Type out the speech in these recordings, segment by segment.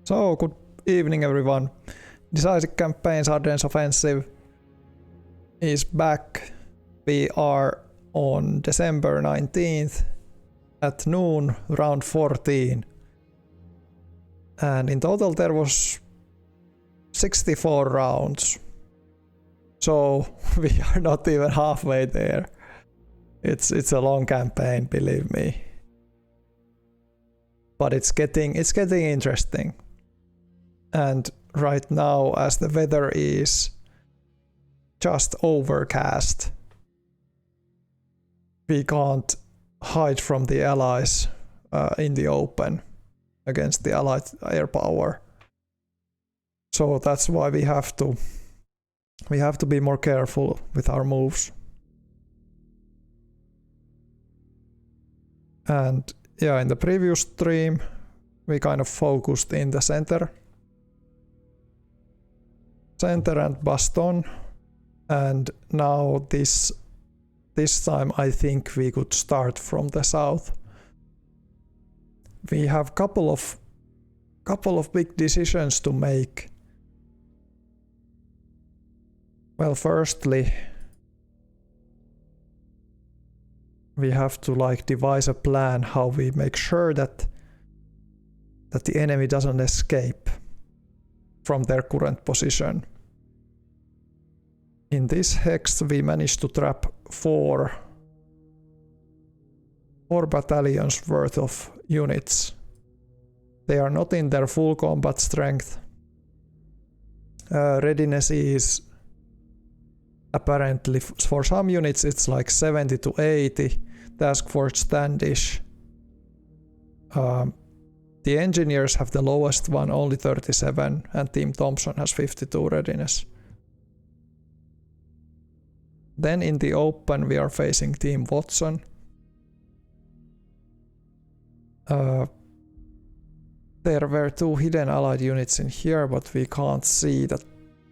So, good evening everyone. Decisive Campaigns Ardennes Offensive is back. We are on December 19th at noon, round 14. And in total there was 64 rounds. So we are not even halfway there. It's a long campaign, believe me. But it's getting interesting. And right now, as the weather is just overcast, we can't hide from the allies in the open against the allied air power. So that's why we have to be more careful with our moves. And yeah, in the previous stream, we kind of focused in the center and Bastogne, and now this time I think we could start from the south. We have couple of big decisions to make. Well, firstly, we have to devise a plan how we make sure that the enemy doesn't escape from their current position. In this hex we managed to trap four battalions worth of units. They are not in their full combat strength. Readiness is apparently, for some units it's like 70 to 80, task force Standish. The engineers have the lowest one, only 37, and Team Thompson has 52 readiness. Then in the open we are facing Team Watson. There were two hidden allied units in here, but we can't see that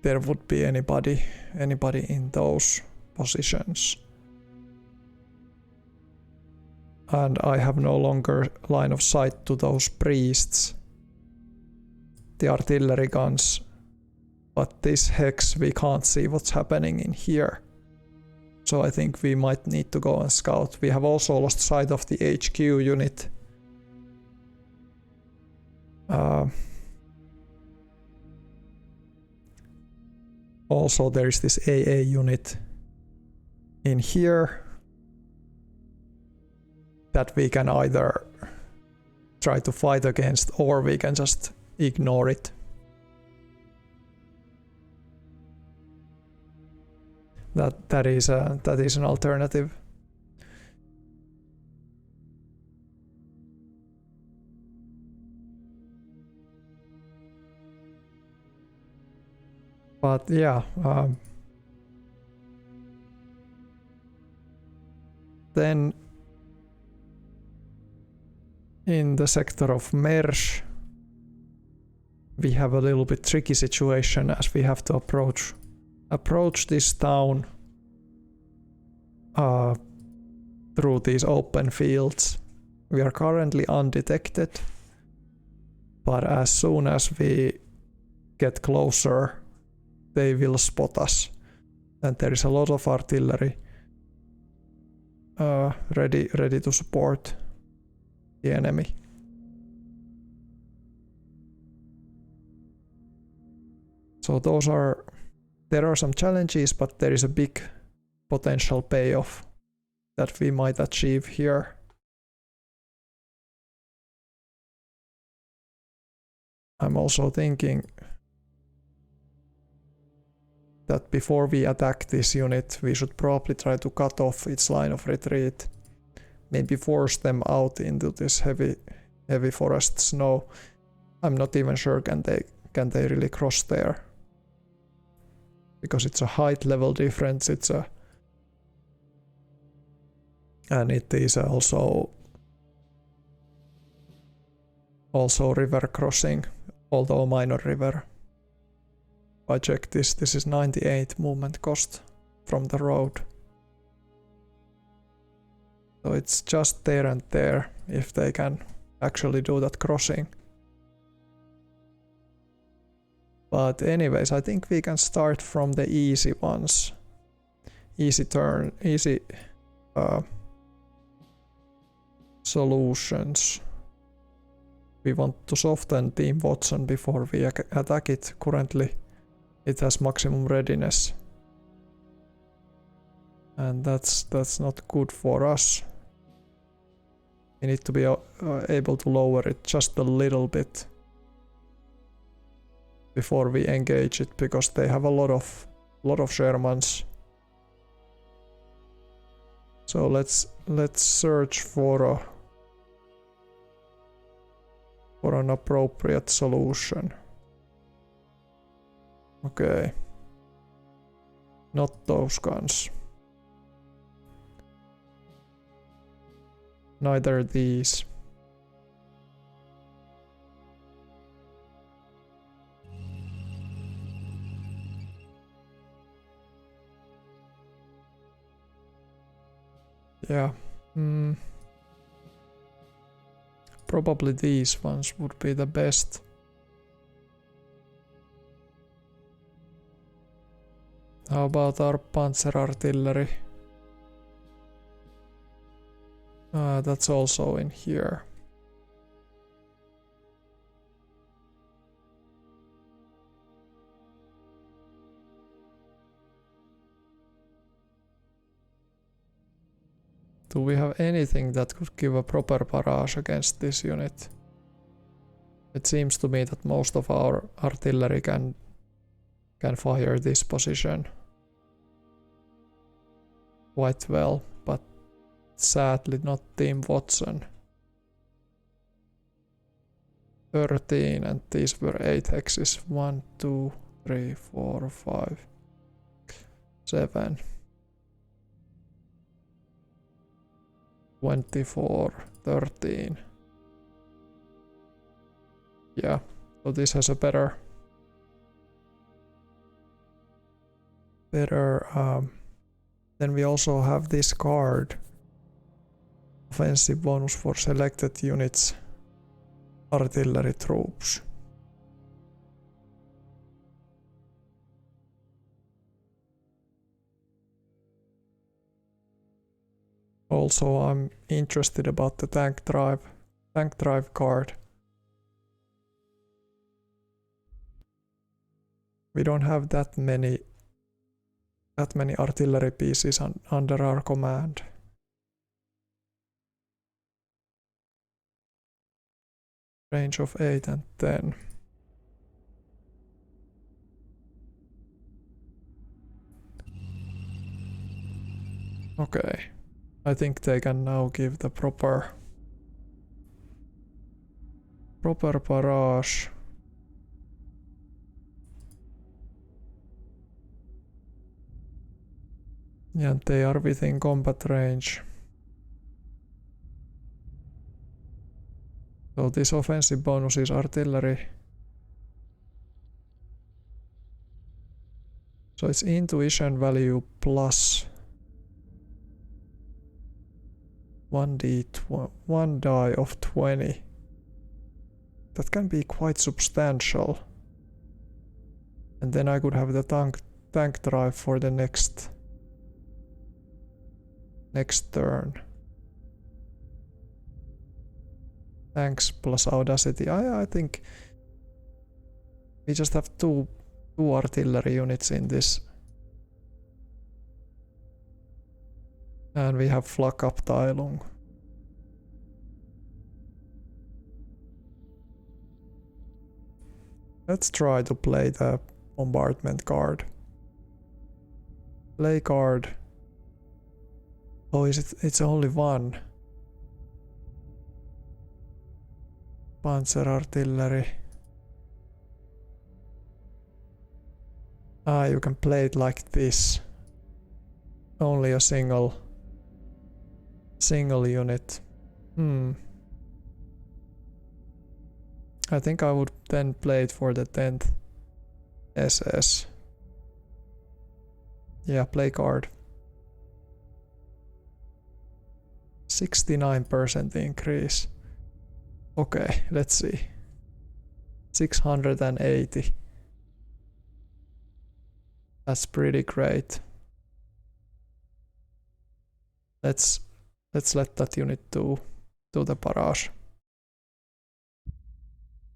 there would be anybody in those positions. And I have no longer line of sight to those priests, the artillery guns, but this hex we can't see what's happening in here. So I think we might need to go and scout. We have also lost sight of the HQ unit. Also there is this AA unit in here that we can either try to fight against or we can just ignore it. That is an alternative. But yeah, then in the sector of Mersch we have a little bit tricky situation as we have to approach this town through these open fields. We are currently undetected, but as soon as we get closer they will spot us, and there is a lot of artillery ready to support the enemy. So there are some challenges, but there is a big potential payoff that we might achieve here. I'm also thinking that before we attack this unit, we should probably try to cut off its line of retreat. Maybe force them out into this heavy forest snow. I'm not even sure can they really cross there, because it's a height level difference. And it is also river crossing, although minor river. I checked this is 98 movement cost from the road. So it's just there and there if they can actually do that crossing. But anyways, I think we can start from the easy ones. Easy solutions. We want to soften Team Watson before we attack it. Currently, it has maximum readiness. And that's not good for us. We need to be able to lower it just a little bit before we engage it, because they have a lot of Shermans. So let's search for an appropriate solution. Okay. Not those guns. Neither these. Yeah. Probably these ones would be the best. How about our Panzer artillery? That's also in here. Do we have anything that could give a proper barrage against this unit? It seems to me that most of our artillery can fire this position quite well, but sadly not Team Watson. 13, and these were 8 hexes. 1, 2, 3, 4, 5, 7. 24, 13. Yeah, so this has a better then we also have this card. Offensive bonus for selected units. Artillery troops. Also, I'm interested about the tank drive card. We don't have that many artillery pieces under our command. Range of 8 and 10. Okay. I think they can now give the proper barrage. Yeah, they are within combat range. So this offensive bonus is artillery. So it's intuition value plus 1 die of 20. That can be quite substantial. And then I could have the tank drive for the next turn. Tanks plus audacity. I think we just have two artillery units in this. And we have Flakabteilung. Let's try to play the bombardment card. Play card. Oh, it's only one. Panzer artillery. You can play it like this. Only a single unit. I think I would then play it for the 10th SS. Yeah, play card. 69% increase. Okay, let's see. 680. That's pretty great. Let's let that unit do the barrage.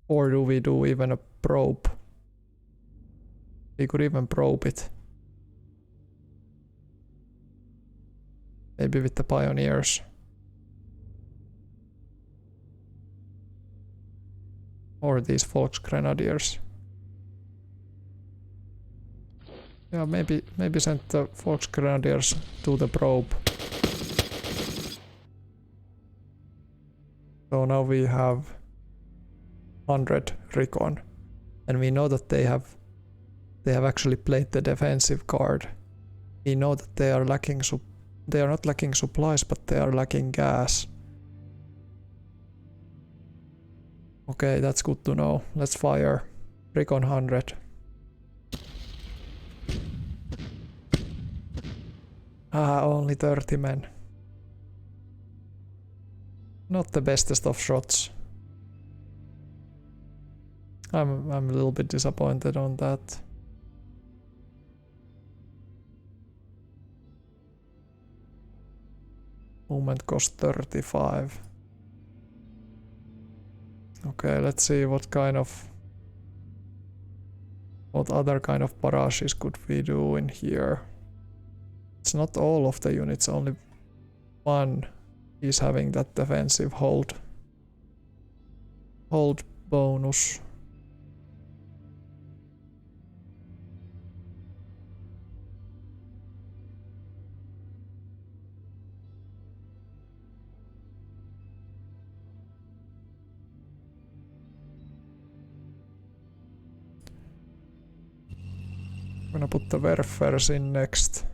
Or do we do even a probe? We could even probe it. Maybe with the pioneers. Or these Volksgrenadiers. Yeah, maybe send the Volksgrenadiers to the probe. So now we have 100 recon, and we know that they have actually played the defensive card. We know that they are lacking they are not lacking supplies, but they are lacking gas. Okay, that's good to know. Let's fire recon 100. Only 30 men. Not the bestest of shots. I'm a little bit disappointed on that. Movement cost 35. Okay, let's see what other kind of barrages could we do in here. It's not all of the units, only one is having that defensive hold bonus. I'm gonna put the Werfers in next.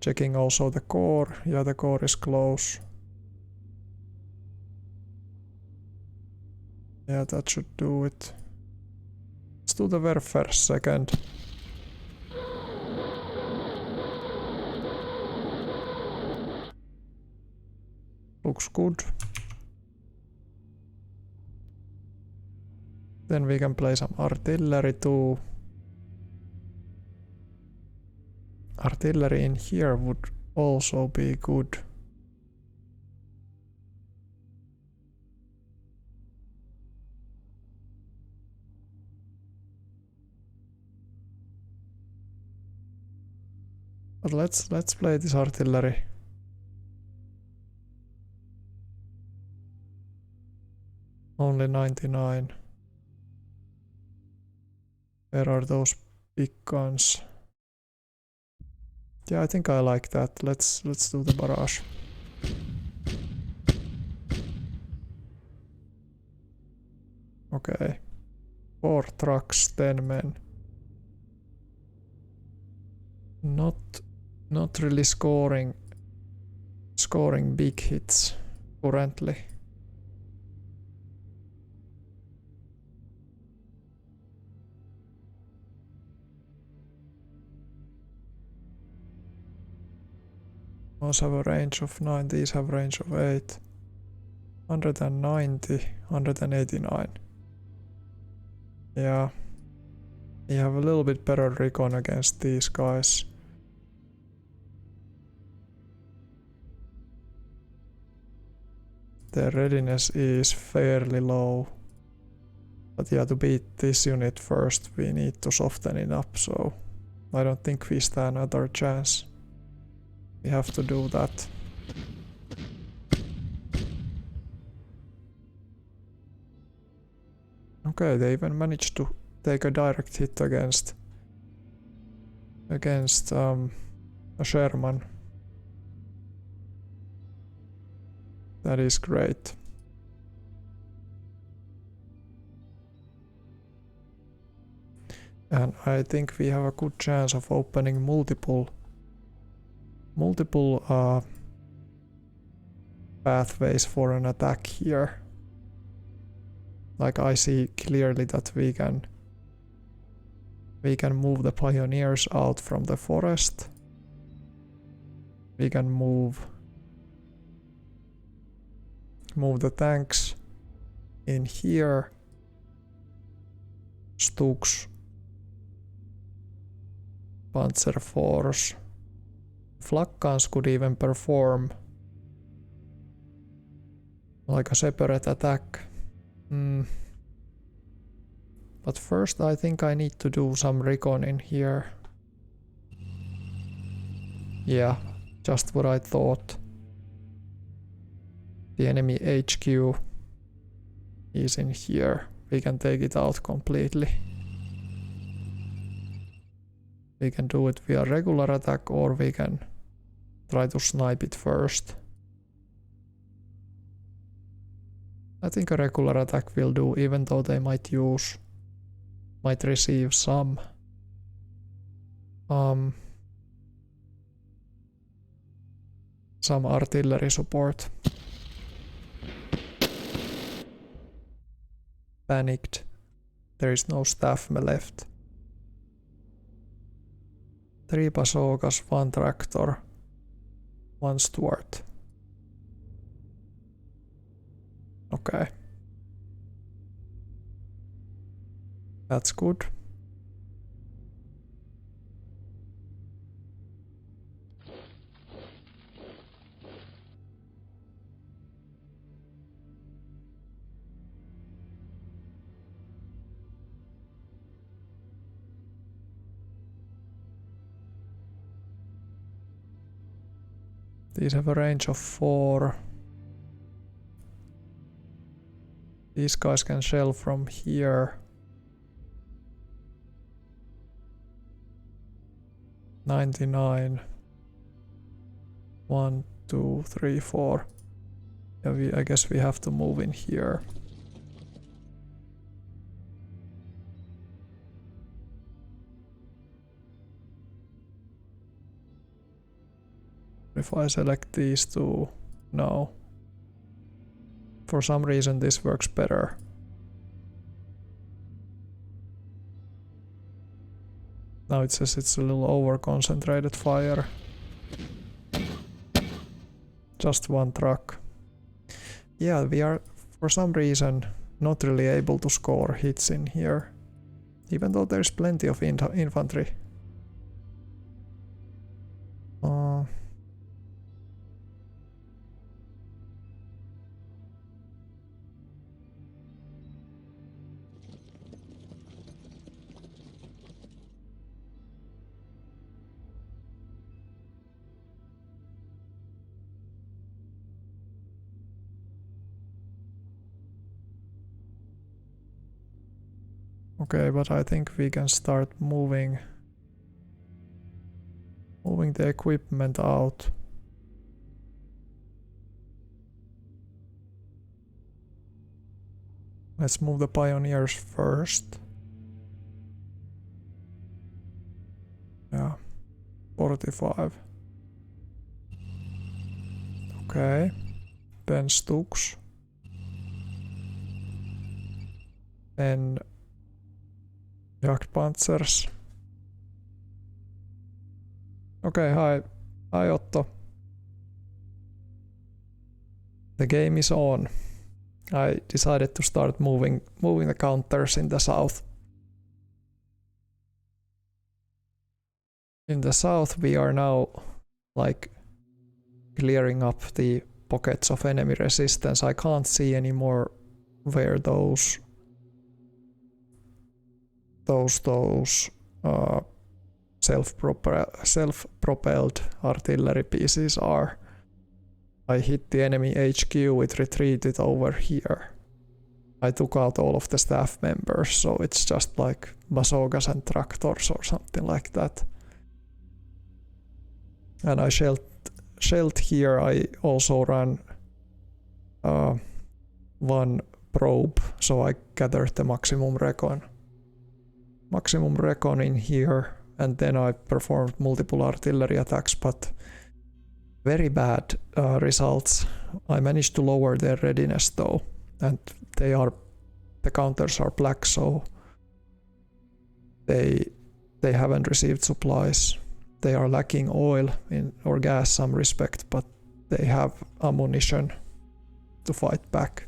Checking also the core. Yeah, the core is close. Yeah, that should do it. Let's do the Werfers second. Looks good. Then we can play some artillery too. Artillery in here would also be good. But let's play this artillery. Only 99. Where are those big guns? Yeah, I think I like that. Let's do the barrage. Okay. 4 trucks, 10 men. Not really scoring big hits currently. Those have a range of 9, these have range of 8. 190, 189. Yeah. We have a little bit better recon against these guys. Their readiness is fairly low. But yeah, to beat this unit first, we need to soften it up, so I don't think we stand another chance. We have to do that. Okay, they even managed to take a direct hit against a Sherman. That is great. And I think we have a good chance of opening multiple pathways for an attack here. Like, I see clearly that we can move the pioneers out from the forest. We can move the tanks in here. Stuks Panzer Force. Flak guns could even perform like a separate attack. But first I think I need to do some recon in here. Yeah, just what I thought. The enemy HQ is in here. We can take it out completely. We can do it via regular attack or we can try to snipe it first. I think a regular attack will do, even though they might receive some artillery support. Panicked. There is no staff left. 3 bazookas, 1 tractor, 1 Stuart. Okay. That's good. These have a range of 4. These guys can shell from here. 99. 1, 2, 3, 4. Yeah, I guess we have to move in here. If I select these two, no. For some reason this works better. Now it says it's a little over concentrated fire. Just 1 truck. Yeah, we are for some reason not really able to score hits in here. Even though there's plenty of infantry. Okay, but I think we can start moving the equipment out. Let's move the pioneers first. Yeah, 45. Okay, then Stux. Then Jagdpanzers. Okay, hi Otto. The game is on. I decided to start moving the counters in the south. In the south we are now like clearing up the pockets of enemy resistance. I can't see anymore where those self-propelled artillery pieces are. I hit the enemy HQ, it retreated over here. I took out all of the staff members, so it's just like bazookas and tractors or something like that. And I shelled here. I also ran 1 probe, so I gathered the maximum recon in here, and then I performed multiple artillery attacks, but very bad results. I managed to lower their readiness though, and the counters are black, so they haven't received supplies. They are lacking oil or gas some respect, but they have ammunition to fight back.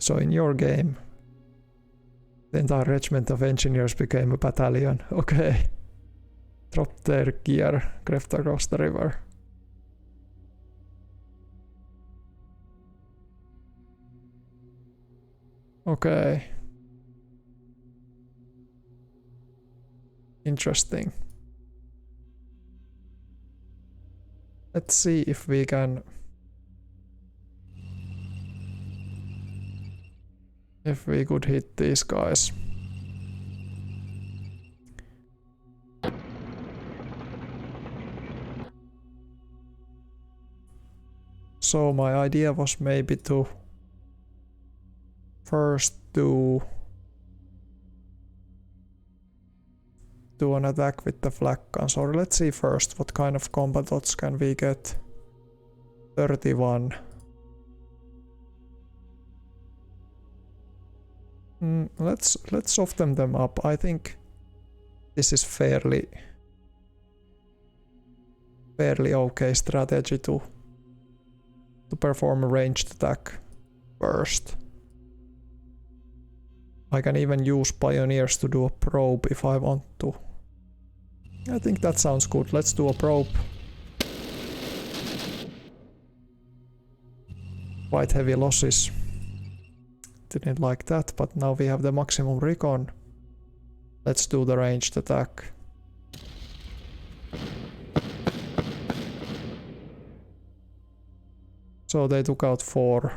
So in your game, the entire regiment of engineers became a battalion. Okay. Dropped their gear, crept across the river. Okay. Interesting. Let's see if we can... if we could hit these guys. So my idea was maybe to first do an attack with the flak guns, or let's see first what kind of combat odds can we get. 31. Let's soften them up. I think this is fairly okay strategy to perform a ranged attack first. I can even use pioneers to do a probe if I want to. I think that sounds good. Let's do a probe. Quite heavy losses. Didn't like that, but now we have the maximum recon. Let's do the ranged attack. So they took out four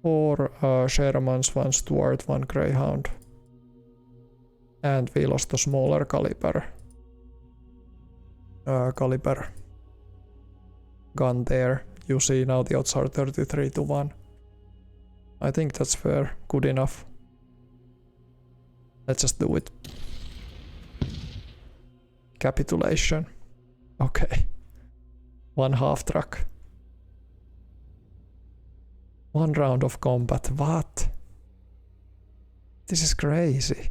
Shermans, 1 Stuart, 1 Greyhound. And we lost a smaller caliber gun there. You see now the odds are 33-1. I think that's fair, good enough. Let's just do it. Capitulation. Okay. 1 half track. 1 round of combat. What? This is crazy.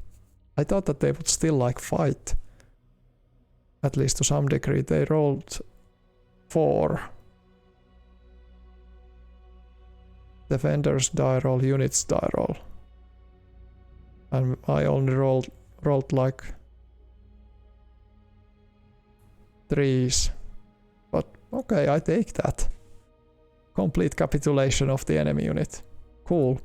I thought that they would still like fight. At least to some degree. They rolled 4. Defenders die roll, units die roll. And I only rolled like 3s. But okay, I take that. Complete capitulation of the enemy unit. Cool.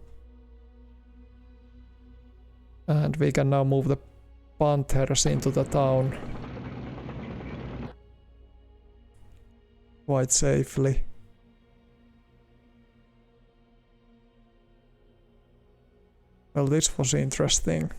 And we can now move the Panthers into the town quite safely. Well, this was interesting.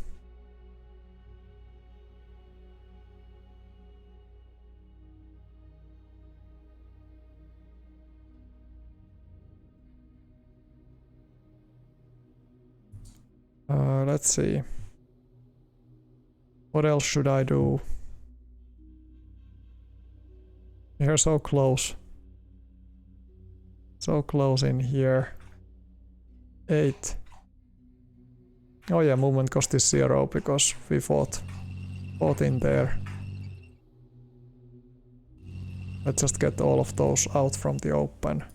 Let's see. What else should I do? You're so close. So close in here. 8. Oh yeah, movement cost is 0 because we fought in there. Let's just get all of those out from the open.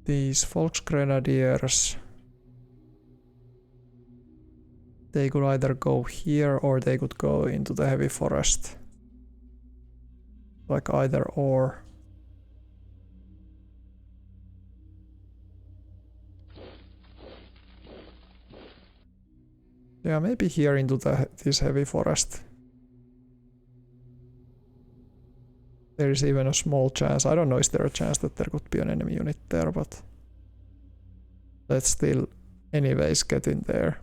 These Volksgrenadiers, they could either go here or they could go into the heavy forest. Like either or. Yeah, maybe here into this heavy forest. There is even a small chance. I don't know, is there a chance that there could be an enemy unit there, but let's still anyways get in there.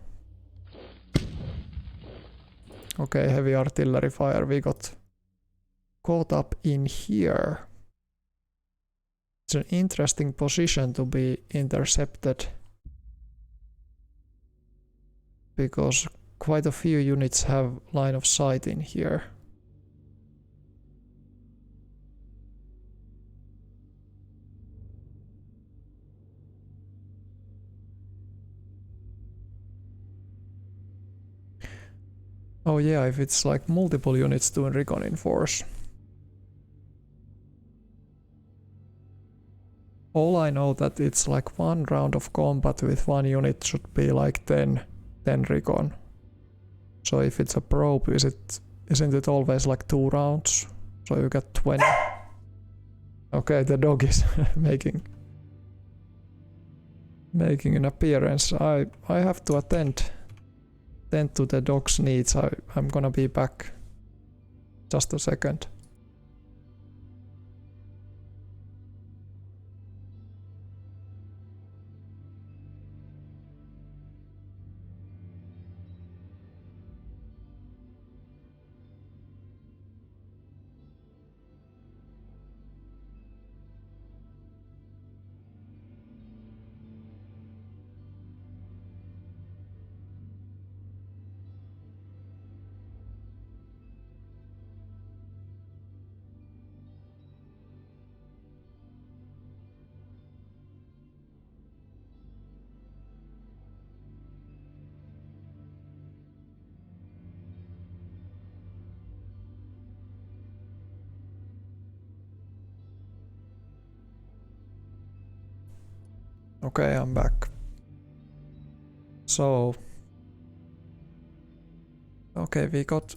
Okay, heavy artillery fire. We got caught up in here. It's an interesting position to be intercepted, because quite a few units have line of sight in here. Oh yeah, if it's like multiple units doing recon in force. All I know that it's like 1 round of combat with 1 unit should be like 10 recon. So if it's a probe, isn't it always like 2 rounds? So you get 20. Okay, the dog is making an appearance. I have to attend to the dog's needs. I'm gonna be back. Just a second. Okay, I'm back. So, okay, we got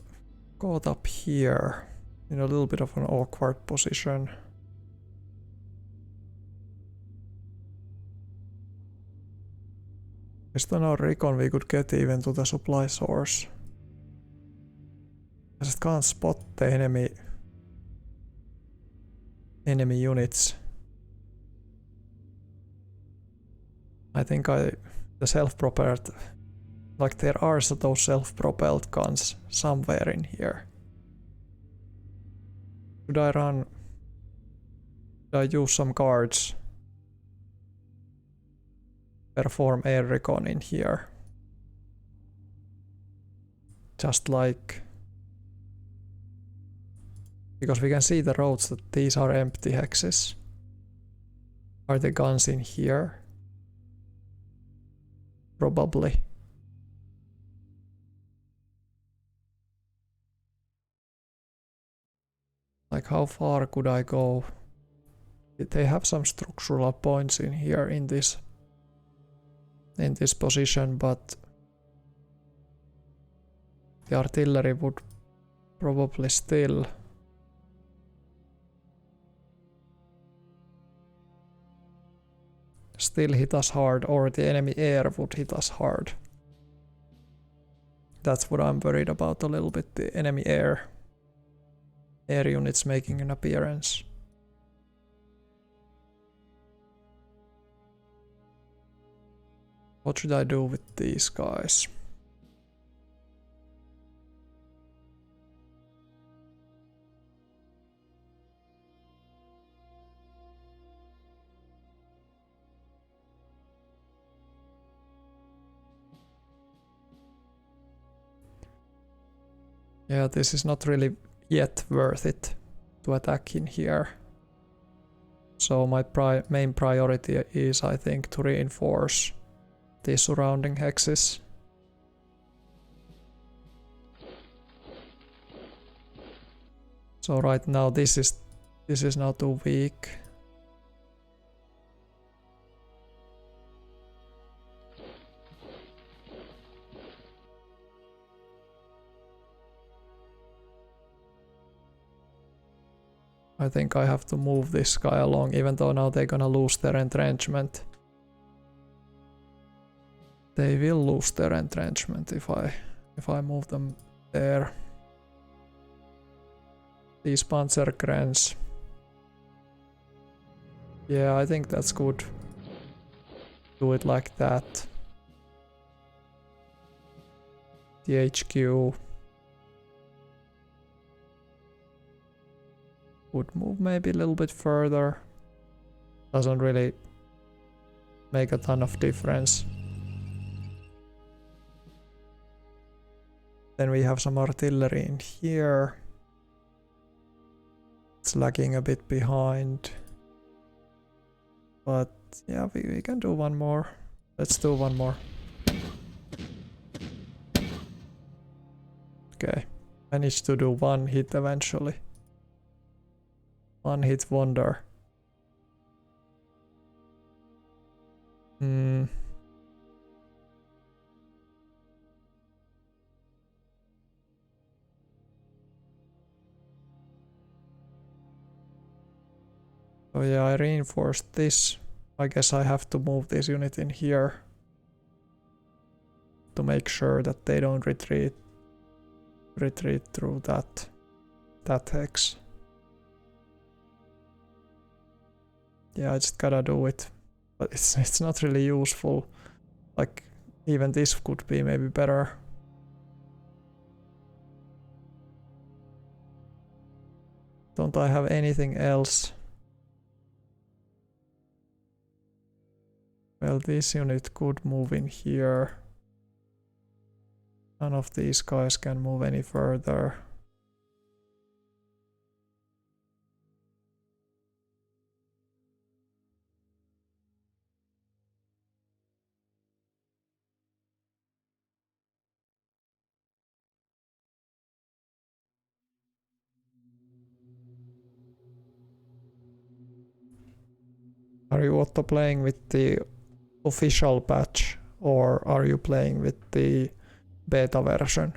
caught up here in a little bit of an awkward position. Based on our recon, we could get even to the supply source. I just can't spot the enemy units. I think the self-propelled, like there are those self-propelled guns somewhere in here. Should I use some guards? Perform air recon in here. Just like, because we can see the roads that these are empty hexes. Are the guns in here? Probably. Like how far could I go? They have some structural points in here in this position, but the artillery would probably still hit us hard, or the enemy air would hit us hard. That's what I'm worried about a little bit, the enemy air units making an appearance. What should I do with these guys? Yeah, this is not really yet worth it to attack in here. So my main priority is, I think, to reinforce the surrounding hexes. So right now this is now too weak. I think I have to move this guy along, even though now they're gonna lose their entrenchment. They will lose their entrenchment if I move them there. These Panzerkrans. Yeah, I think that's good. Do it like that. The HQ would move maybe a little bit further. Doesn't really make a ton of difference. Then we have some artillery in here. It's lagging a bit behind. But yeah, we can do one more. Let's do one more. Okay, managed to do one hit eventually. One hit wonder. Hmm. So yeah, I reinforced this. I guess I have to move this unit in here to make sure that they don't retreat through that hex. Yeah, I just gotta do it. But it's not really useful. Like, even this could be maybe better. Don't I have anything else? Well, this unit could move in here. None of these guys can move any further. Are you Otto playing with the official patch or are you playing with the beta version?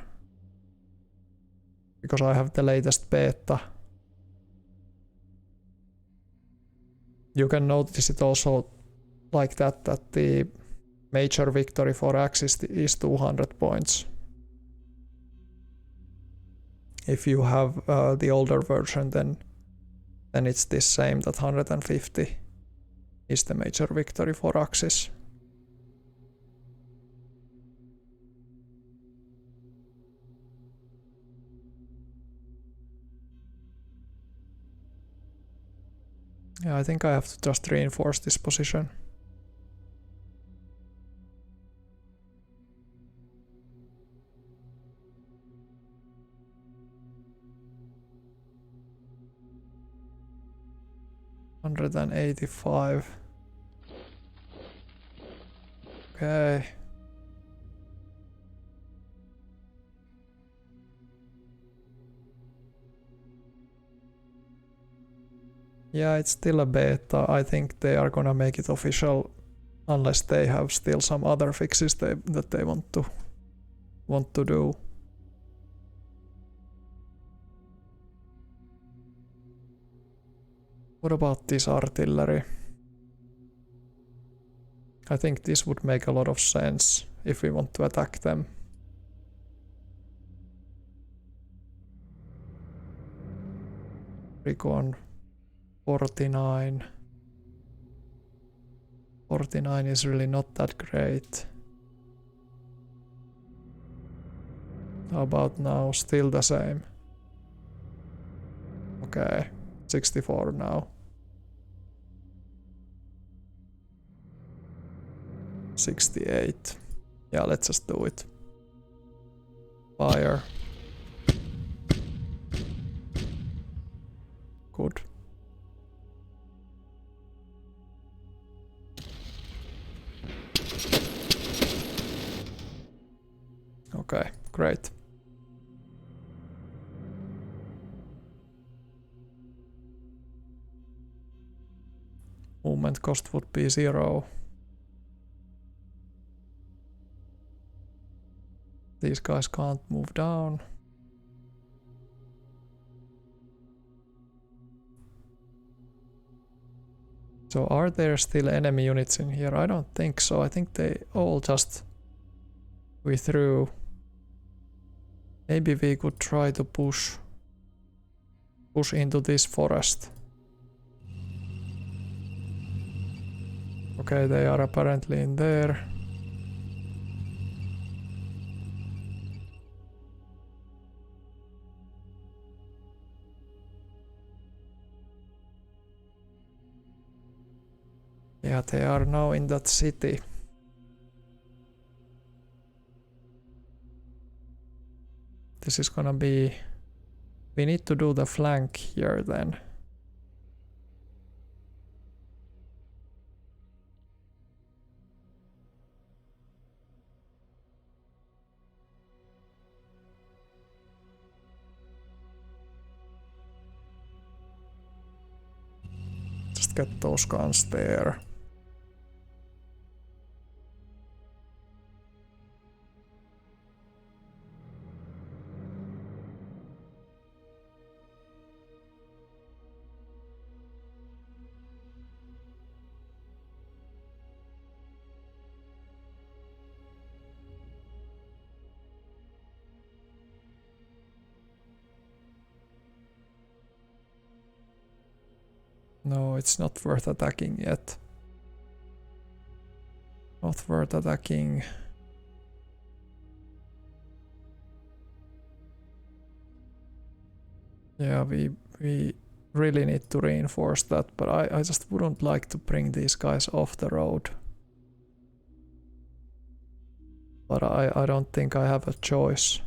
Because I have the latest beta. You can notice it also like that the major victory for Axis is 200 points. If you have the older version, then it's the same, that 150 is the major victory for Axis. Yeah, I think I have to just reinforce this position. $185. Okay. Yeah, it's still a beta. I think they are gonna make it official unless they have still some other fixes that they want to do. What about this artillery? I think this would make a lot of sense if we want to attack them. Recon 49. 49 is really not that great. How about now? Still the same. Okay, 64 now. 68. Yeah, let's just do it. Fire. Good. Okay, great. Movement cost would be 0. These guys can't move down. So are there still enemy units in here? I don't think so. I think they all just withdrew. Maybe we could try to push into this forest. Okay, they are apparently in there. Yeah, they are now in that city. This is gonna be... We need to do the flank here then. Just get those guns there. No, it's not worth attacking yet. Not worth attacking. Yeah, we really need to reinforce that, but I just wouldn't like to bring these guys off the road. But I don't think I have a choice.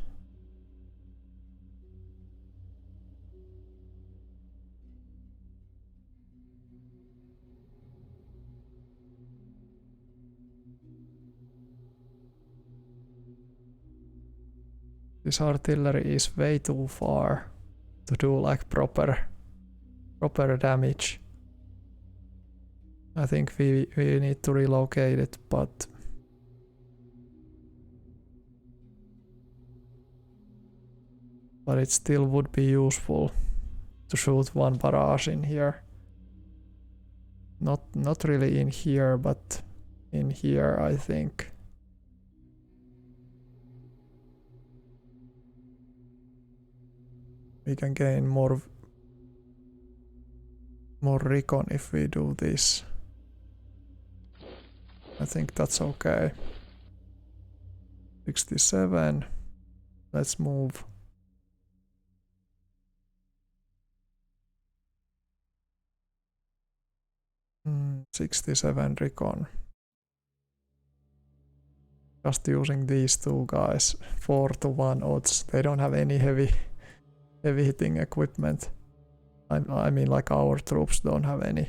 This artillery is way too far to do like proper damage. I think we need to relocate it, but it still would be useful to shoot one barrage in here. Not really in here, but in here, I think. We can gain more recon if we do this. I think that's okay. 67. Let's move. Mm, 67 recon. Just using these two guys. 4-1 odds. They don't have any heavy hitting equipment. I mean, like, our troops don't have any.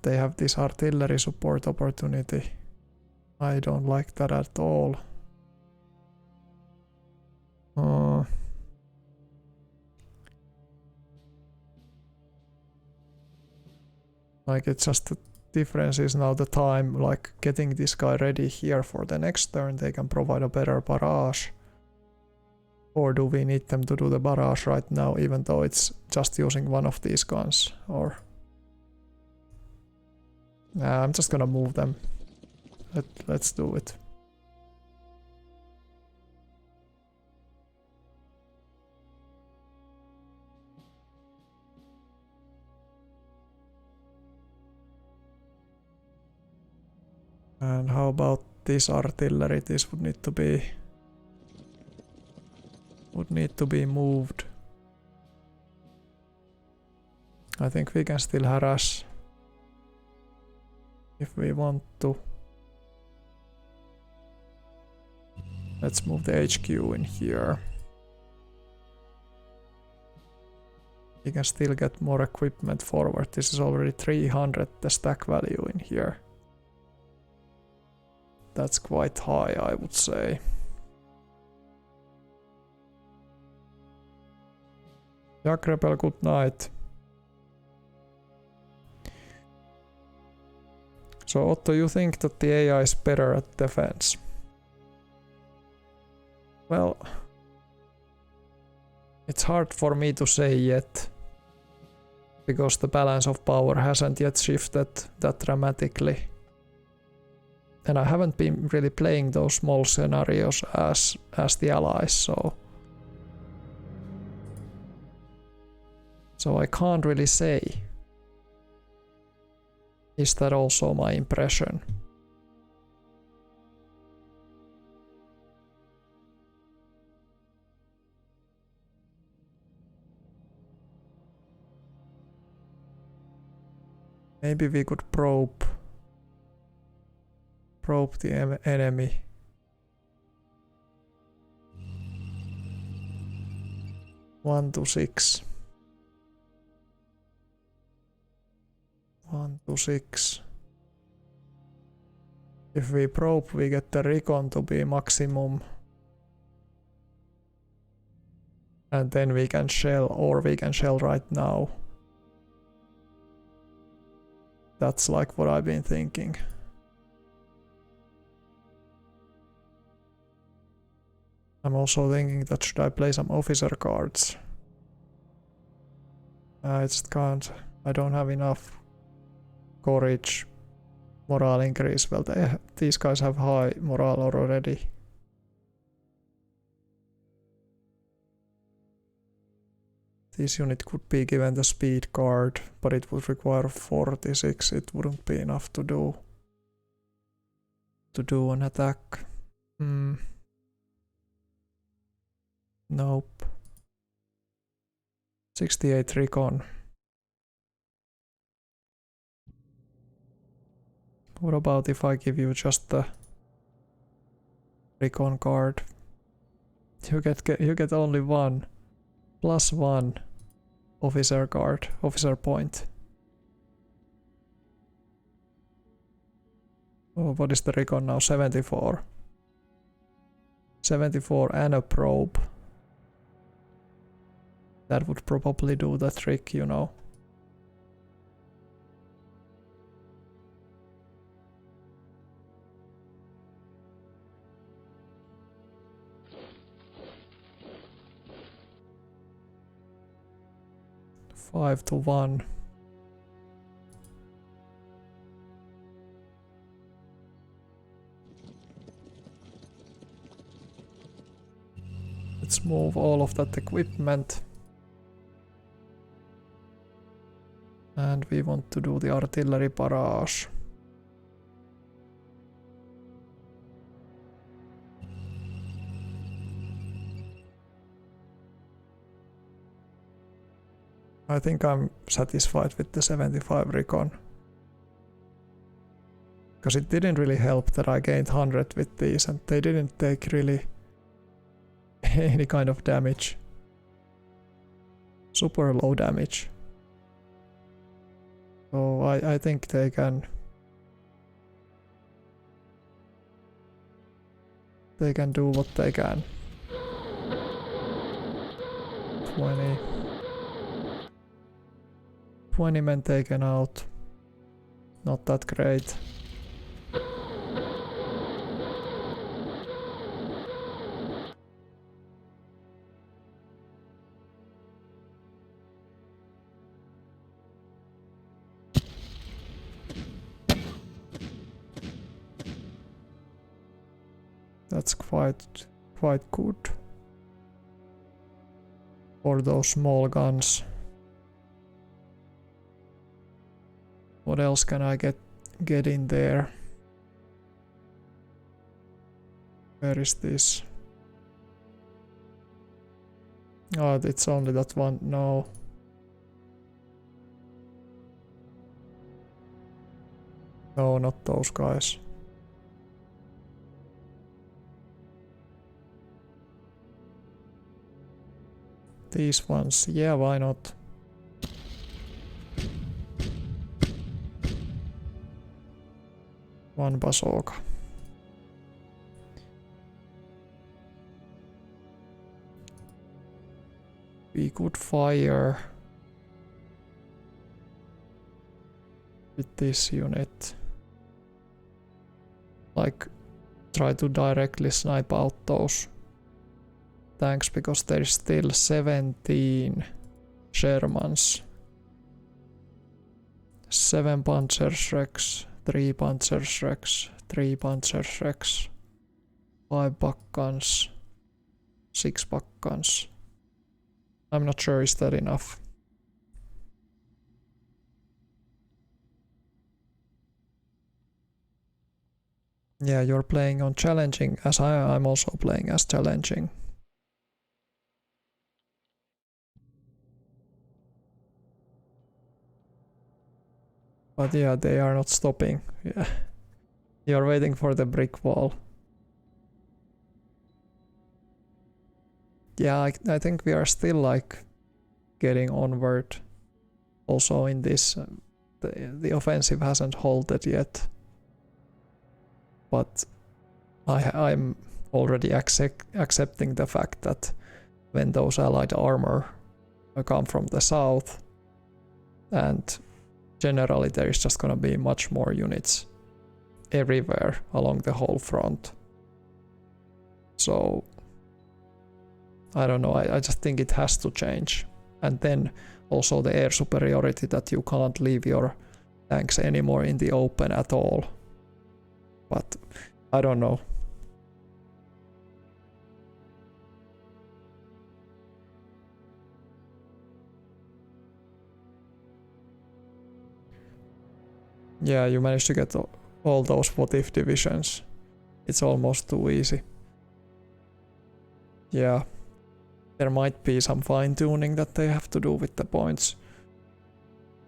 They have this artillery support opportunity. I don't like that at all. Like, it's just the difference is now the time, like, getting this guy ready here for the next turn. They can provide a better barrage. Or do we need them to do the barrage right now, even though it's just using one of these guns? Or nah, I'm just gonna move them. Let's do it. And how about this artillery? This would need to be moved. I think we can still harass if we want to. Let's move the HQ in here. We can still get more equipment forward. This is already 300, the stack value in here. That's quite high, I would say. Jack Rebel, good night. So Otto, you think that the AI is better at defense? Well, it's hard for me to say yet, because the balance of power hasn't yet shifted that dramatically. And I haven't been really playing those small scenarios as the allies, so I can't really say. Is that also my impression? Maybe we could probe the enemy. One to 6. 1 to 6. If we probe, we get the recon to be maximum. And then we can shell, or we can shell right now. That's like what I've been thinking. I'm also thinking that should I play some officer cards? I just can't. I don't have enough courage, morale increase. Well, these guys have high morale already. This unit could be given the speed card, but it would require 46. It wouldn't be enough to do an attack. Nope. 68 recon. What about if I give you just the recon card? You get only one +1 officer card, officer point. Oh, what is the recon now? 74. 74 and a probe. That would probably do the trick, you know. Five to 1. Let's move all of that equipment. And we want to do the artillery barrage. I think I'm satisfied with the 75 recon. Because it didn't really help that I gained 100 with these and they didn't take really any kind of damage. Super low damage. So I think they can do what they can. 20 men taken out. Not that great. That's quite good for those small guns. What else can I get in there? Where is this? Oh, it's only that one. No. No, not those guys. These ones, yeah, why not? One bazooka. We could fire with this unit. Like, try to directly snipe out those tanks because there's still 17 Shermans. 7 Panzerschrecks, 3 Panzerschrecks, 3 Panzerschrecks, 5 Battalions, 6 Battalions. I'm not sure is that enough. Yeah, you're playing on challenging as I'm also playing as challenging. But yeah, they are not stopping. Yeah. You're waiting for the brick wall. Yeah, I think we are still like getting onward. Also in this, the offensive hasn't halted yet. But I'm already accepting the fact that when those allied armor come from the south, and generally there is just gonna be much more units everywhere along the whole front. So I don't know, I just think it has to change. And then also the air superiority, that you can't leave your tanks anymore in the open at all. But I don't know. Yeah, you managed to get all those what if divisions. It's almost too easy. Yeah. There might be some fine tuning that they have to do with the points.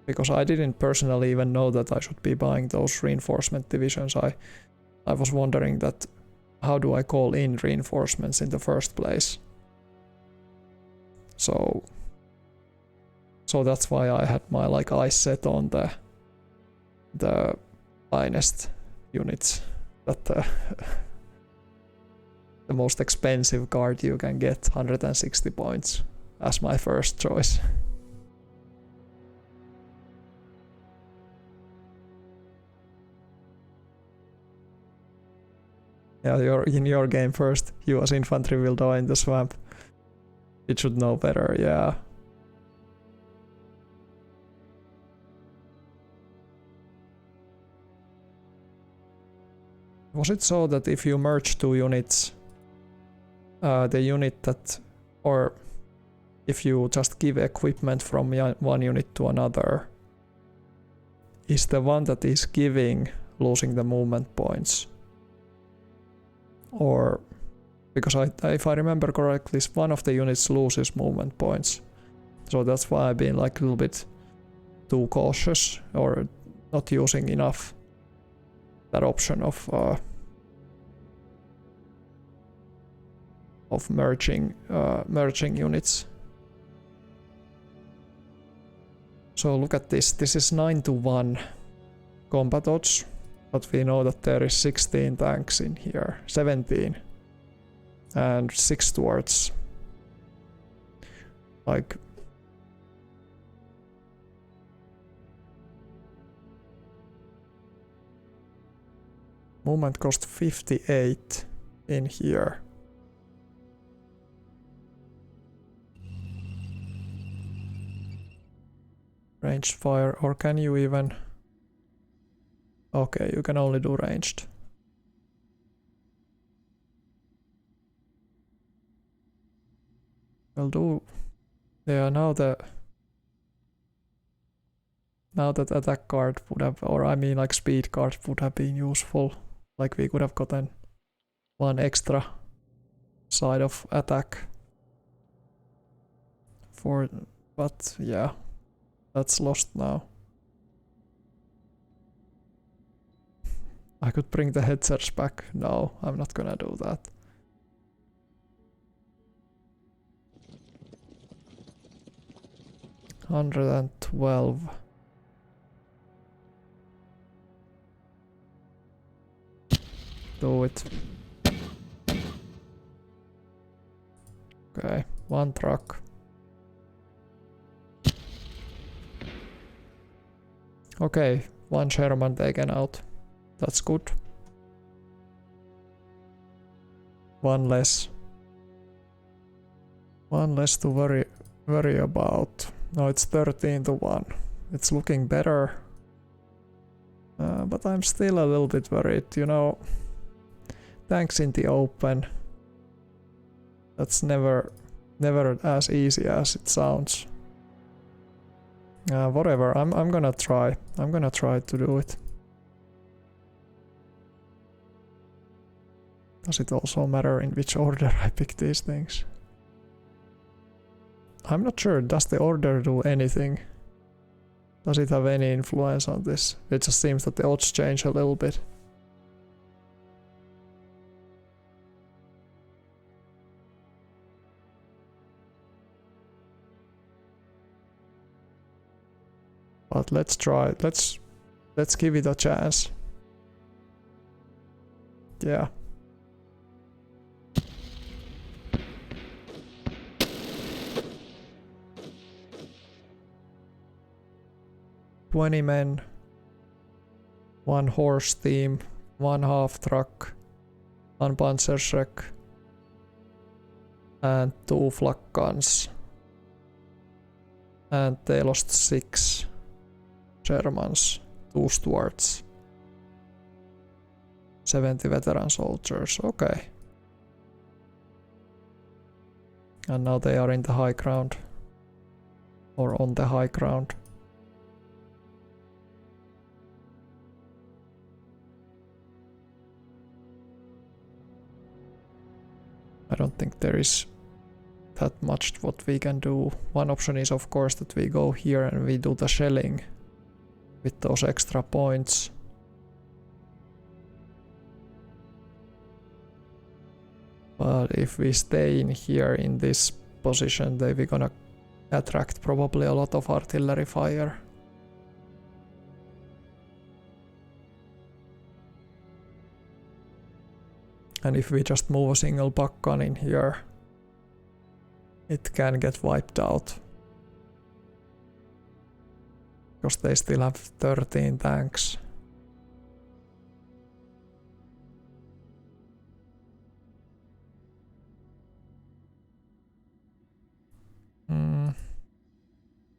Because I didn't personally even know that I should be buying those reinforcement divisions. I was wondering that how do I call in reinforcements in the first place? So that's why I had my like eyes set on the finest units, that the most expensive card you can get, 160 points, as my first choice. Yeah, in your game first, US infantry will die in the swamp. It should know better, yeah. Was it so that if you merge two units, the unit that, or if you just give equipment from one unit to another, is the one that is giving losing the movement points? Or, because if I remember correctly, one of the units loses movement points. So that's why I've been like a little bit too cautious, or not using enough that option of merging units. So look at this. This is 9-1 combat odds, but we know that there is 16 tanks in here, 17, and 6 stewards. Like, movement cost 58 in here. Ranged fire, or can you even... Okay, you can only do ranged. We'll do... Yeah, now that attack card would have, or I mean like speed card would have been useful. Like we could have gotten one extra side of attack for, but yeah, that's lost now. I could bring the headsets back. No, I'm not gonna do that. $112. Do it. Okay, one truck. Okay, one Sherman taken out. That's good. One less. One less to worry about. No, it's 13-1. It's looking better. But I'm still a little bit worried, you know. Tanks in the open. That's never as easy as it sounds. Whatever, I'm gonna try. I'm gonna try to do it. Does it also matter in which order I pick these things? I'm not sure. Does the order do anything? Does it have any influence on this? It just seems that the odds change a little bit. But let's try. Let's give it a chance. Yeah. $20 men, 1 horse team, 1 half truck, 1 Panzerschreck, and 2 flak guns. And they lost 6 Germans, 2 stewards, 70 veteran soldiers. Okay. And now they are in the high ground, or on the high ground. I don't think there is that much what we can do. One option is of course that we go here and we do the shelling with those extra points. But if we stay in here in this position, then we're gonna attract probably a lot of artillery fire. And if we just move a single buck gun in here, it can get wiped out. Because they still have 13 tanks.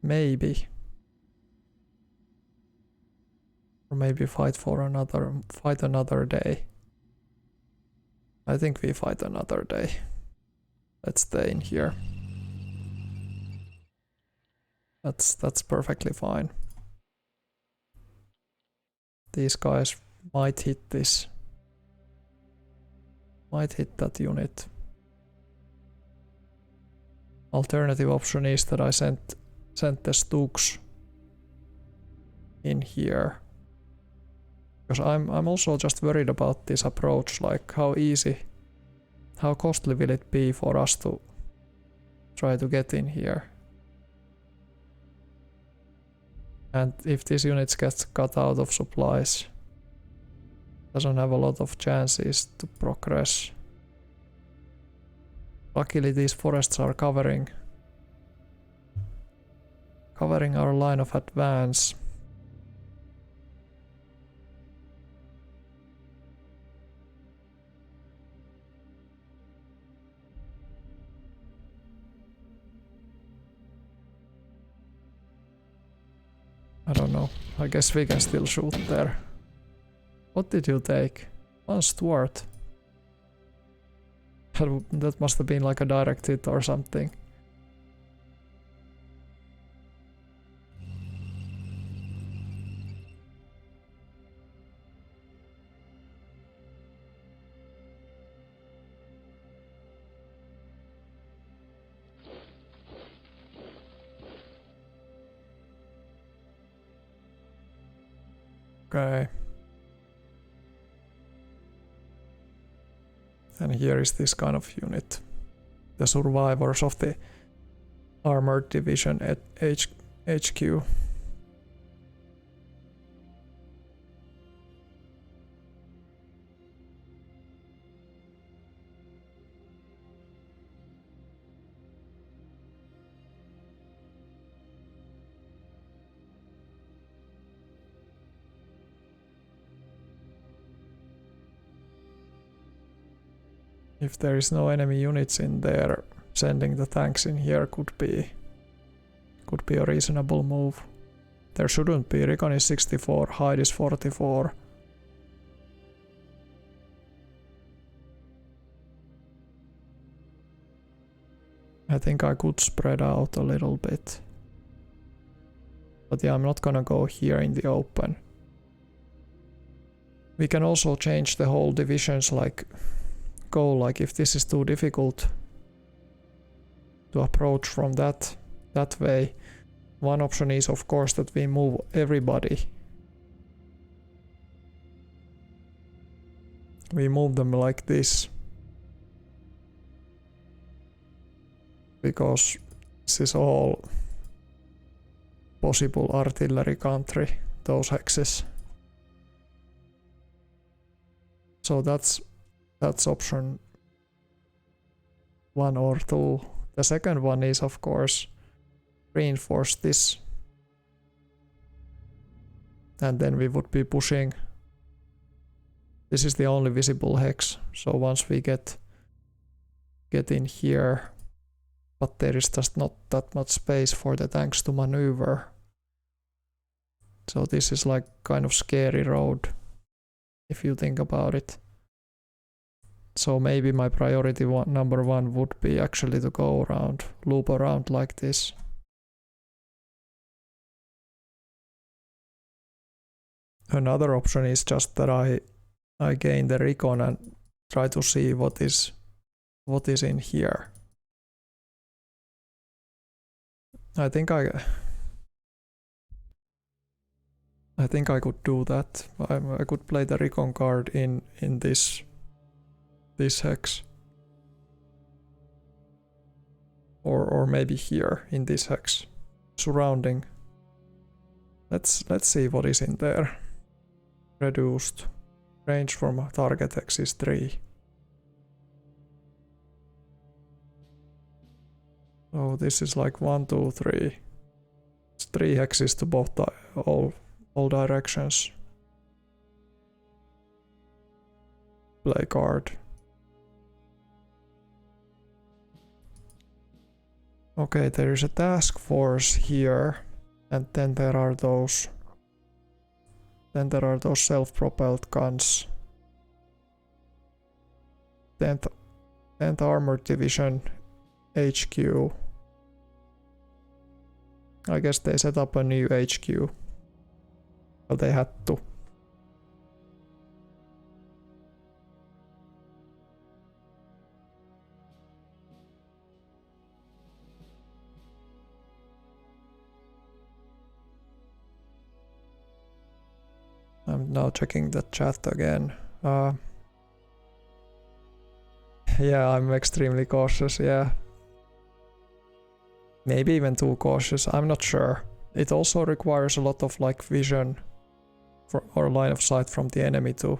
Maybe. Or maybe fight another day. I think we fight another day. Let's stay in here. That's perfectly fine. These guys might hit this. Might hit that unit. Alternative option is that I sent the Stooks in here. Because I'm also just worried about this approach, like how costly will it be for us to try to get in here. And if these units get cut out of supplies, doesn't have a lot of chances to progress. Luckily these forests are covering our line of advance. I don't know. I guess we can still shoot there. What did you take? 1 Stuart. That must have been like a direct hit or something. Okay. And here is this kind of unit. The survivors of the armored division at HQ. If there is no enemy units in there, sending the tanks in here could be a reasonable move. There shouldn't be. Recon is 64, height is 44. I think I could spread out a little bit. But yeah, I'm not gonna go here in the open. We can also change the whole divisions, like if this is too difficult to approach from that way. One option is of course that we move everybody. We move them like this. Because this is all possible artillery country, those hexes. So that's option 1 or 2. The second one is of course reinforce this. And then we would be pushing. This is the only visible hex. So once we get in here, but there is just not that much space for the tanks to maneuver. So this is like kind of scary road if you think about it. So maybe my priority number 1 would be actually to go around, loop around like this. Another option is just that I gain the recon and try to see what is what is in here. I think I could do that. I could play the recon card in this hex. Or maybe here in this hex. Surrounding. Let's see what is in there. Reduced. Range from target hex is 3. Oh, this is like 1, 2, 3. It's 3 hexes to both all directions. Play card. Okay, there is a task force here, and then there are those self-propelled guns. 10th Armored Division HQ. I guess they set up a new HQ. Well, they had to. I'm now checking the chat again. Yeah, I'm extremely cautious, yeah. Maybe even too cautious, I'm not sure. It also requires a lot of like vision or line of sight from the enemy to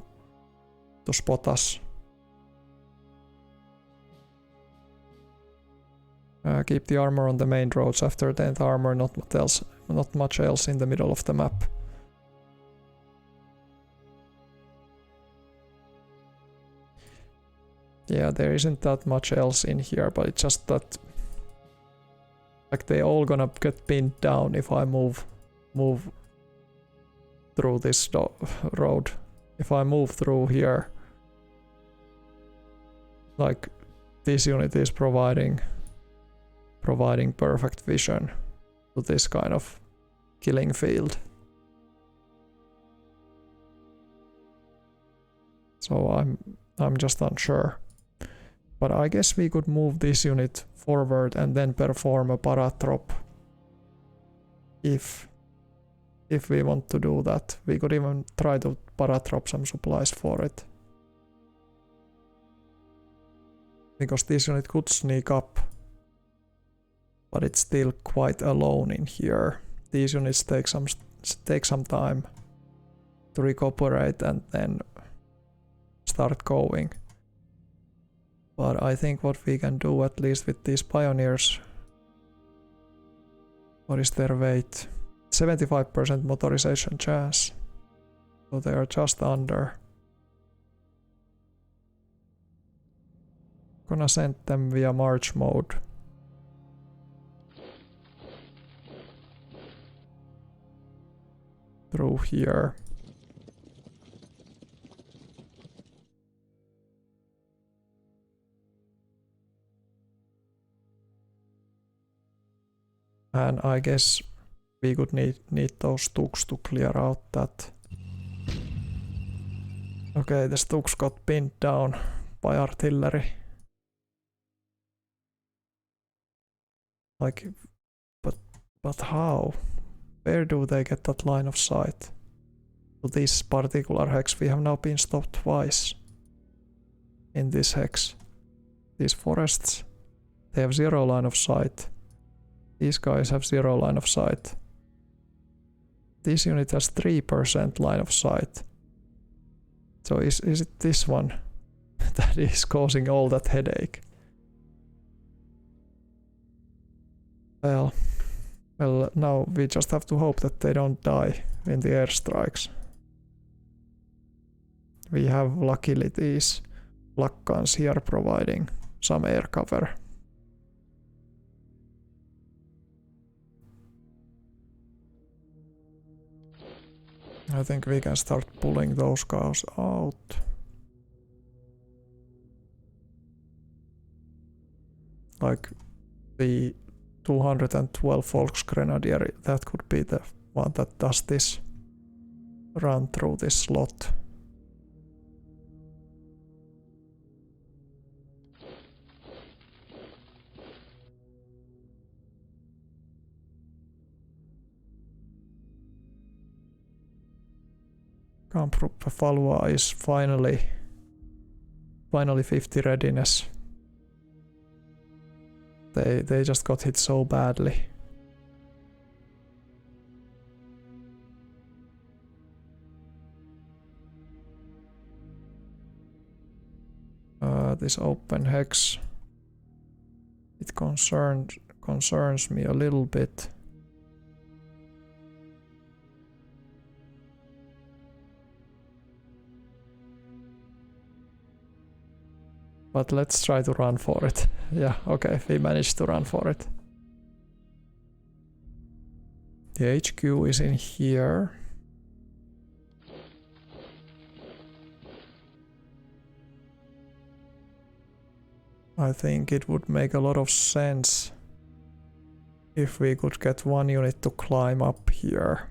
spot us. Keep the armor on the main roads after 10th armor, not much else in the middle of the map. Yeah, there isn't that much else in here, but it's just that like they all gonna get pinned down if I move through this road. If I move through here, like this unit is providing perfect vision to this kind of killing field. So I'm just unsure. But I guess we could move this unit forward and then perform a paratrop. If we want to do that, we could even try to paratrop some supplies for it. Because this unit could sneak up, but it's still quite alone in here. These units take some time to recuperate and then start going. But I think what we can do, at least with these pioneers, what is their weight? 75% motorization chance. So they are just under. Gonna send them via march mode. Through here. And I guess we could need those Stuks to clear out that. Okay, the Stuks got pinned down by artillery. Like, but how? Where do they get that line of sight? To this particular hex, we have now been stopped twice. In this hex. These forests, they have 0 line of sight. These guys have 0 line of sight. This unit has 3% line of sight. So is it this one that is causing all that headache? Well, now we just have to hope that they don't die in the airstrikes. We have luckily these flak guns here providing some air cover. I think we can start pulling those guys out. Like the 212 Volksgrenadier, that could be the one that does this run through this slot. Kampfgruppe Valois is finally 50 readiness. They just got hit so badly. This open hex, it concerns me a little bit. But let's try to run for it. Yeah, okay, we managed to run for it. The HQ is in here. I think it would make a lot of sense if we could get one unit to climb up here.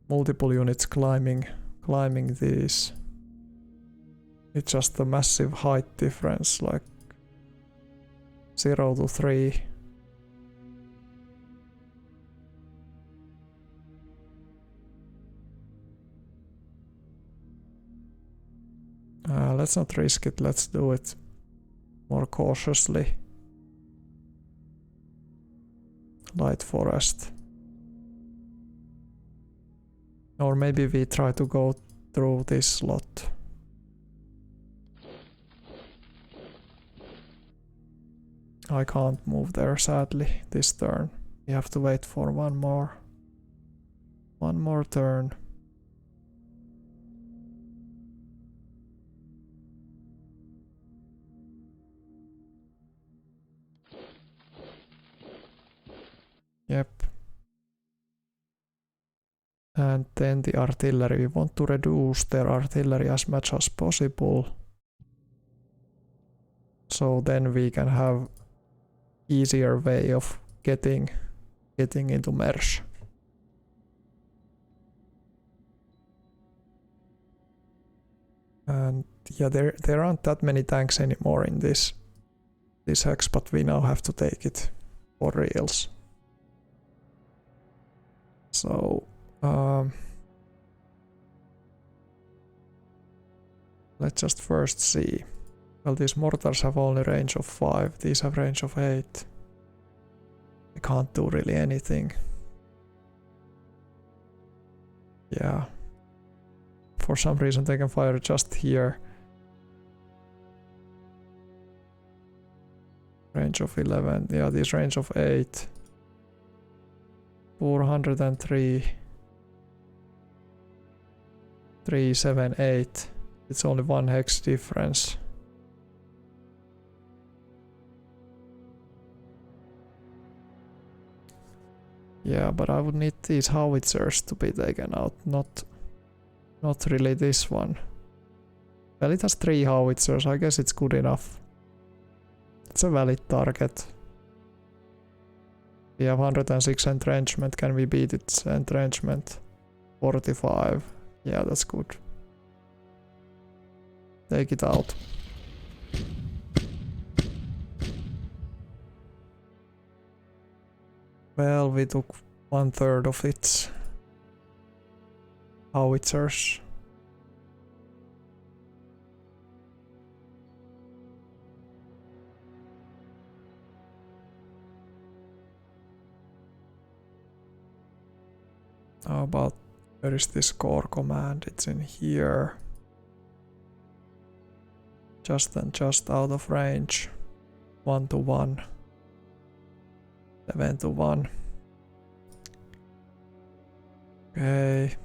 Multiple units climbing these. It's just a massive height difference, like 0 to 3. Let's not risk it, let's do it more cautiously. Light forest. Or maybe we try to go through this slot. I can't move there sadly this turn. We have to wait for one more turn. Yep. And then the artillery. We want to reduce their artillery as much as possible. So then we can have easier way of getting into Mersch. And yeah, there aren't that many tanks anymore in this hex, but we now have to take it for reals. So let's just first see. Well, these mortars have only range of 5, these have range of 8. They can't do really anything. Yeah. For some reason they can fire just here. Range of 11, yeah, this range of 8. 403. 378. It's only 1 hex difference. Yeah, but I would need these howitzers to be taken out, not really this one. Well, it has 3 howitzers, I guess it's good enough. It's a valid target. We have 106 entrenchment, can we beat its entrenchment? 45, yeah, that's good. Take it out. Well, we took 1/3 of its howitzers. How about, where is this core command? It's in here. Just out of range. 1 to 1. 7 to 1. Okay.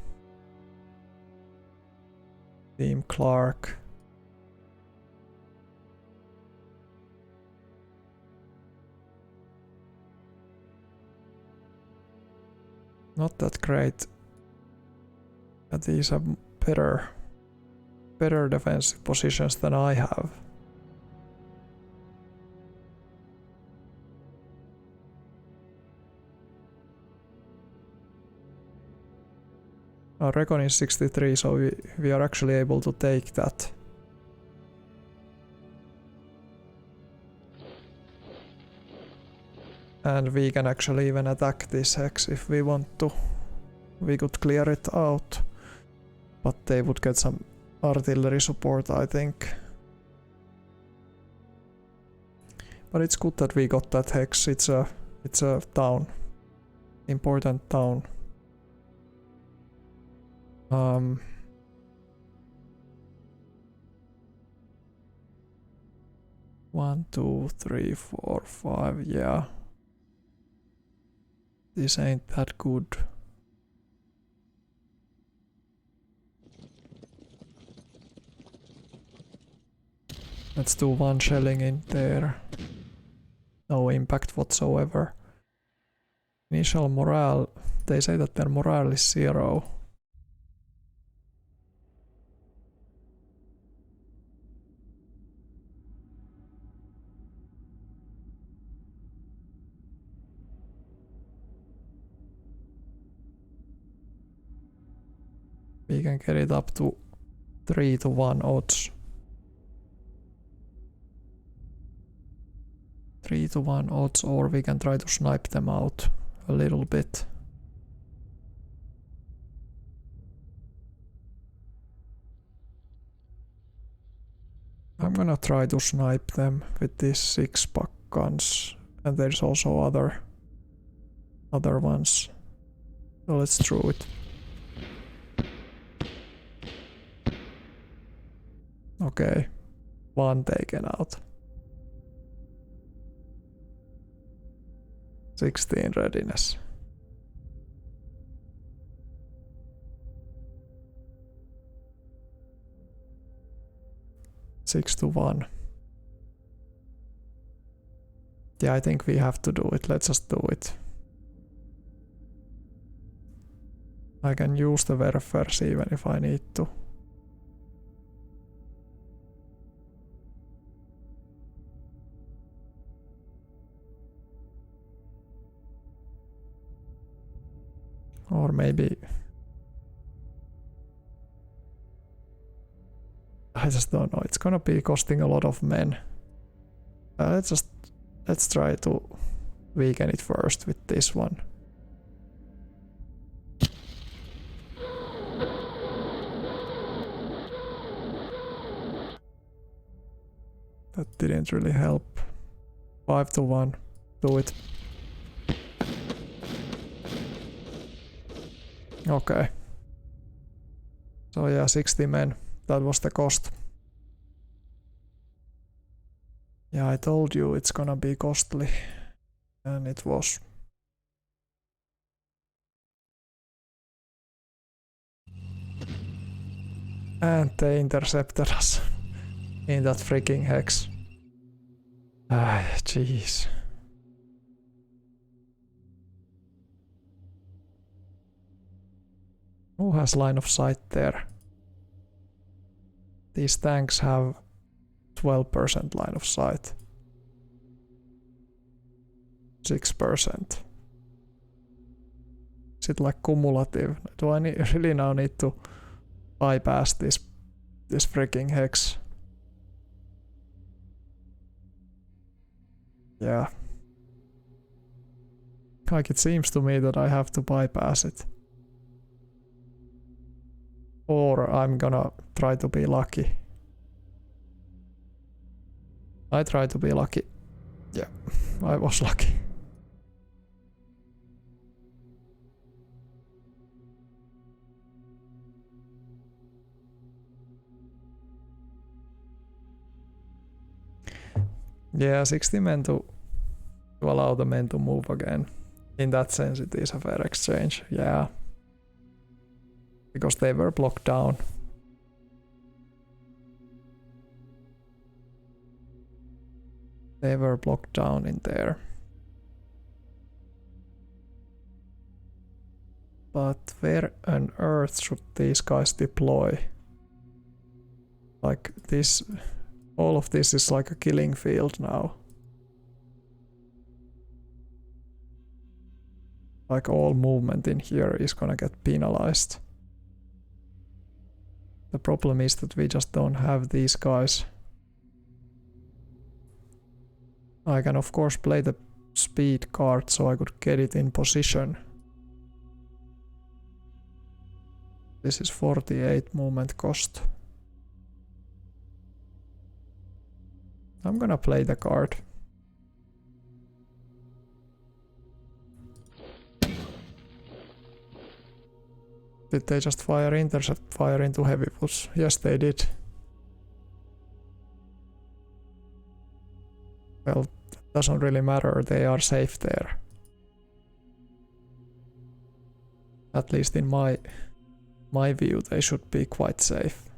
Team Clark. Not that great. But these have better defensive positions than I have. Our recon is 63, so we are actually able to take that. And we can actually even attack this hex if we want to. we could clear it out. But they would get some artillery support, I think. But it's good that we got that hex. It's a town. Important town. 1, 2, 3, 4, 5, yeah. This ain't that good. Let's do 1 shelling in there. No impact whatsoever. Initial morale, they say that their morale is 0. We can get it up to 3-1 odds. 3-1 odds, or we can try to snipe them out a little bit. I'm gonna try to snipe them with these 6-pack guns, and there's also other ones. So let's throw it. Okay, 1 taken out. 16 readiness. Six to 1. Yeah, I think we have to do it. Let's just do it. I can use the Werfers even if I need to. Or maybe I just don't know. It's gonna be costing a lot of men. Let's try to weaken it first with this one. That didn't really help. 5-1. Do it. Okay. So yeah, 60 men. That was the cost. Yeah, I told you it's gonna be costly. And it was. And they intercepted us in that freaking hex. Ah, jeez. Who has line of sight there? These tanks have 12% line of sight. 6%. Is it like cumulative? Do I really now need to bypass this freaking hex? Yeah. Like it seems to me that I have to bypass it. Or I'm gonna try to be lucky. I try to be lucky. Yeah, I was lucky. Yeah, 60 men to allow the men to move again. In that sense it is a fair exchange, yeah. Because they were blocked down. They were blocked down in there. But where on earth should these guys deploy? Like this, all of this is like a killing field now. Like all movement in here is gonna get penalized. The problem is that we just don't have these guys. I can of course play the speed card so I could get it in position. This is 48 movement cost. I'm gonna play the card. Did they just intercept fire into heavy boots? Yes, they did. Well, that doesn't really matter, they are safe there. At least in my view, they should be quite safe.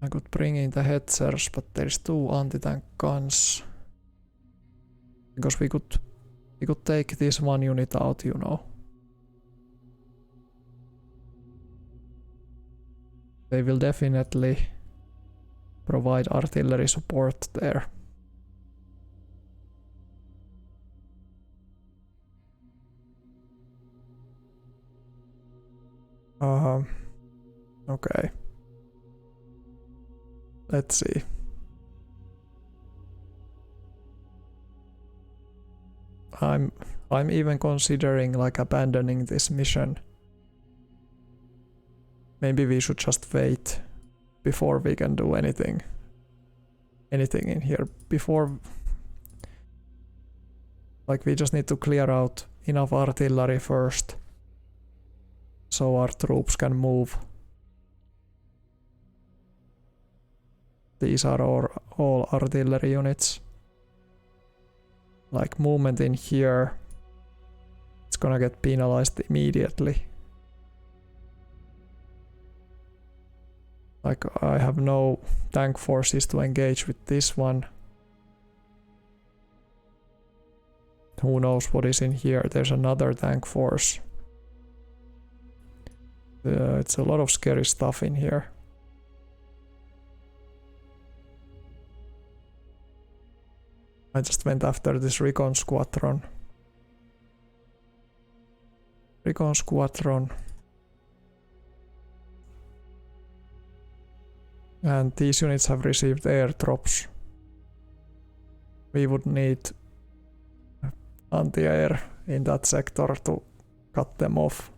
I could bring in the hetzers, but there's 2 anti-tank guns. Because we could take this 1 unit out, you know. They will definitely provide artillery support there. Okay. Let's see. I'm even considering like abandoning this mission. Maybe we should just wait before we can do anything in here. Before, like, we just need to clear out enough artillery first so our troops can move. These are all artillery units. Like, movement in here, it's gonna get penalized immediately. Like, I have no tank forces to engage with this one. Who knows what is in here? There's another tank force. It's a lot of scary stuff in here. I just went after this recon squadron. And these units have received airdrops. We would need anti-air in that sector to cut them off.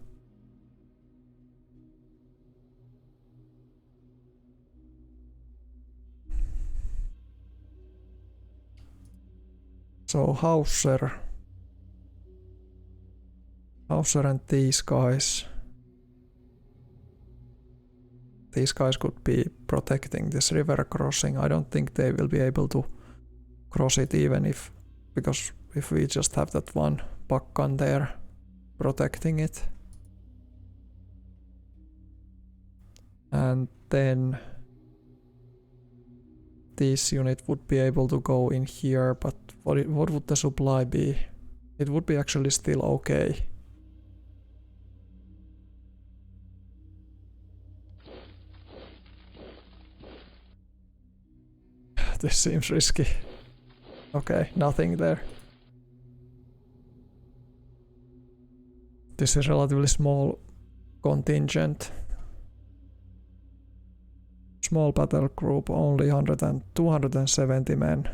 So Hauser and these guys could be protecting this river crossing. I don't think they will be able to cross it because if we just have that 1 buck gun there protecting it. And then this unit would be able to go in here, but what would the supply be? It would be actually still okay. This seems risky. Okay, nothing there. This is relatively small contingent. Small battle group, only 270 men.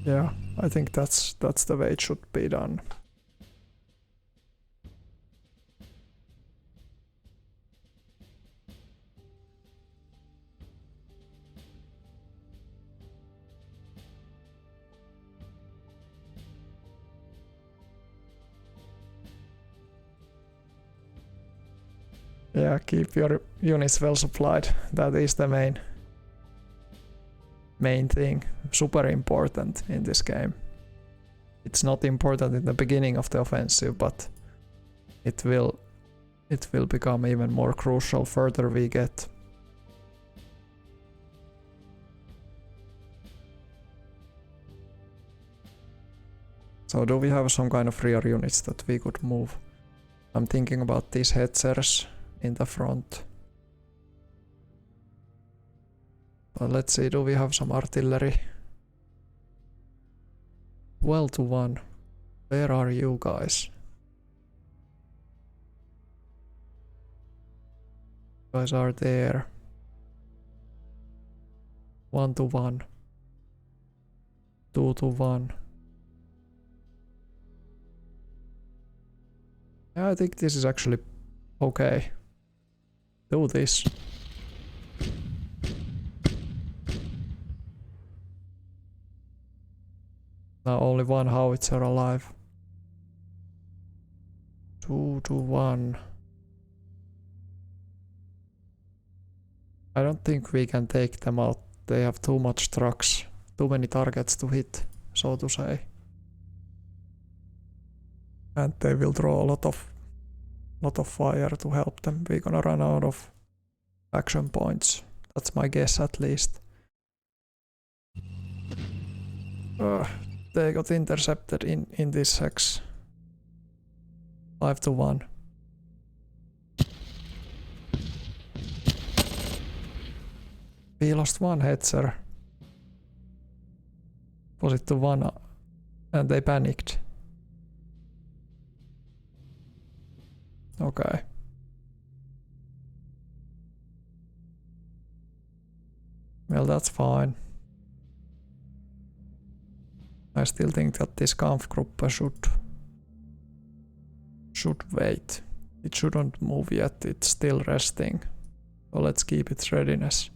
Yeah, I think that's the way it should be done. Yeah, keep your units well supplied. That is the main thing. Super important in this game. It's not important in the beginning of the offensive, but it will become even more crucial further we get. So do we have some kind of rear units that we could move? I'm thinking about these hetzers in the front. But let's see, do we have some artillery? 12 to 1. Where are you guys? You guys are there. 1 to 1. 2 to 1. Yeah, I think this is actually okay. Do this. Now only one howitzer alive. 2 to 1. I don't think we can take them out. They have too much trucks. Too many targets to hit, so to say. And they will draw a lot of fire to help them. We're gonna run out of action points. That's my guess at least. They got intercepted in this hex. 5 to 1. We lost one hetzer. Was it to 1 and they panicked? Okay. Well, that's fine. I still think that this Kampfgruppe should wait. It shouldn't move yet, it's still resting. So let's keep its readiness.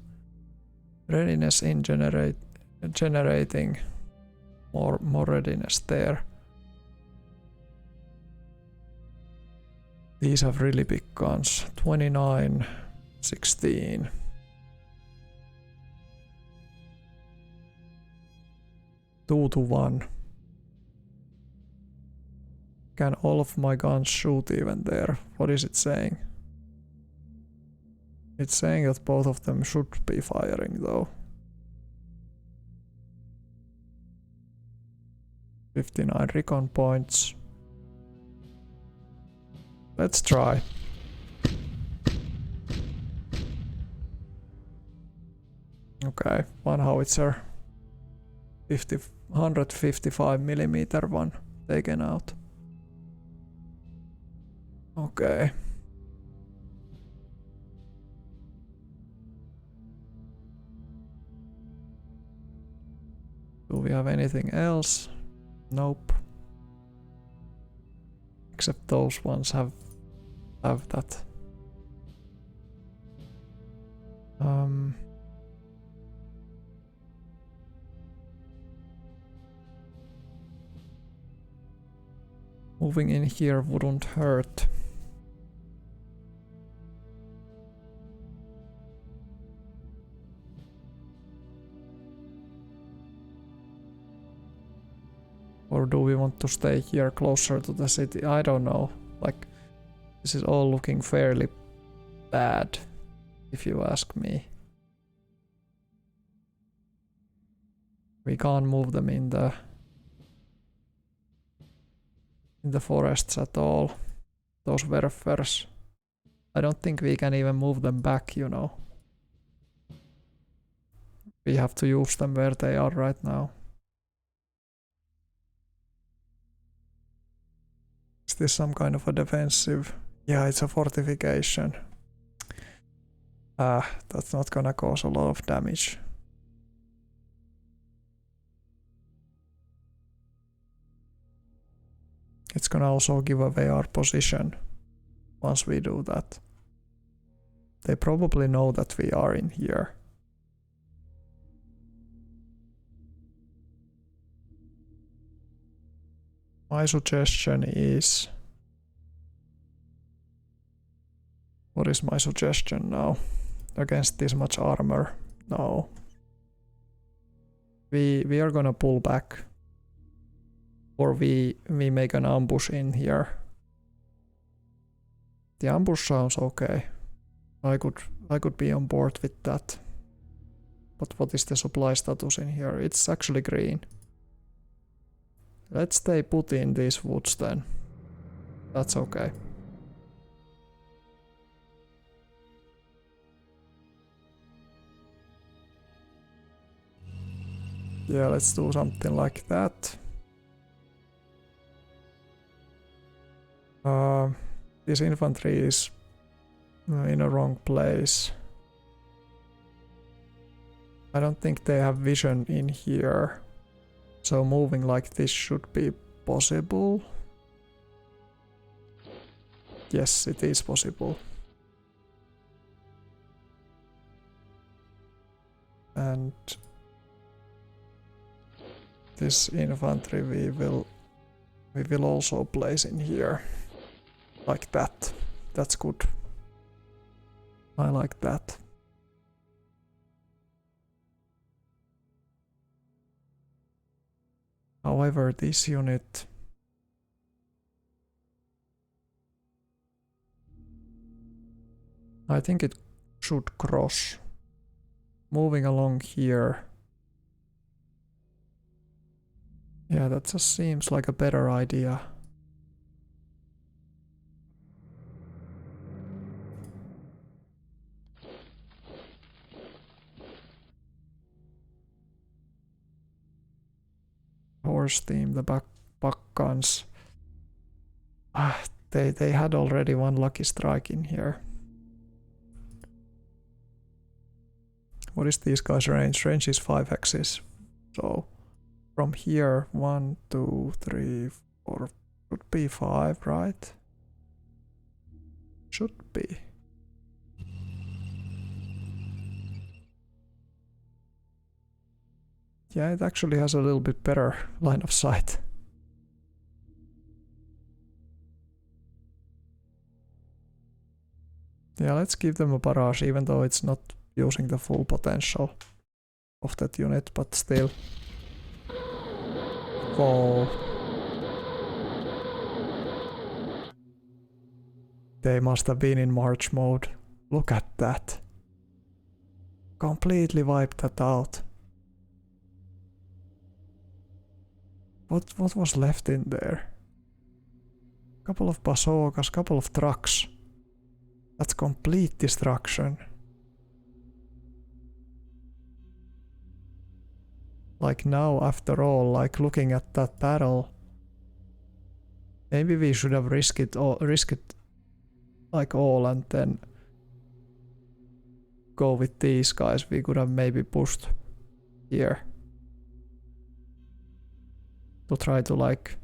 Readiness in generating more readiness there. These have really big guns. 29, 16. Two to 1. Can all of my guns shoot even there? What is it saying? It's saying that both of them should be firing though. 59 recon points. Let's try. Okay, one howitzer. 155mm one taken out. Okay. Do we have anything else? Nope. Except those ones have that. Moving in here wouldn't hurt. Or do we want to stay here closer to the city? I don't know. Like, this is all looking fairly bad, if you ask me. We can't move them in the forests at all. Those werfers. I don't think we can even move them back, you know. We have to use them where they are right now. Is this some kind of a defensive? Yeah, it's a fortification. That's not gonna cause a lot of damage. It's gonna also give away our position once we do that. They probably know that we are in here. My suggestion is... What is my suggestion now? Against this much armor? No. We are gonna pull back. Or we make an ambush in here. The ambush sounds okay. I could be on board with that. But what is the supply status in here? It's actually green. Let's stay put in these woods then. That's okay. Yeah, let's do something like that. This infantry is in a wrong place. I don't think they have vision in here. So moving like this should be possible. Yes, it is possible. And this infantry we will also place in here. Like that. That's good. I like that. However, this unit I think it should cross. Moving along here. Yeah, that just seems like a better idea. Horse team, the back guns. They had already one lucky strike in here. What is these guys' range? Range is 5 hexes. So from here 1, 2, 3, 4 should be 5, right? Should be. Yeah, it actually has a little bit better line of sight. Yeah, let's give them a barrage, even though it's not using the full potential of that unit, but still. Oh. They must have been in March mode. Look at that. Completely wiped that out. What was left in there? Couple of bazookas, couple of trucks. That's complete destruction. Like now, after all, like looking at that battle, maybe we should have risked it like all and then go with these guys. We could have maybe pushed here to try to like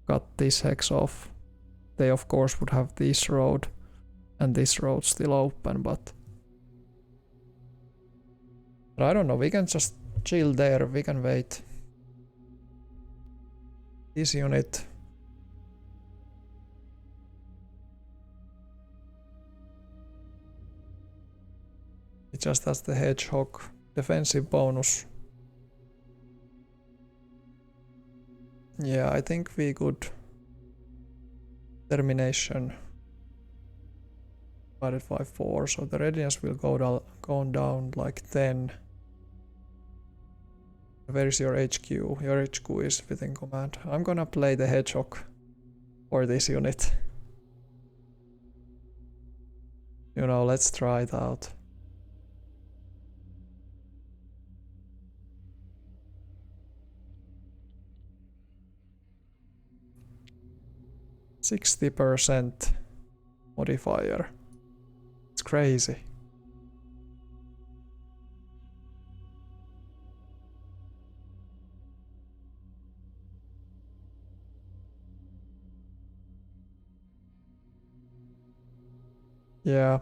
cut this hex off. They of course would have this road and this road still open, but I don't know, we can just chill there, we can wait. This unit. It just has the hedgehog defensive bonus. Yeah, I think we could termination divided by 4, so the readiness will go down like 10. Where is your HQ? Your HQ is within command. I'm gonna play the hedgehog for this unit. You know, let's try it out. %60 modifier. It's crazy. Yeah.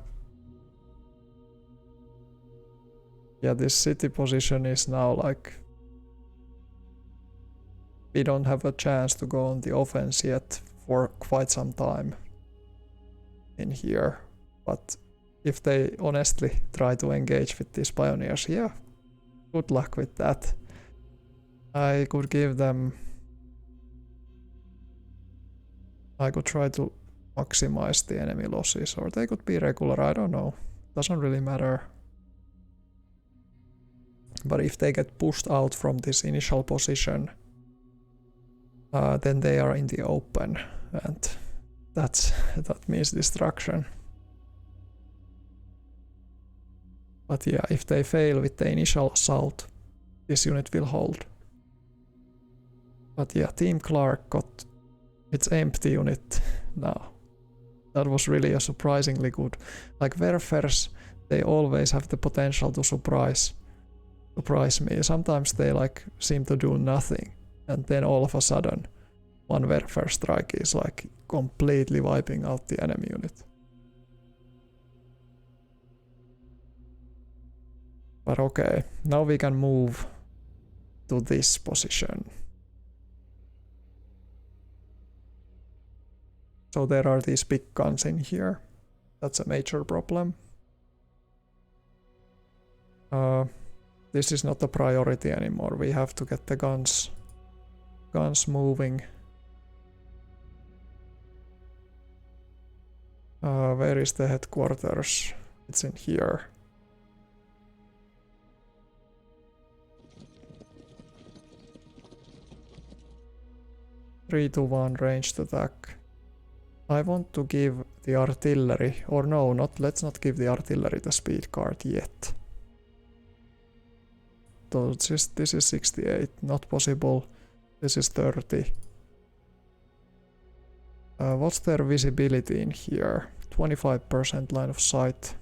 Yeah, this city position is now like we don't have a chance to go on the offense yet for quite some time in here, but if they honestly try to engage with these pioneers, yeah, good luck with that. I could give them, I could try to maximize the enemy losses, or they could be regular, I don't know, doesn't really matter. But if they get pushed out from this initial position, then they are in the open, and that means destruction. But yeah, if they fail with the initial assault, this unit will hold. But yeah, Team Clark got It's empty unit now. That was really a surprisingly good. Like Werfers, they always have the potential to surprise me. Sometimes they like seem to do nothing, and then all of a sudden one Werfer strike is like completely wiping out the enemy unit. But okay, now we can move to this position. So there are these big guns in here. That's a major problem. This is not a priority anymore. We have to get the guns moving. Where is the headquarters? It's in here. Three to 1 ranged attack. I want to give the artillery, or no, let's not give the artillery the speed card yet. So this is 68, not possible. This is 30. What's their visibility in here? 25% line of sight.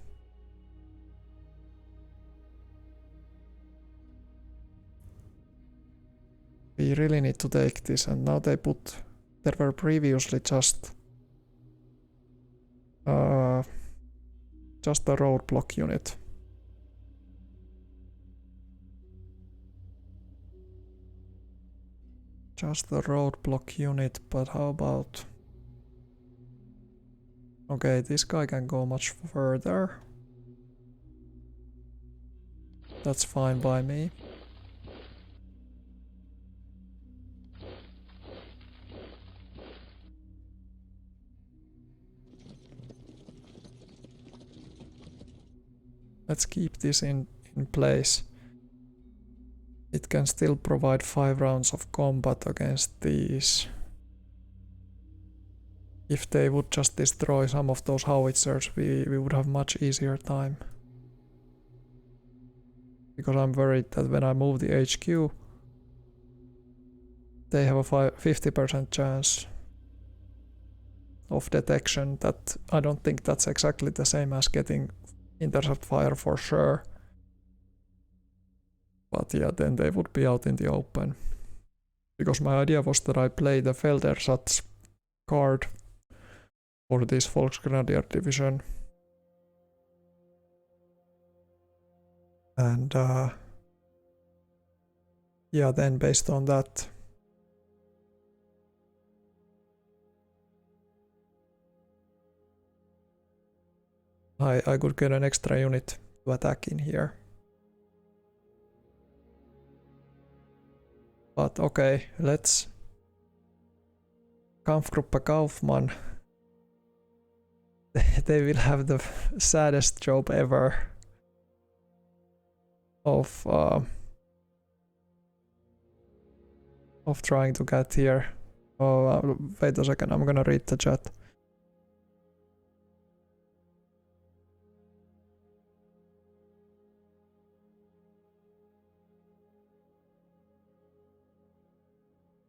We really need to take this, and now they put... There were previously just a roadblock unit. Just the roadblock unit, but how about... Okay, this guy can go much further. That's fine by me. Let's keep this in place. It can still provide 5 rounds of combat against these. If they would just destroy some of those howitzers, we would have much easier time. Because I'm worried that when I move the HQ, they have a 50% chance of detection. That I don't think that's exactly the same as getting intercept fire for sure. But yeah, then they would be out in the open. Because my idea was that I play the Feldersatz card for this Volksgrenadier division. And yeah, then based on that, I could get an extra unit to attack in here. But okay, let's... Kampfgruppe Kaufmann. They will have the saddest job ever of trying to get here. Oh, wait a second, I'm gonna read the chat.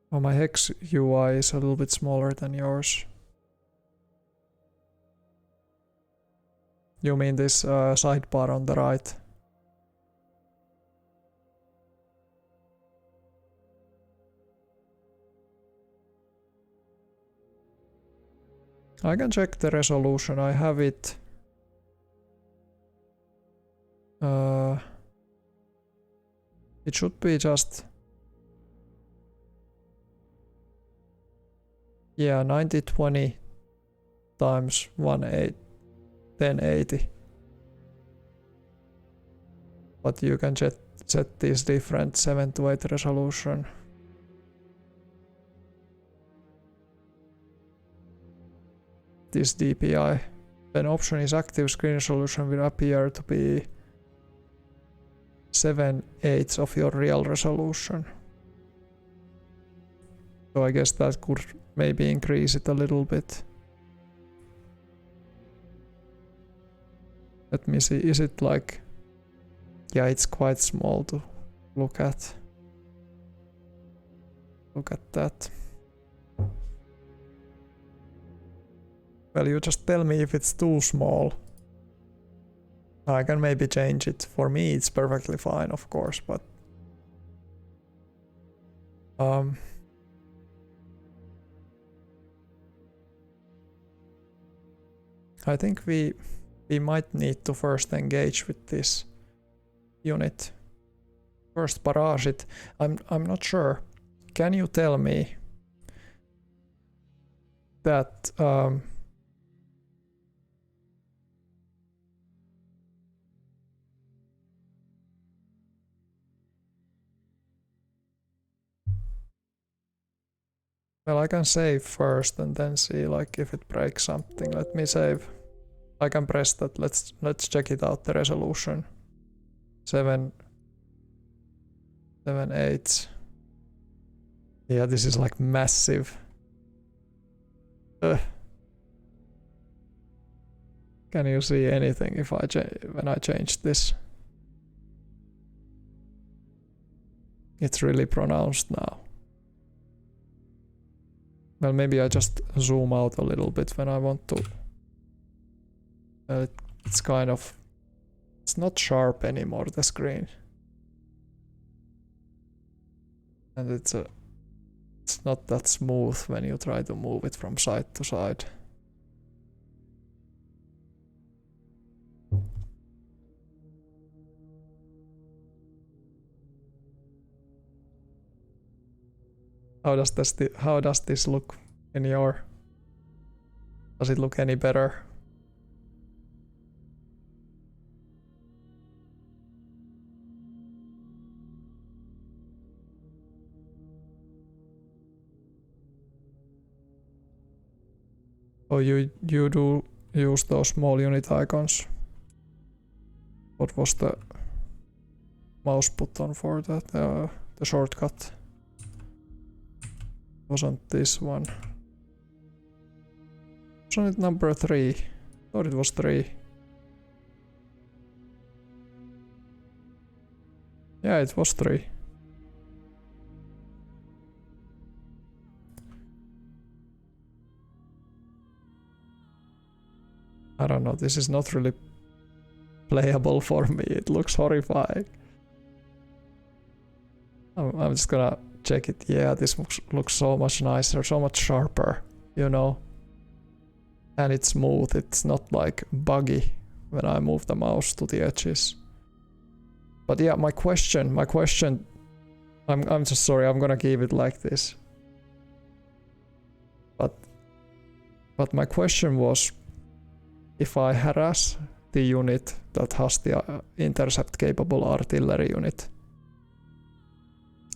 Oh, my Hex UI is a little bit smaller than yours. You mean this sidebar on the right? I can check the resolution, I have it. It should be just... Yeah, 9020 times 1080. But you can set these different 7 to 8 resolution. This DPI. When option is active, screen resolution will appear to be 7/8 of your real resolution. So I guess that could maybe increase it a little bit. Let me see, is it like... Yeah, it's quite small to look at. Look at that. Well, you just tell me if it's too small. I can maybe change it. For me, it's perfectly fine, of course, but I think we might need to first engage with this unit. First barrage it. I'm not sure. Can you tell me that well, I can save first and then see like if it breaks something. Let me save. I can press that. Let's check it out. The resolution 7.8. Yeah, this is like massive. Can you see anything if when I change this? It's really pronounced now. Well, maybe I just zoom out a little bit when I want to. It's kind of... It's not sharp anymore, the screen. And it's not that smooth when you try to move it from side to side. How does this look in your... Does it look any better? Oh, you do use those small unit icons. What was the mouse button for that? The shortcut. Wasn't this one? Wasn't it number 3? Thought it was 3. Yeah, it was 3. I don't know, this is not really playable for me. It looks horrifying. I'm just gonna check it. Yeah, this looks so much nicer, so much sharper, you know. And it's smooth, it's not like buggy when I move the mouse to the edges. But yeah, my question, I'm just sorry, I'm gonna keep it like this. But my question was, if I harass the unit that has the intercept capable artillery unit,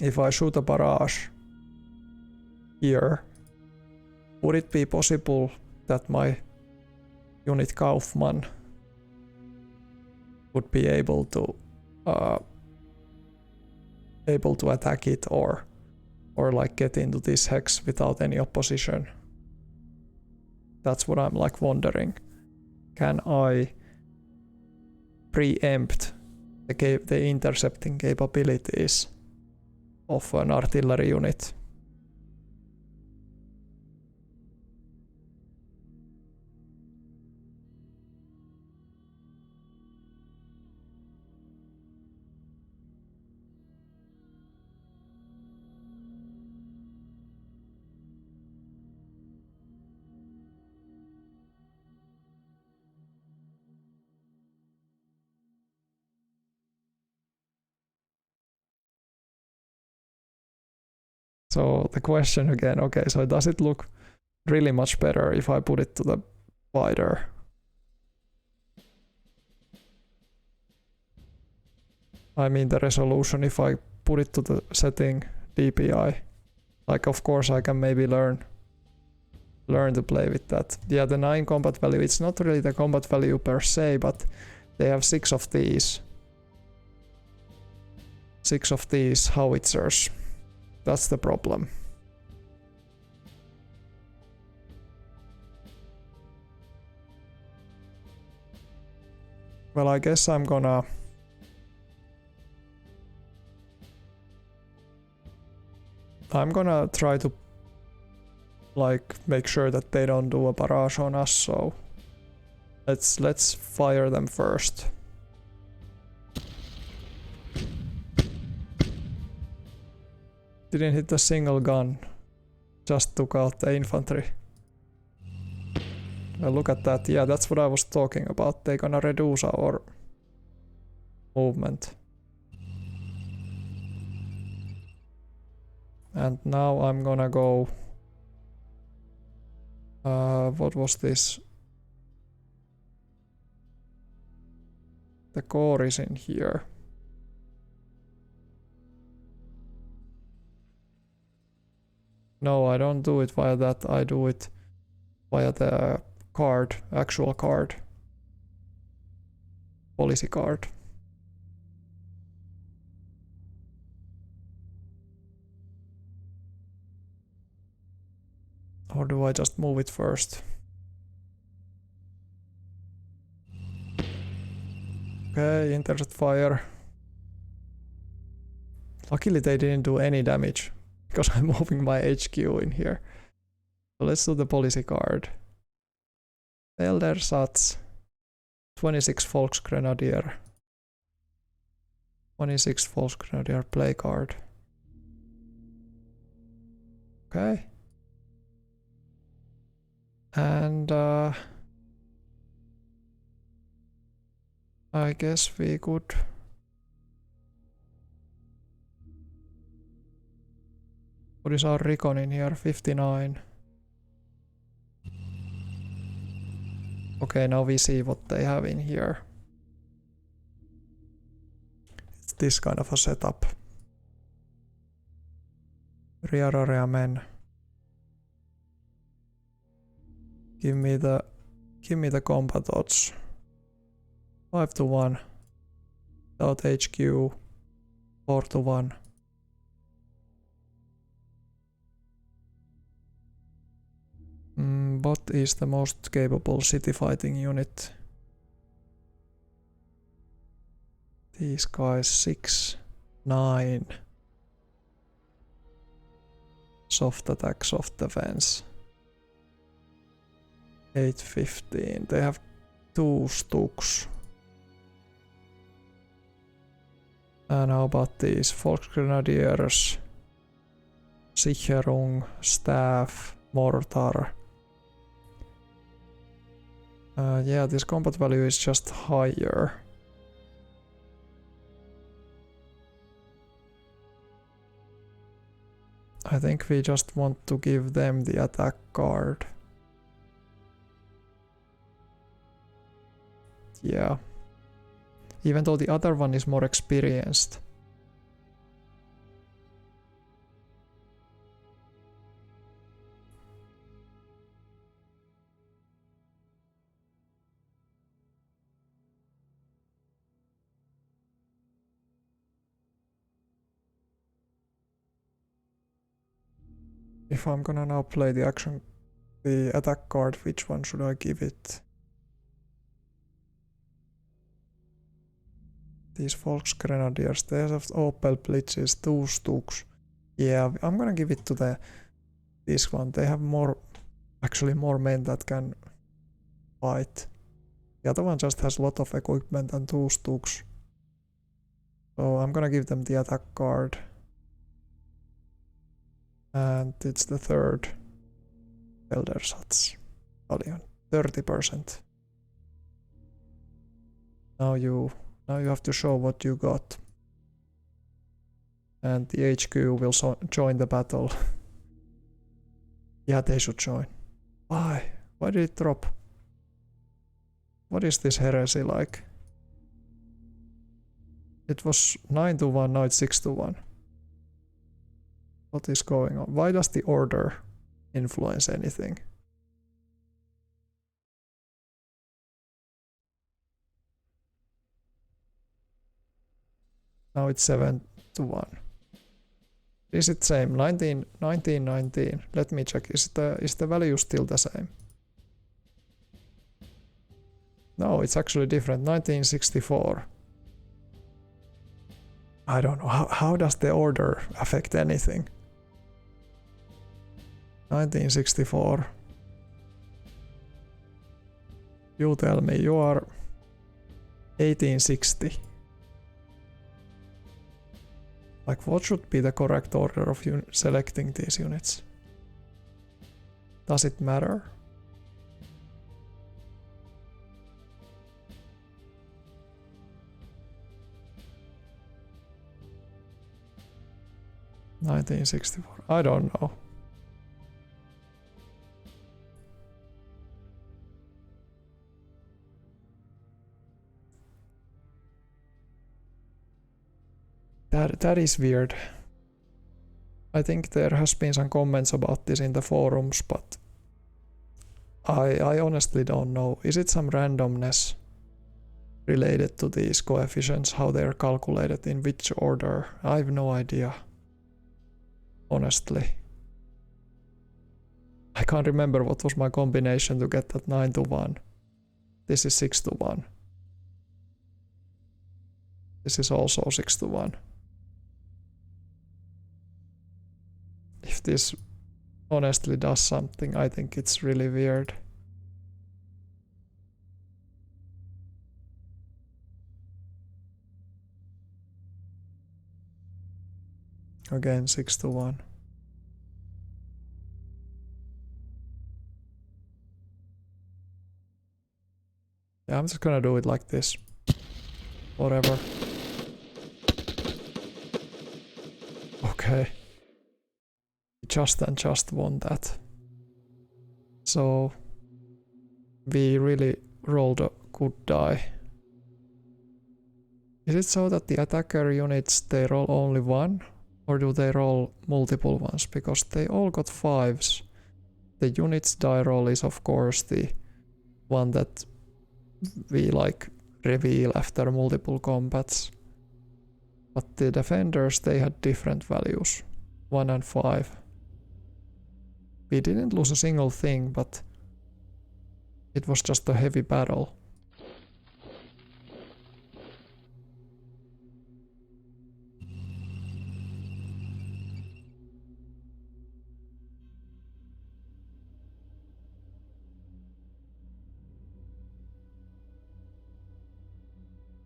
if I shoot a barrage here, would it be possible that my unit Kaufmann would be able to attack it or like get into this hex without any opposition? That's what I'm like wondering. Can I preempt the intercepting capabilities of an artillery unit? So the question again, okay, so does it look really much better if I put it to the wider? I mean the resolution, if I put it to the setting DPI, like of course I can maybe learn to play with that. Yeah, the 9 combat value, it's not really the combat value per se, but they have 6 of these. 6 of these howitzers. That's the problem. Well, I guess I'm gonna try to like make sure that they don't do a barrage on us, so let's fire them first. Didn't hit a single gun, just took out the infantry. Well, look at that, yeah, that's what I was talking about. They're gonna reduce our movement. And now I'm gonna go... what was this? The core is in here. No, I don't do it via that, I do it via the card, actual card. Policy card. Or do I just move it first? Okay, intercept fire. Luckily they didn't do any damage, because I'm moving my HQ in here. So let's do the policy card. Eldersatz. 26 Volksgrenadier. 26 Volksgrenadier play card. Okay. And I guess we could... What is our recon in here? 59. Okay, now we see what they have in here. It's this kind of a setup. Rear area men. Give me the combat odds. 5-1. Without HQ. 4-1. What is the most capable city fighting unit? These guys 6, 9. Soft attack, soft defense. 8, 15. They have 2 Stuks. And how about these Volksgrenadiers? Sicherung, staff, mortar. Yeah, this combat value is just higher. I think we just want to give them the attack card. Yeah. Even though the other one is more experienced. If I'm gonna now play the attack card, which one should I give it? These Volksgrenadiers, they have Opel Blitzes, 2 Stuks. Yeah, I'm gonna give it to this one. They have actually more men that can fight. The other one just has a lot of equipment and 2 Stuks. So I'm gonna give them the attack card. And it's the 3rd Eldersatz battalion, 30%. Now you have to show what you got. And the HQ will join the battle. Yeah, they should join. Why? Why did it drop? What is this heresy like? It was 9-1, now it's 6-1. What is going on? Why does the order influence anything? Now it's 7-1. Is it same? 19, 19, 19. Let me check. Is the value still the same? No, it's actually different. 1964. I don't know. How does the order affect anything? 1964. You tell me, you are 1860. Like, what should be the correct order of selecting these units? Does it matter? $1964. I don't know. That is weird. I think there has been some comments about this in the forums, but I honestly don't know. Is it some randomness related to these coefficients, how they're calculated, in which order? I have no idea. Honestly. I can't remember what was my combination to get that 9-1. This is 6-1. This is also 6-1. If this honestly does something, I think it's really weird. Again, 6-1. Yeah, I'm just gonna do it like this. Whatever. Okay. Just won that. So we really rolled a good die. Is it so that the attacker units, they roll only one? Or do they roll multiple ones? Because they all got 5s. The units die roll is of course the one that we like reveal after multiple combats. But the defenders, they had different values. 1 and 5. We didn't lose a single thing, but it was just a heavy battle.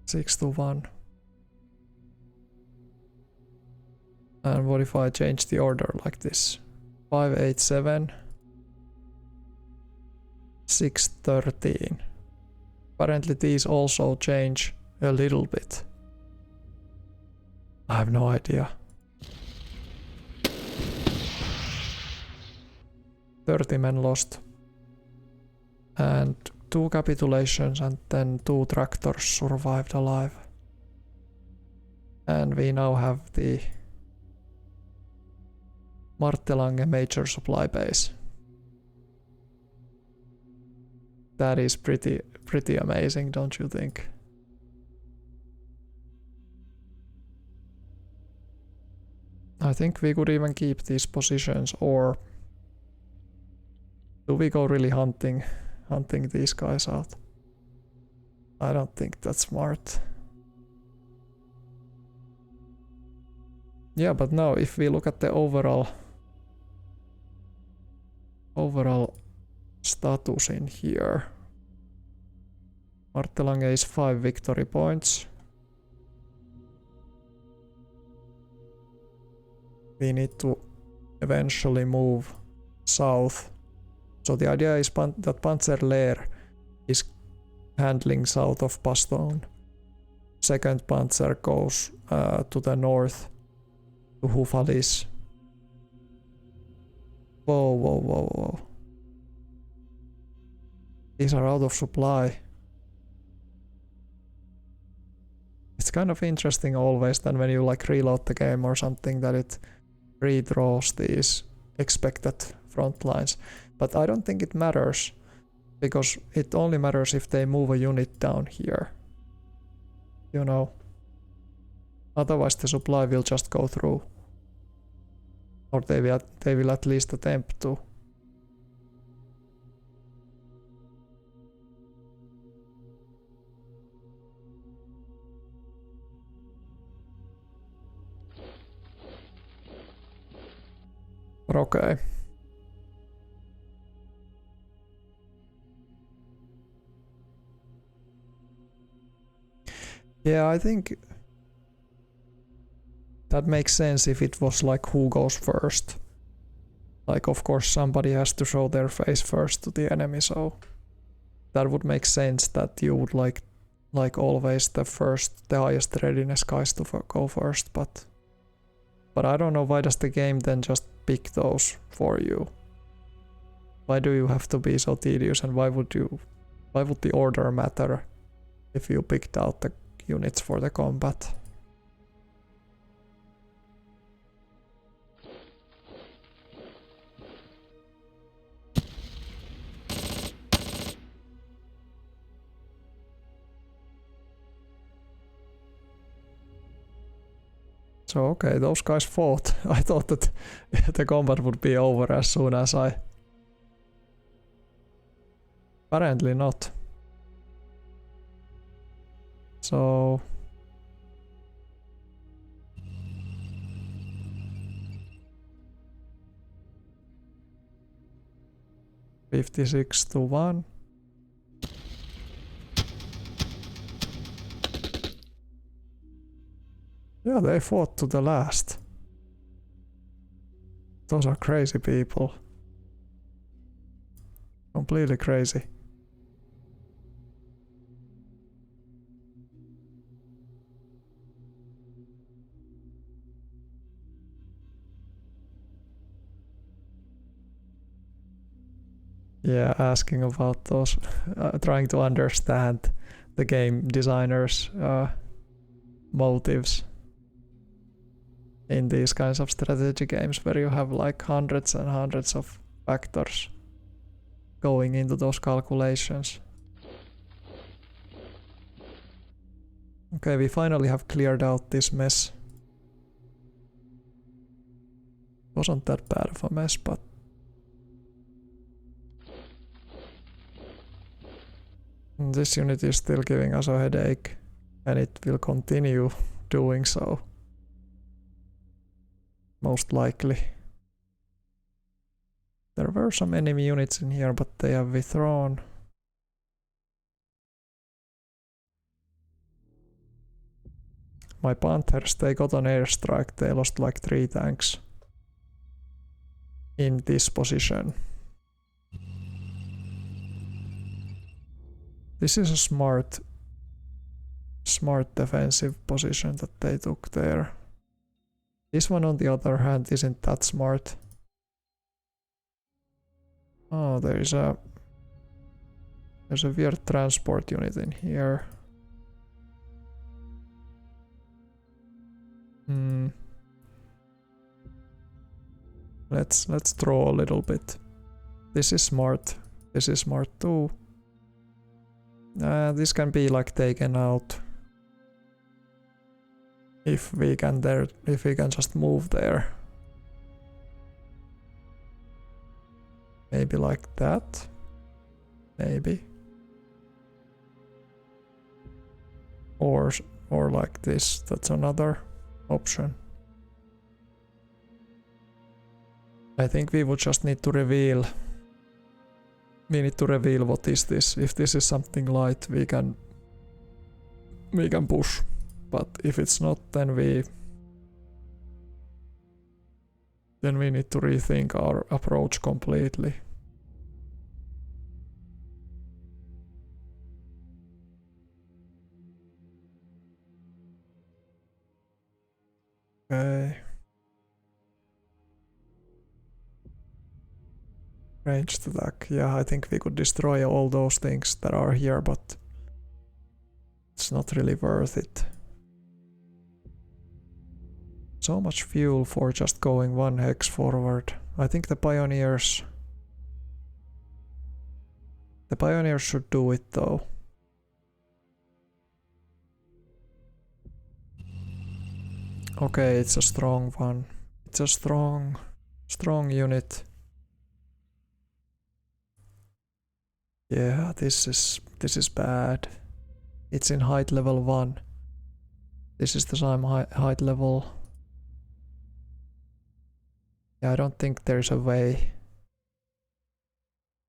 Six to 1. And what if I change the order like this? 5, 8, 7, 6, 13. Apparently these also change a little bit. I have no idea. 30 men lost. And 2 capitulations and then 2 tractors survived alive. And we now have the Martelange major supply base. That is pretty amazing, don't you think? I think we could even keep these positions, or do we go really hunting these guys out? I don't think that's smart. Yeah, but now if we look at the overall status in here, Martelange is 5 victory points. We need to eventually move south. So the idea is that Panzerlehr is handling south of Bastogne. Second Panzer goes to the north to Houffalize. Whoa. These are out of supply. It's kind of interesting always then when you like reload the game or something that it redraws these expected front lines. But I don't think it matters, because it only matters if they move a unit down here. You know. Otherwise the supply will just go through. Or they will at least attempt to. But okay. Yeah, I think that makes sense if it was like who goes first. Like of course somebody has to show their face first to the enemy, so that would make sense that you would like always the highest readiness guys to go first, but I don't know, why does the game then just pick those for you? Why do you have to be so tedious, and why would the order matter if you picked out the units for the combat? So okay, those guys fought. I thought that the combat would be over as soon as I... Apparently not. So... $56-1. Yeah, they fought to the last. Those are crazy people. Completely crazy. Yeah, asking about those, trying to understand the game designers' motives in these kinds of strategy games where you have like hundreds and hundreds of factors going into those calculations. Okay, we finally have cleared out this mess. Wasn't that bad of a mess, but this unit is still giving us a headache, and it will continue doing so. Most likely. There were some enemy units in here, but they have withdrawn. My Panthers, they got an airstrike, they lost like 3 tanks in this position. This is a smart defensive position that they took there. This one on the other hand isn't that smart. Oh, there's a weird transport unit in here. Let's draw a little bit. This is smart. This is smart too. This can be like taken out if we can just move there. Maybe like that. Maybe. Or like this. That's another option. I think we would just need to reveal. We need to reveal what is this. If this is something light, we can push. But if it's not, then we need to rethink our approach completely. Okay. Ranged attack. Yeah, I think we could destroy all those things that are here, but it's not really worth it. So much fuel for just going 1 hex forward. I think the pioneers should do it though. Okay, it's a strong one. It's a strong unit. Yeah, this is bad. It's in height level 1. This is the same height level. Yeah, I don't think there's a way.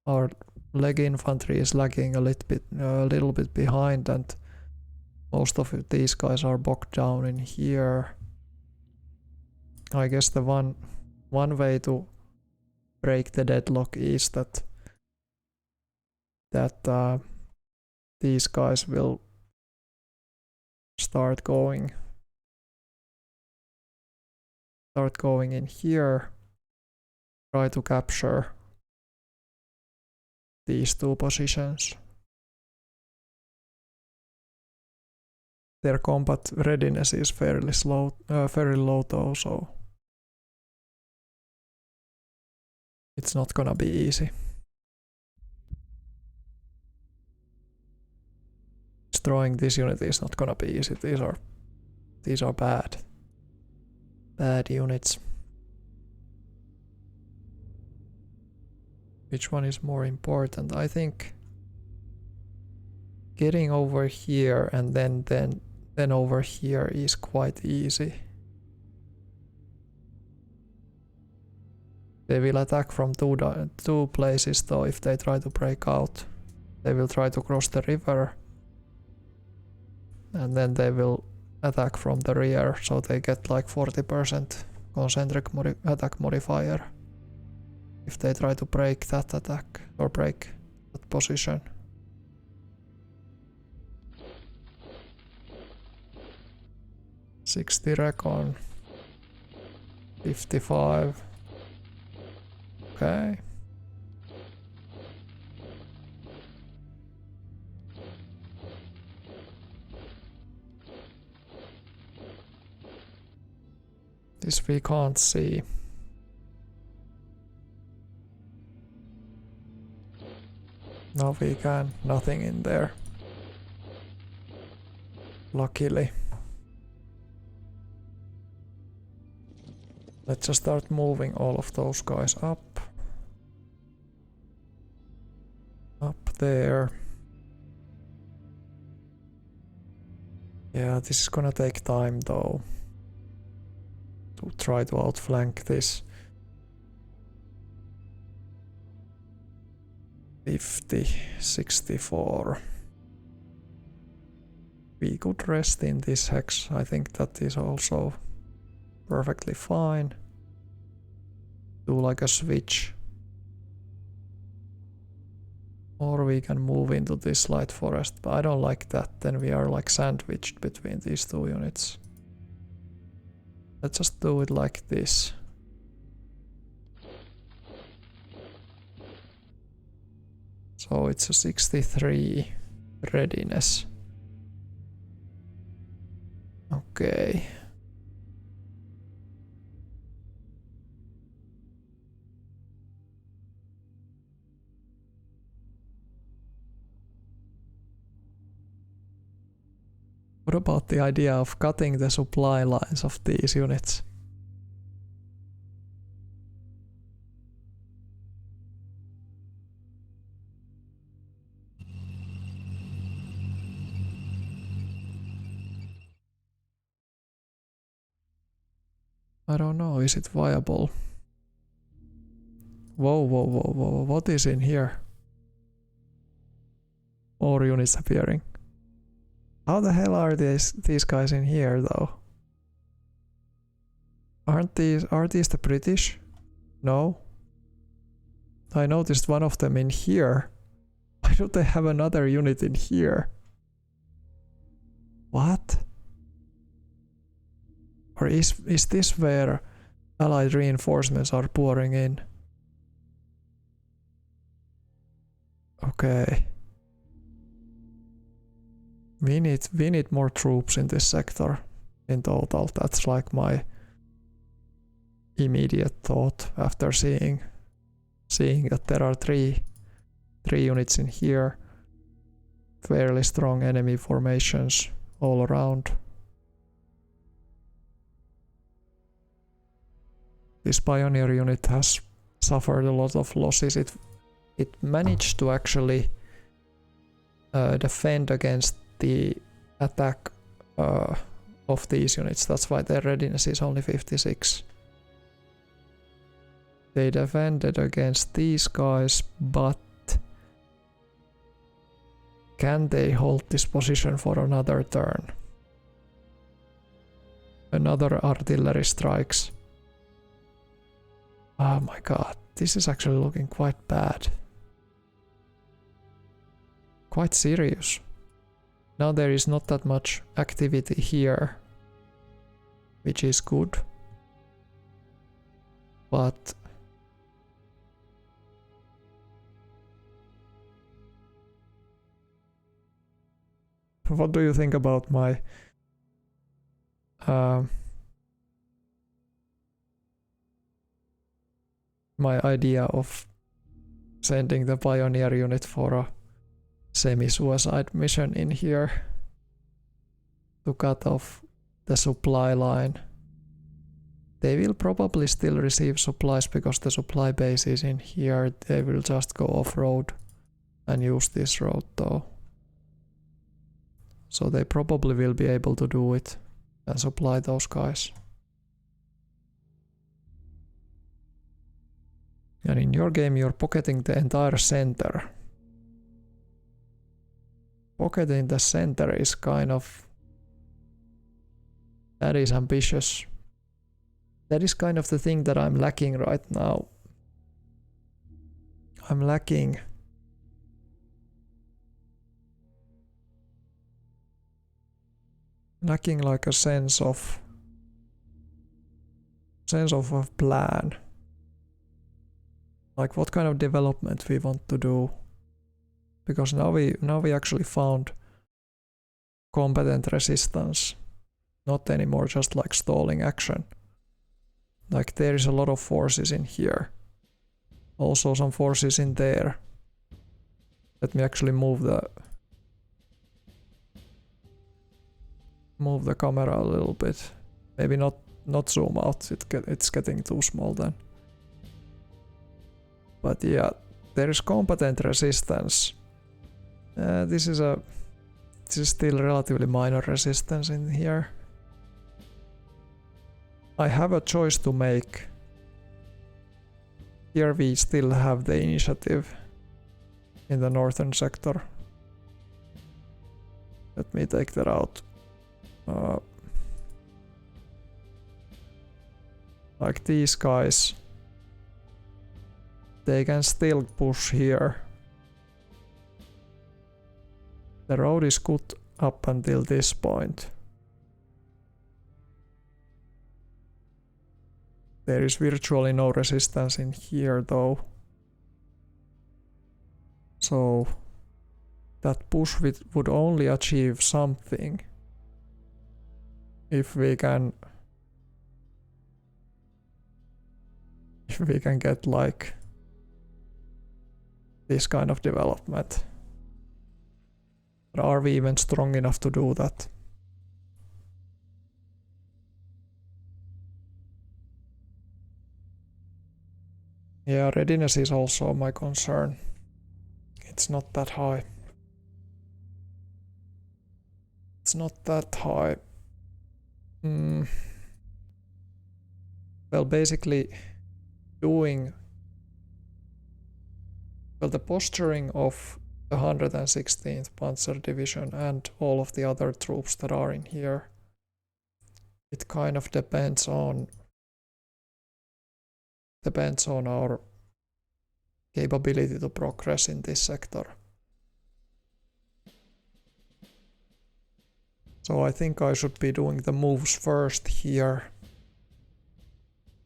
Our leg infantry is lagging a little bit behind, and Most of these guys are bogged down in here. I guess the one way to break the deadlock is that these guys will start going in here, try to capture these two positions. Their combat readiness is fairly very low though, so it's not gonna be easy. Destroying this unit is not gonna be easy. These are bad units. Which one is more important? I think getting over here and then over here is quite easy. They will attack from two places though if they try to break out. They will try to cross the river and then they will attack from the rear, so they get like 40% concentric attack modifier if they try to break that attack or break that position. $60 recon, 55. Okay. This we can't see. No, we can. Nothing in there. Luckily. Let's just start moving all of those guys up. Up there. Yeah, this is gonna take time though. To try to outflank this. 50, 64. We could rest in this hex. I think that is also perfectly fine. Do like a switch. Or we can move into this light forest, but I don't like that. Then we are like sandwiched between these two units. Let's just do it like this. So it's a 63 readiness. Okay. What about the idea of cutting the supply lines of these units? I don't know, is it viable? Whoa, what is in here? More units appearing. How the hell are these guys in here though? Are these the British? No. I noticed one of them in here. Why don't they have another unit in here? What? Or is this where Allied reinforcements are pouring in? Okay. We need more troops in this sector in total. That's like my immediate thought after seeing that there are three units in here. Fairly strong enemy formations all around. This pioneer unit has suffered a lot of losses. It managed to actually defend against the attack of these units. That's why their readiness is only 56. They defended against these guys, but Can they hold this position for another turn? Another artillery strikes. Oh my god, this is actually looking quite bad. Quite serious. Now there is not that much activity here, which is good. But what do you think about my my idea of sending the pioneer unit for a semi-suicide mission in here to cut off the supply line? They will probably still receive supplies because the supply base is in here. They will just go off-road and use this road though. So they probably will be able to do it and supply those guys. And in your game you're pocketing the entire center. Pocketing the center is kind of... that is ambitious. That is kind of the thing that I'm lacking right now. I'm lacking like a sense of a plan. Like what kind of development we want to do. Because now we actually found competent resistance. Not anymore just like stalling action. Like there is a lot of forces in here. Also some forces in there. Let me actually move the camera a little bit. Maybe not zoom out. It's getting too small then. But yeah, there is competent resistance. This is still relatively minor resistance in here. I have a choice to make. Here we still have the initiative in the northern sector. Let me take that out. Like these guys, they can still push here. The road is good up until this point. There is virtually no resistance in here though. So that push would only achieve something if we can get like this kind of development. But are we even strong enough to do that? Yeah, readiness is also my concern. It's not that high. It's not that high. Well, basically the posturing of the 116th Panzer Division and all of the other troops that are in here, it kind of depends on our capability to progress in this sector. So I think I should be doing the moves first here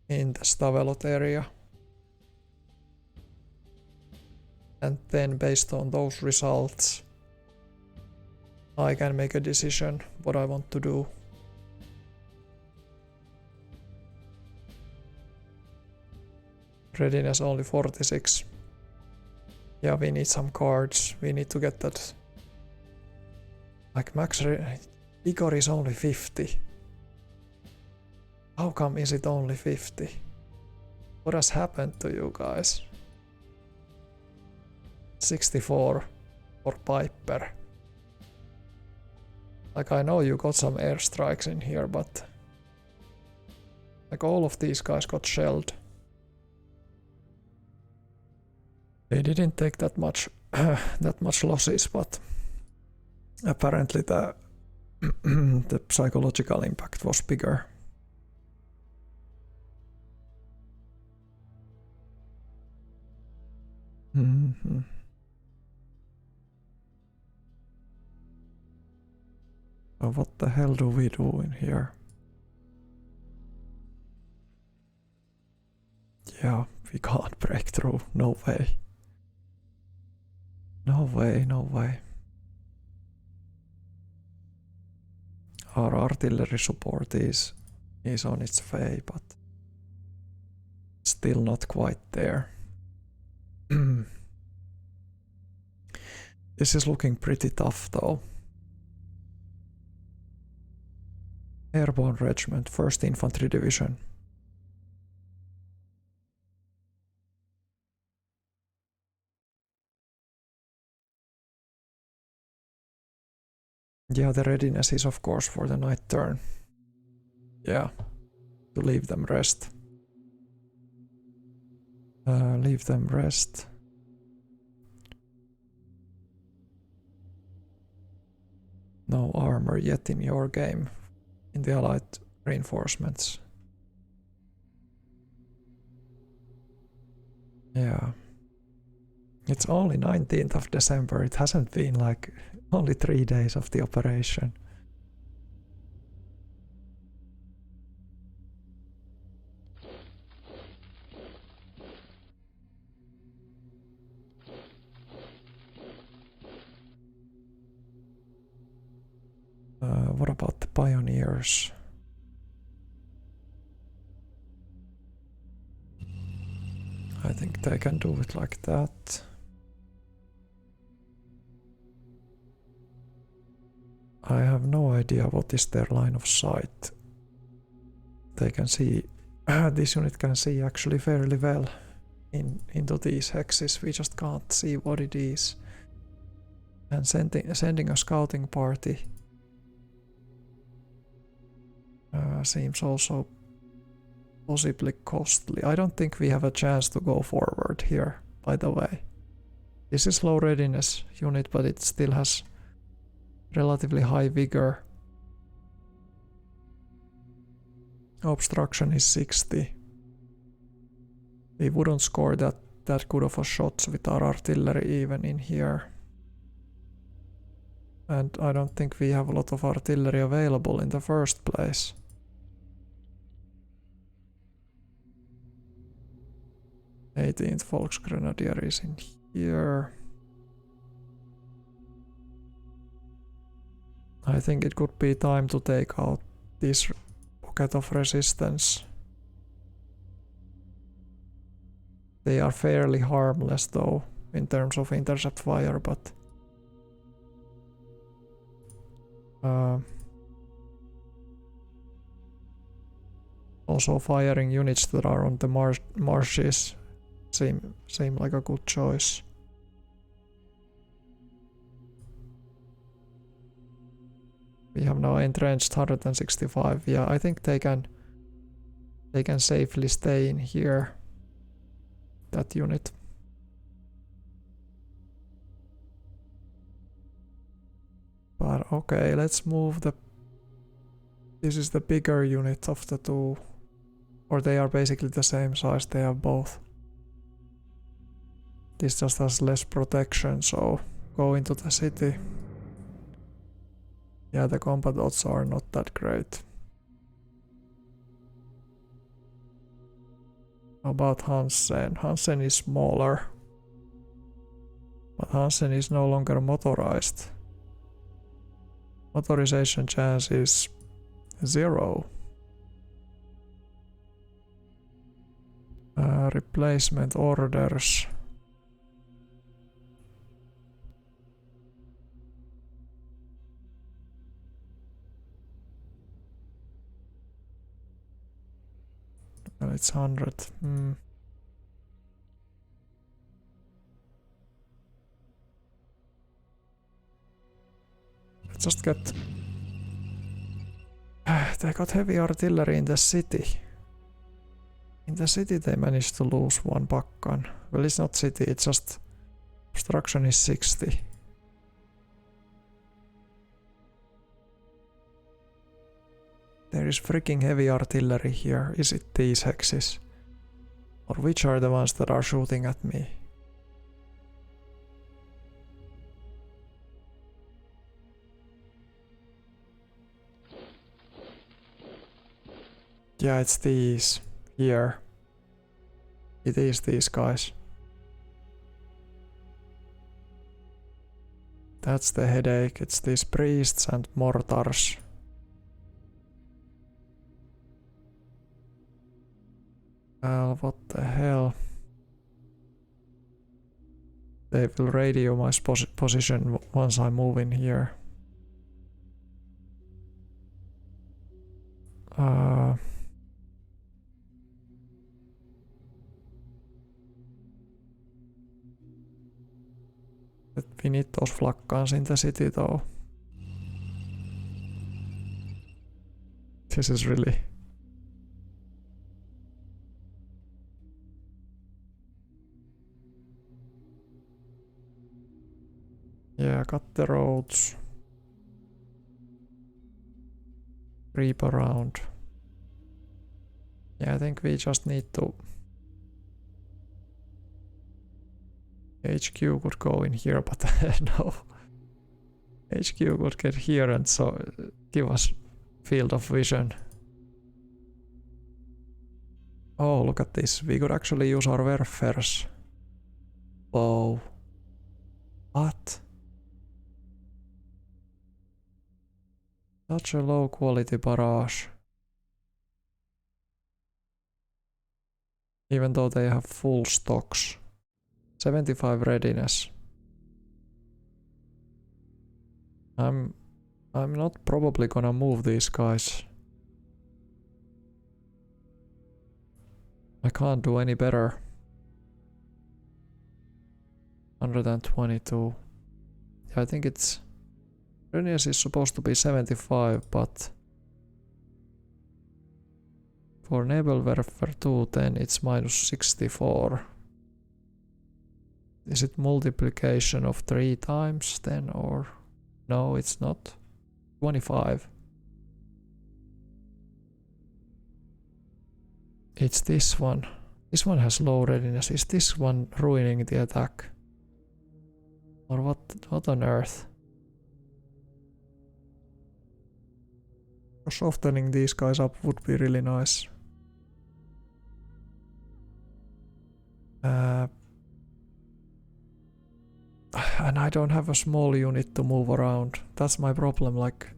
in the Stavelot area. And then based on those results, I can make a decision what I want to do. Readiness only 46. Yeah, we need some cards. We need to get that. Like max vigor is only 50. How come is it only 50? What has happened to you guys? 64 for Piper. Like I know you got some airstrikes in here, but like all of these guys got shelled. They didn't take that much losses, but apparently the the psychological impact was bigger. Mm-hmm. So what the hell do we do in here? Yeah, we can't break through. No way. No way, no way. Our artillery support is on its way, but still not quite there. This is looking pretty tough though. Airborne Regiment, 1st Infantry Division. Yeah, the readiness is of course for the night turn. Yeah, to leave them rest. Leave them rest. No armor yet in your game, in the allied reinforcements. Yeah. It's only 19th of December, it hasn't been like only 3 days of the operation. What about the pioneers? I think they can do it like that. I have no idea what is their line of sight. They can see, this unit can see actually fairly well into these hexes, we just can't see what it is. And sending a scouting party seems also possibly costly. I don't think we have a chance to go forward here, by the way. This is low readiness unit, but it still has relatively high vigor. Obstruction is 60. We wouldn't score that good of a shots with our artillery even in here. And I don't think we have a lot of artillery available in the first place. th Volksgrenadier is in here. I think it could be time to take out this pocket of resistance. They are fairly harmless though in terms of intercept fire, but also firing units that are on the marshes seem like a good choice. We have now entrenched 165. Yeah, I think they can safely stay in here. That unit. But okay, let's move the... This is the bigger unit of the two. Or they are basically the same size, they have both. This just has less protection, so go into the city. Yeah, the combat odds are not that great. How about Hansen? Hansen is smaller. But Hansen is no longer motorized. Motorization chance is 0. Replacement orders. Well, it's 100. Let's just get... They got heavy artillery in the city. In the city they managed to lose one Bakkan. Well, it's not city, it's just... Obstruction is 60. There is freaking heavy artillery here. Is it these hexes? Or which are the ones that are shooting at me? Yeah, it's these. Here. It is these guys. That's the headache. It's these priests and mortars. Well, what the hell? They will radio my position once I move in here. We need those flak guns in the city though. This is really... Yeah, cut the roads. Creep around. Yeah, I think we just need to... HQ could go in here, but no. HQ could get here and so give us field of vision. Oh, look at this. We could actually use our werfers. Whoa. What? Such a low quality barrage. Even though they have full stocks. 75 readiness. I'm not probably gonna move these guys. I can't do any better. 122. Yeah, I think it's... Readiness is supposed to be 75, but... For Nebelwerfer 2, then it's minus 64. Is it multiplication of 3 times then, or... No, it's not. 25. It's this one. This one has low readiness. Is this one ruining the attack? Or what on earth? Softening these guys up would be really nice. And I don't have a small unit to move around. That's my problem. Like,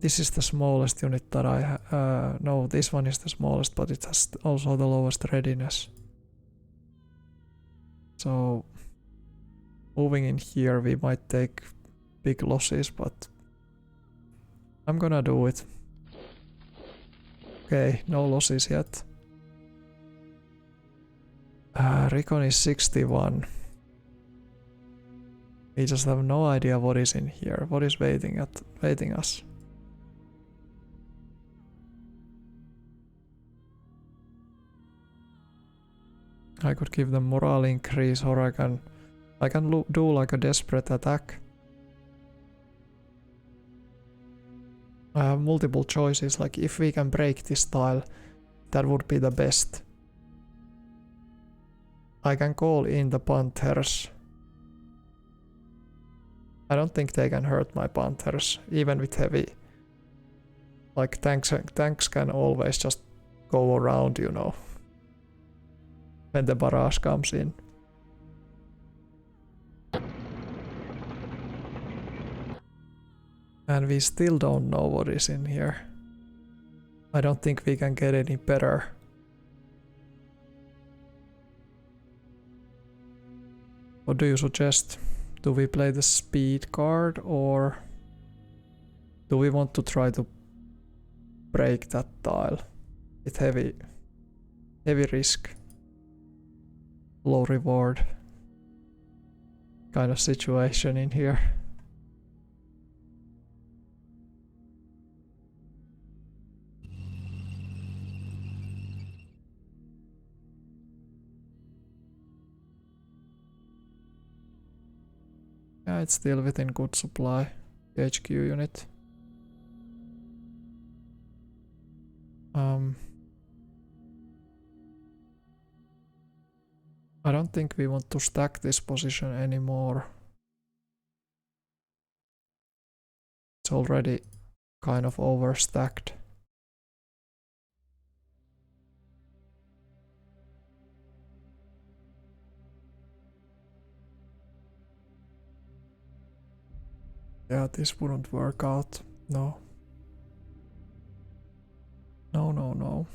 this is the smallest unit that I have. No, this one is the smallest, but it has also the lowest readiness. So, moving in here, we might take big losses, but I'm gonna do it. Okay, no losses yet. Recon is 61. We just have no idea what is in here, what is waiting us. I could give them morale increase, or I can do like a desperate attack. I have multiple choices, like if we can break this tile, that would be the best. I can call in the Panthers. I don't think they can hurt my Panthers, even with heavy. Like tanks can always just go around, you know, when the barrage comes in. And we still don't know what is in here. I don't think we can get any better. What do you suggest? Do we play the speed card, or do we want to try to break that tile with heavy risk, low reward kind of situation in here? Yeah, it's still within good supply, the HQ unit. I don't think we want to stack this position anymore. It's already kind of overstacked. Yeah, this wouldn't work out. No. No.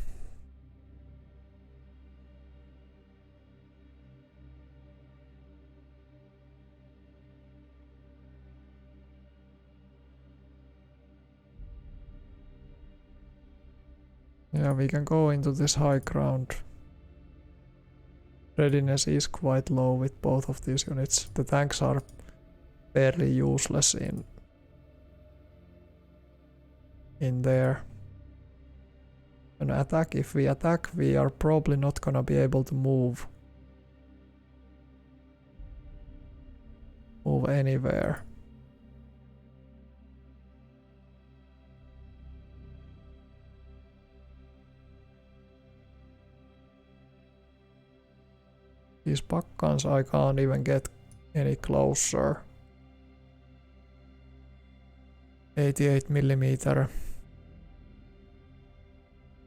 Yeah, we can go into this high ground. Readiness is quite low with both of these units. The tanks are fairly useless in there. An attack, if we attack, we are probably not gonna be able to move anywhere. These Baccans I can't even get any closer. 88mm.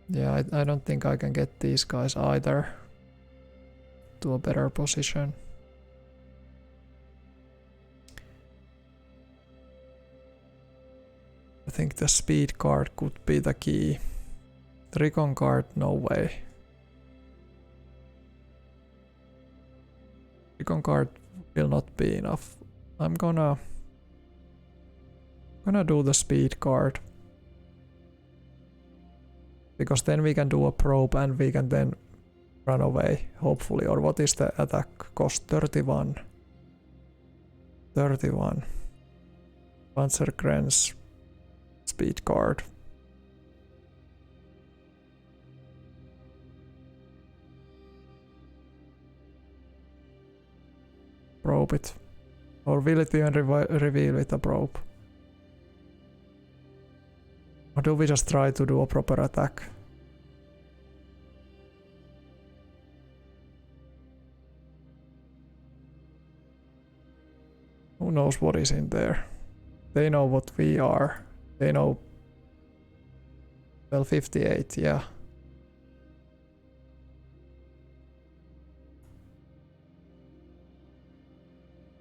Yeah, I don't think I can get these guys either to a better position. I think the speed card could be the key. The recon card, no way. Recon card will not be enough. I'm gonna do the speed card. Because then we can do a probe and we can then run away, hopefully. Or what is the attack cost? 31. 31. Panzergrenz speed card. Probe it. Or will it even reveal with a probe? Or do we just try to do a proper attack? Who knows what is in there? They know what we are. They know... Well, 58, yeah.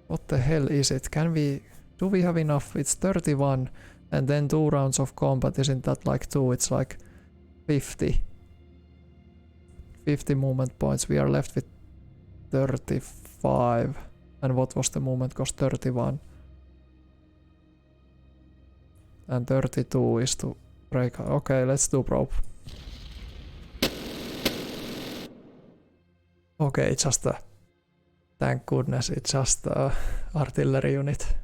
What the hell is it? Can we... Do we have enough? It's 31 and then 2 rounds of combat. Isn't that like 2? It's like 50. 50 movement points. We are left with 35. And what was the movement cost? 31. And 32 is to break. Okay, let's do probe. Okay, it's just a... Thank goodness, it's just a artillery unit.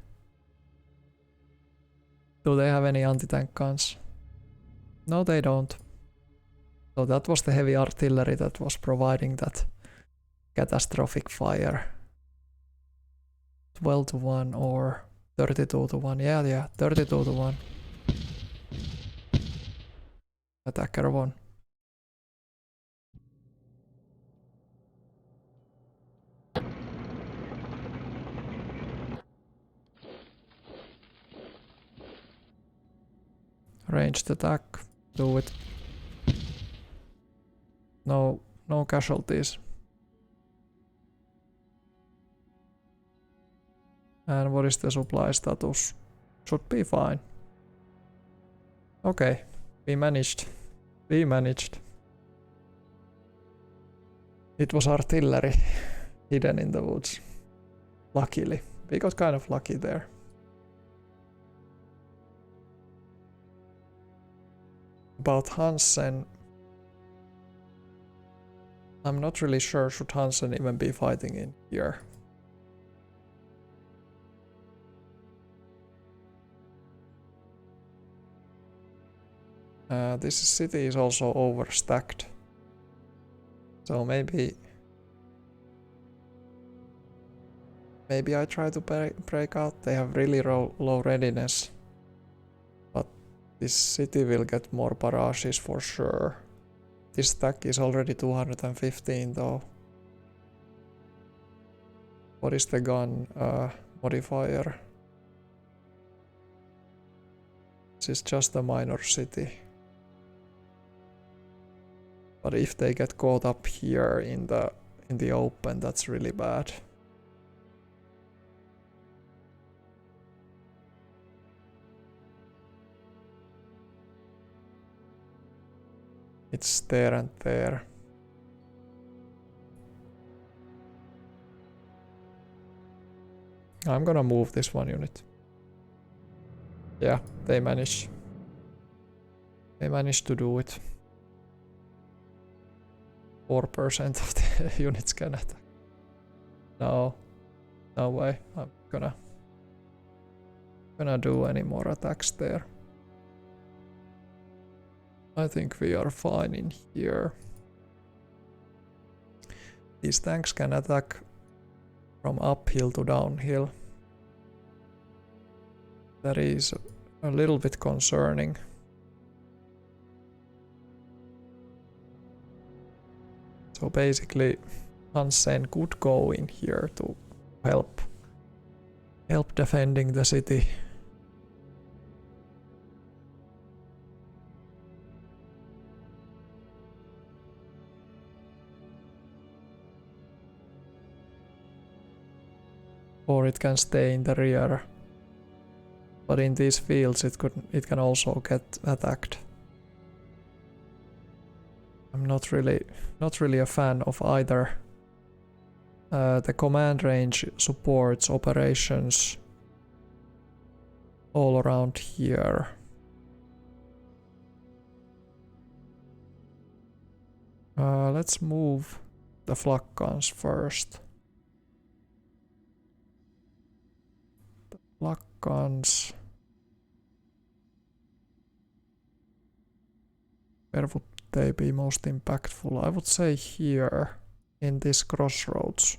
Do they have any anti-tank guns? No, they don't. So that was the heavy artillery that was providing that catastrophic fire. 12 to 1 or 32 to 1. Yeah, 32 to 1. Attacker won. Ranged attack. Do it. No casualties. And what is the supply status? Should be fine. Okay, we managed. It was artillery hidden in the woods. Luckily, we got kind of lucky there. About Hansen, I'm not really sure should Hansen even be fighting in here. This city is also overstacked. So maybe I try to break out. They have really low readiness. But this city will get more barrages for sure. This stack is already 215 though. What is the gun modifier? This is just a minor city. But if they get caught up here in the open, that's really bad. It's there and there. I'm gonna move this one unit. Yeah, they managed. They managed to do it. 4% of the units can attack. No, no way. I'm gonna do any more attacks there. I think we are fine in here. These tanks can attack from uphill to downhill. That is a little bit concerning. So basically, Hansen could go in here to help defending the city. Or it can stay in the rear. But in these fields it can also get attacked. I'm not really a fan of either. The command range supports operations all around here. Let's move the flak guns first. The flak guns. Where would they be most impactful? I would say here in this crossroads.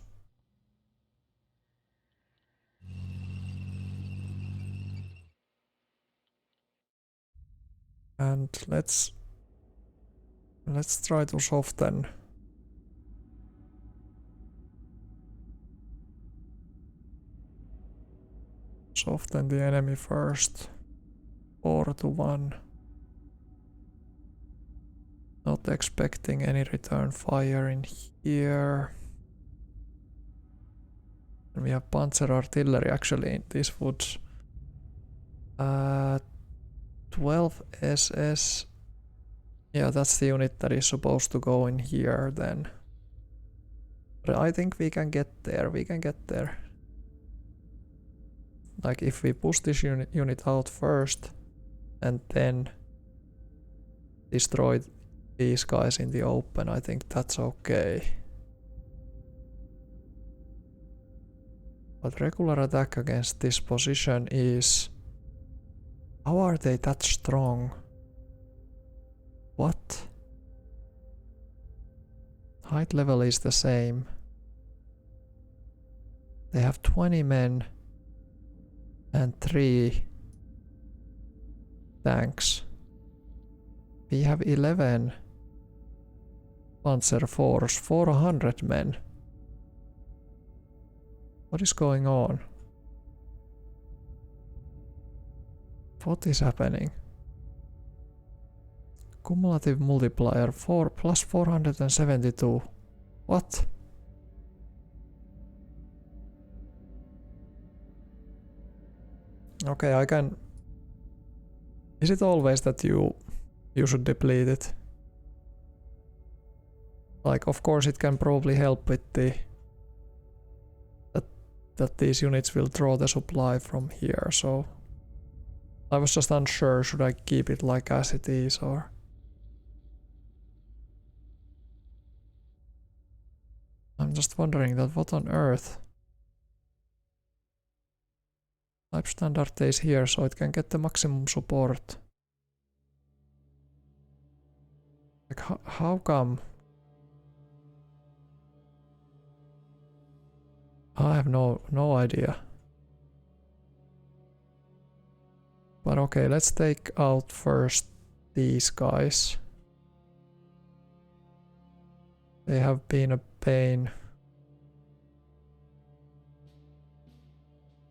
And let's try to soften the enemy first. 4-1. Not expecting any return fire in here. And we have panzer artillery actually in these woods. 12 SS. Yeah, that's the unit that is supposed to go in here then. But I think we can get there. Like if we push this unit out first and then destroy these guys in the open, I think that's okay. But regular attack against this position is... How are they that strong? What? Height level is the same. They have 20 men and 3 tanks. We have 11 Panzer IVs, 400 men. What is going on? What is happening? Cumulative multiplier 4 plus 472. What? Okay, I can... Is it always that you should deplete it? Like, of course it can probably help with the... That these units will draw the supply from here, so... I was just unsure, should I keep it like as it is or... I'm just wondering that what on earth... Type standard is here so it can get the maximum support. Like how come? I have no idea. But okay, let's take out first these guys. They have been a pain.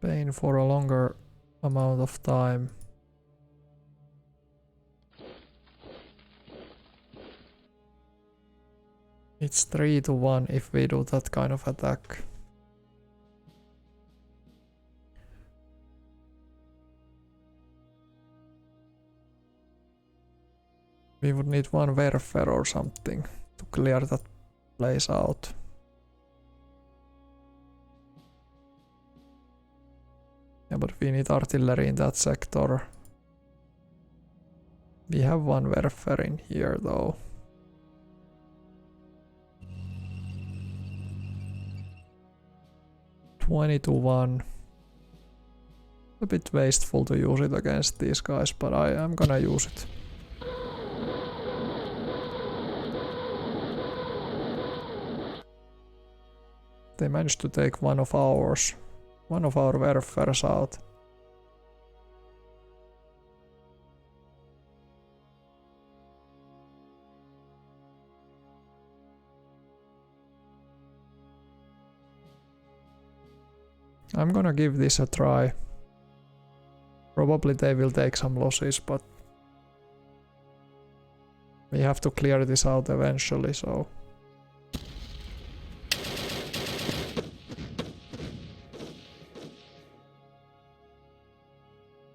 Spain for a longer amount of time. It's 3-1 if we do that kind of attack. We would need one Werfer or something to clear that place out. Yeah, but we need artillery in that sector. We have one Werfer in here though. (20-1). A bit wasteful to use it against these guys, but I am gonna use it. They managed to take one of our Werfers out. I'm gonna give this a try. Probably they will take some losses, but we have to clear this out eventually, so.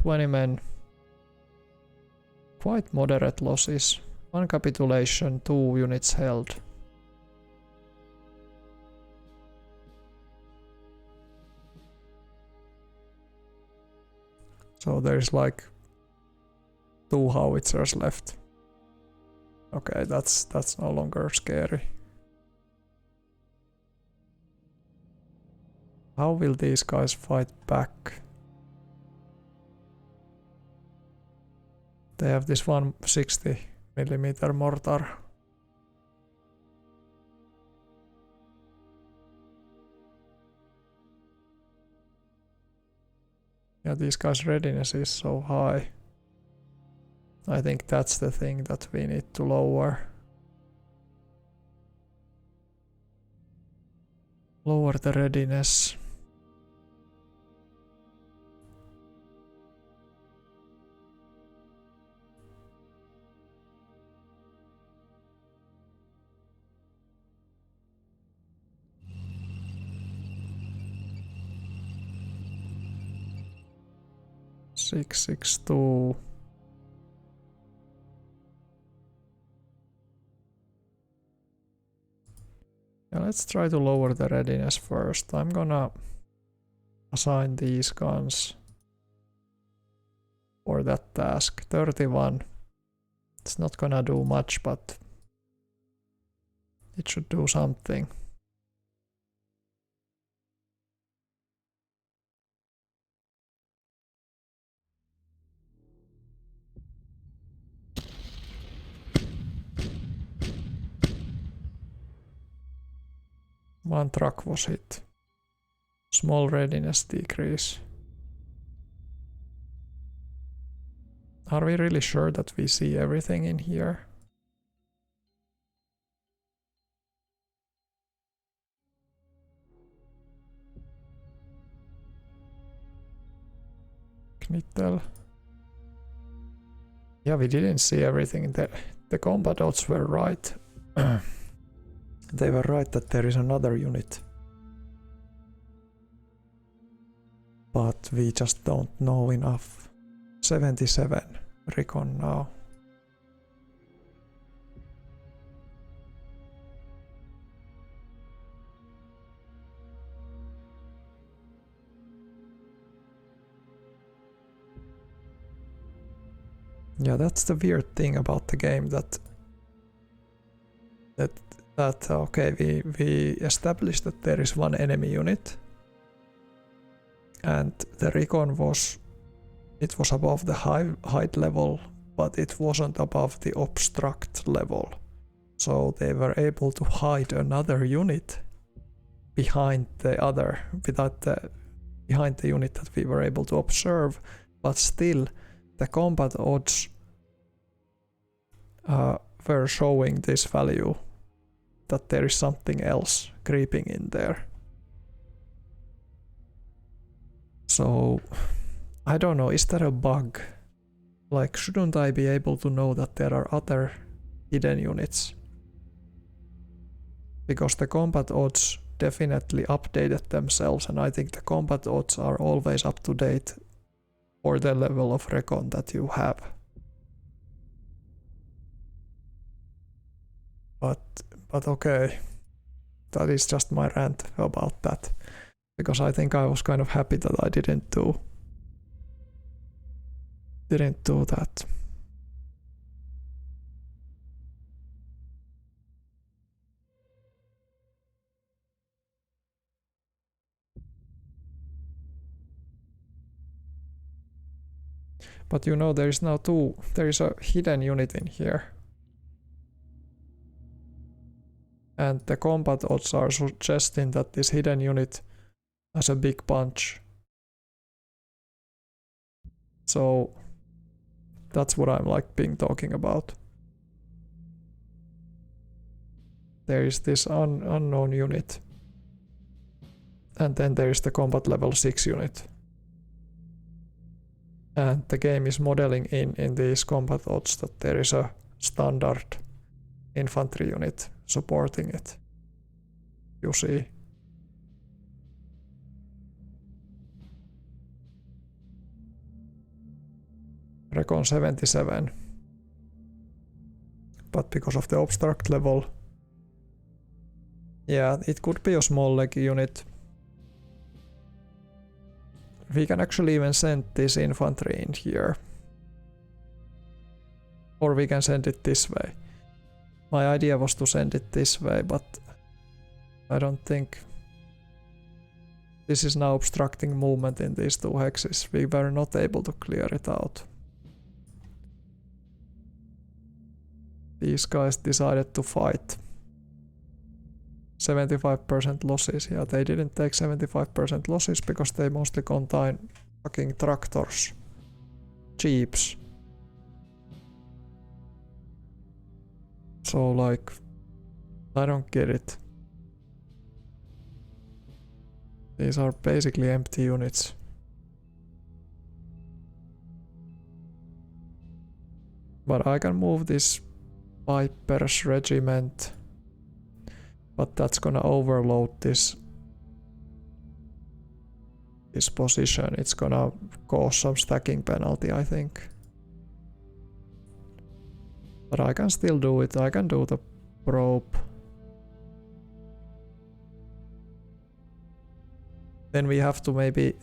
(20 men. Quite moderate losses. 1 capitulation, 2 units held. So there's like 2 howitzers left. Okay, that's no longer scary. How will these guys fight back? They have this 160mm mortar. Yeah, these guys' readiness is so high. I think that's the thing that we need to lower. Lower the readiness. (662). Yeah, let's try to lower the readiness first. I'm gonna assign these guns for that task. 31. It's not gonna do much, but it should do something. One truck was hit. Small readiness decrease. Are we really sure that we see everything in here? Knittel. Yeah, we didn't see everything. The combat odds were right. They were right that there is another unit. But we just don't know enough. 77 recon now. Yeah, that's the weird thing about the game, that okay, we established that there is one enemy unit, and the recon was above the height level, but it wasn't above the obstruct level. So they were able to hide another unit behind behind the unit that we were able to observe, but still the combat odds were showing this value, that there is something else creeping in there. So I don't know, is there a bug? Like, shouldn't I be able to know that there are other hidden units? Because the combat odds definitely updated themselves, and I think the combat odds are always up to date for the level of recon that you have. But okay, that is just my rant about that. Because I think I was kind of happy that I didn't do that. But you know, there is a hidden unit in here. And the combat odds are suggesting that this hidden unit has a big punch. So that's what I'm like being talking about. There is this unknown unit. And then there is the combat level 6 unit. And the game is modeling in these combat odds that there is a standard infantry unit supporting it. You see. Recon 77. But because of the obstruct level, yeah, it could be a small leg unit. We can actually even send this infantry in here. Or we can send it this way. My idea was to send it this way, but I don't think this is now obstructing movement in these two hexes. We were not able to clear it out. These guys decided to fight. 75% losses. Yeah, they didn't take 75% losses because they mostly contain fucking tractors. Jeeps. So like, I don't get it. These are basically empty units. But I can move this Viper's regiment. But that's gonna overload this position. It's gonna cause some stacking penalty, I think. But I can still do it. I can do the probe. Then we have to maybe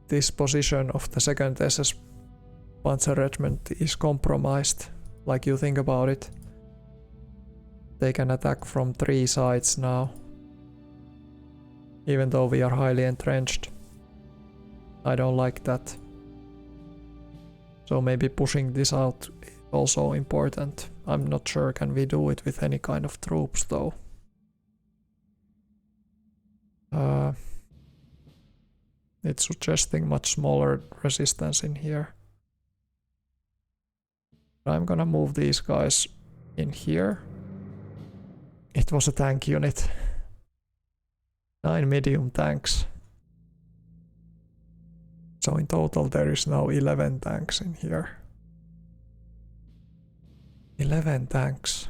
this position of the second SS Panzer Regiment is compromised. Like, you think about it. They can attack from 3 sides now. Even though we are highly entrenched. I don't like that. So maybe pushing this out is also important. I'm not sure, can we do it with any kind of troops though? It's suggesting much smaller resistance in here. I'm gonna move these guys in here. It was a tank unit. 9 medium tanks. So in total there is now 11 tanks in here. 11 tanks.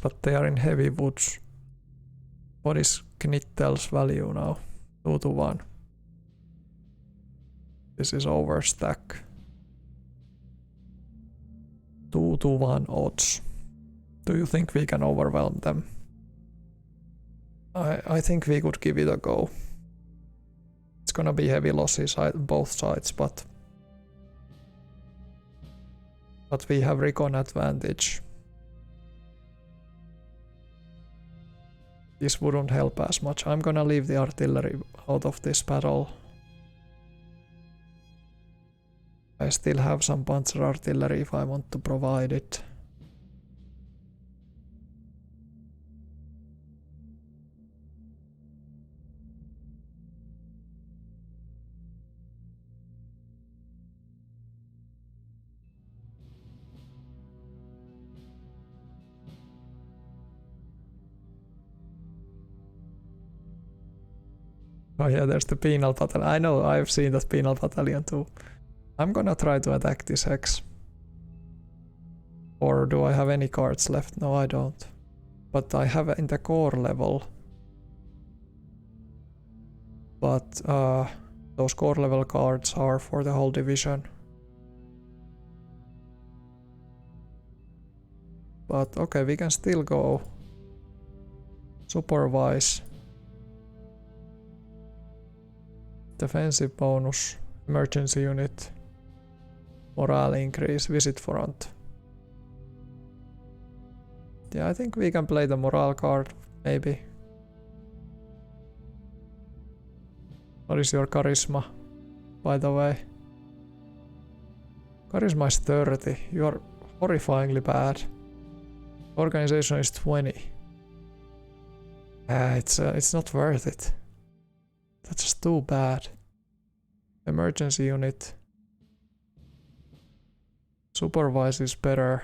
But they are in heavy woods. What is Knittel's value now? 2-1. This is overstack. 2-1 odds. Do you think we can overwhelm them? I think we could give it a go. It's gonna be heavy losses on both sides, but we have recon advantage. This wouldn't help as much. I'm gonna leave the artillery out of this battle. I still have some panzer artillery if I want to provide it. Oh yeah, there's the penal battalion. I know, I've seen that penal battalion too. I'm gonna try to attack this hex. Or do I have any cards left? No, I don't. But I have in the core level. But those core level cards are for the whole division. But okay, we can still go. Supervise. Defensive bonus. Emergency unit. Morale increase. Visit front. Yeah, I think we can play the morale card, maybe. What is your charisma, by the way? Charisma is 30. You are horrifyingly bad. Organization is 20. It's not worth it. That's just too bad. Emergency unit. Supervise is better.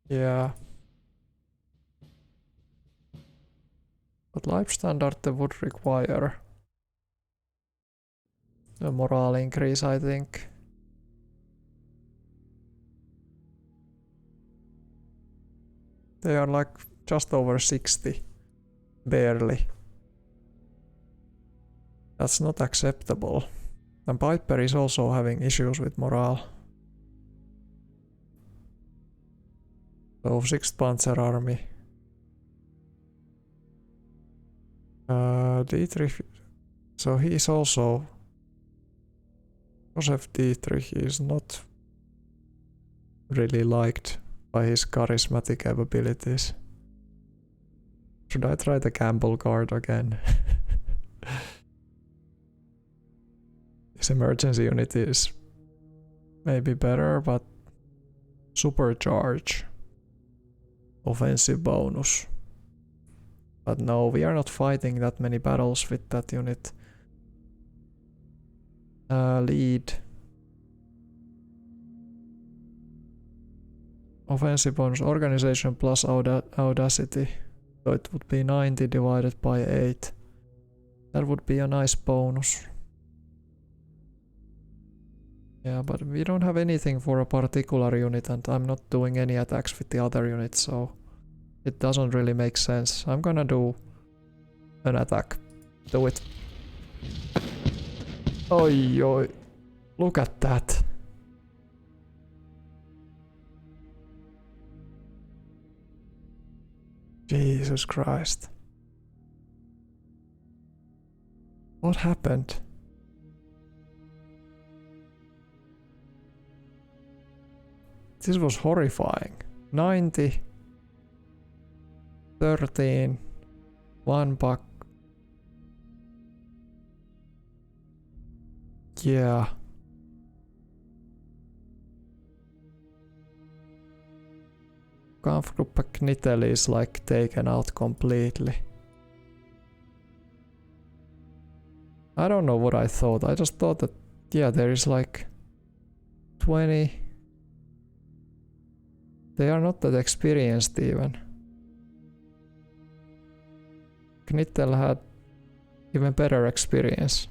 Yeah. But life standard would require a morale increase, I think. They are like just over 60. Barely. That's not acceptable. And Piper is also having issues with morale. So 6th Panzer Army. Dietrich. So he is also. Joseph Dietrich is not really liked by his charismatic abilities. Should I try the Campbell card again? His emergency unit is maybe better, but supercharge. Offensive bonus. But no, we are not fighting that many battles with that unit. Lead. Offensive bonus, organization plus audacity. So it would be 90 divided by 8. That would be a nice bonus. Yeah, but we don't have anything for a particular unit and I'm not doing any attacks with the other units, so it doesn't really make sense. I'm gonna do an attack. Do it. Oi, oi. Look at that. Jesus Christ. What happened? This was horrifying. 90. 13. 1 buck. Yeah. Kampfgruppe Knittel is like taken out completely. I don't know what I thought. I just thought that, yeah, there is like 20. They are not that experienced even. Knittel had even better experience.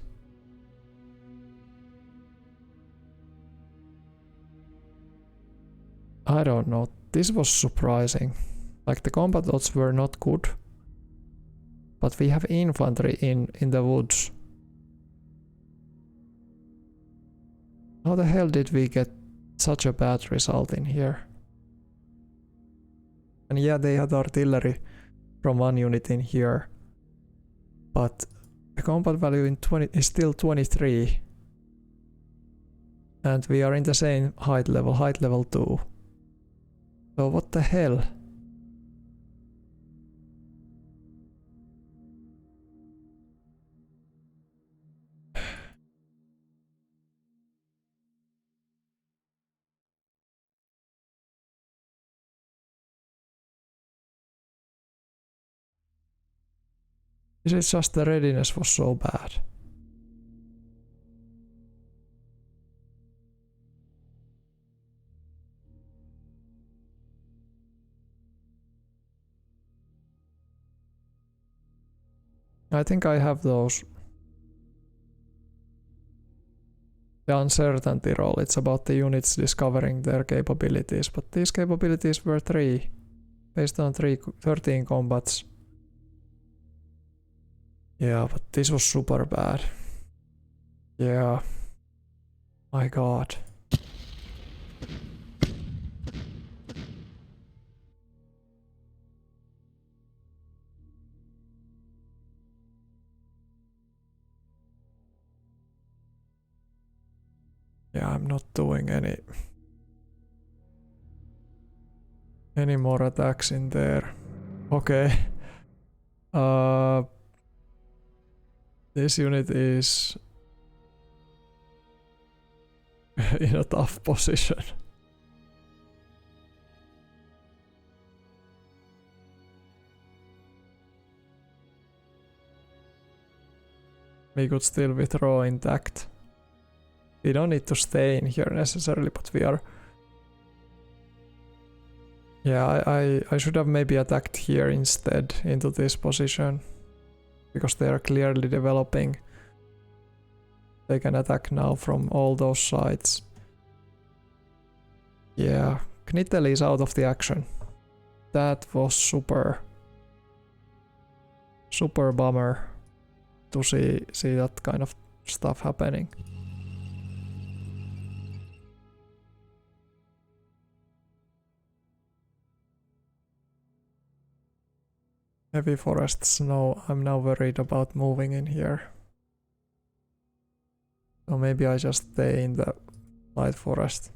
I don't know. This was surprising. Like the combat odds were not good. But we have infantry in the woods. How the hell did we get such a bad result in here? And yeah, they had artillery from one unit in here. But the combat value in 20 is still 23. And we are in the same height level 2. So what the hell? Is it just the readiness was so bad? I think I have those. The uncertainty roll, it's about the units discovering their capabilities, but these capabilities were 3, based on 13 combats. Yeah, but this was super bad. Yeah. My god. Yeah, I'm not doing any more attacks in there. Okay. This unit is in a tough position. We could still withdraw intact. We don't need to stay in here necessarily, but we are... Yeah, I should have maybe attacked here instead, into this position. Because they are clearly developing. They can attack now from all those sides. Yeah, Knittel is out of the action. That was super bummer to see that kind of stuff happening. Heavy forest snow. I'm now worried about moving in here. So maybe I just stay in the light forest.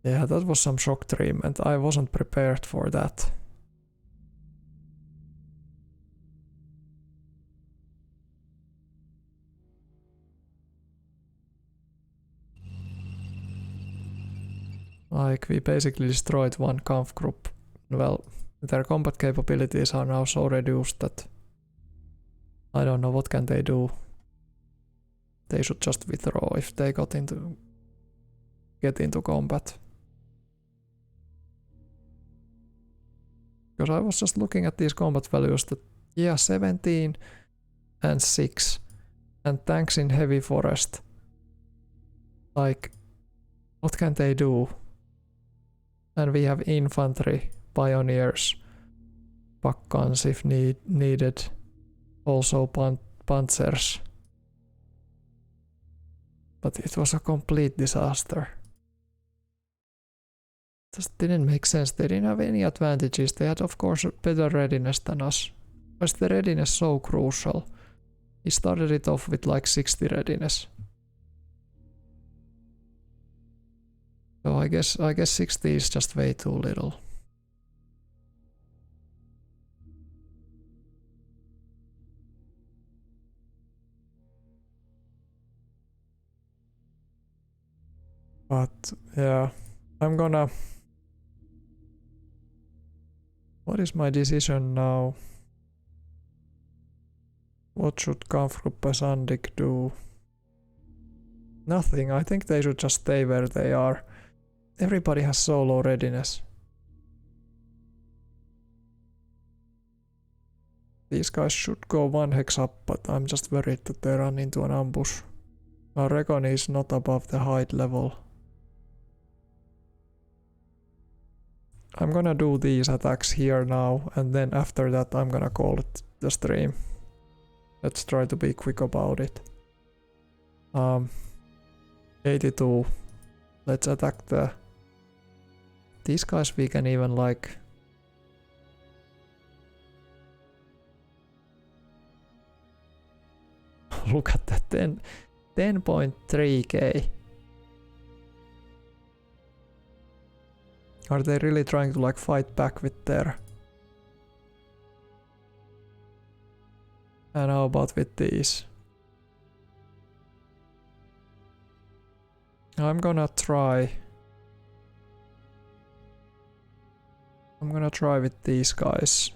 Yeah, that was some shock treatment. I wasn't prepared for that. Like, we basically destroyed one Kampf group. Well, their combat capabilities are now so reduced that I don't know what can they do. They should just withdraw if they get into combat. Because I was just looking at these combat values that, yeah, 17 and 6 and tanks in heavy forest. Like, what can they do? And we have infantry, pioneers, pack guns if needed, also panzers. But it was a complete disaster. Just didn't make sense. They didn't have any advantages. They had, of course, better readiness than us. Why is the readiness so crucial? He started it off with like 60 readiness. So I guess 60 is just way too little. But yeah, I'm gonna... What is my decision now? What should Kampfgruppe Sandig do? Nothing. I think they should just stay where they are. Everybody has so low readiness. These guys should go 1 hex up, but I'm just worried that they run into an ambush. Our recon is not above the height level. I'm gonna do these attacks here now, and then after that I'm gonna call it the stream. Let's try to be quick about it. 82. Let's attack the... These guys we can even like... Look at that, 10.3k. Are they really trying to like fight back with their... And how about with these? I'm gonna try with these guys.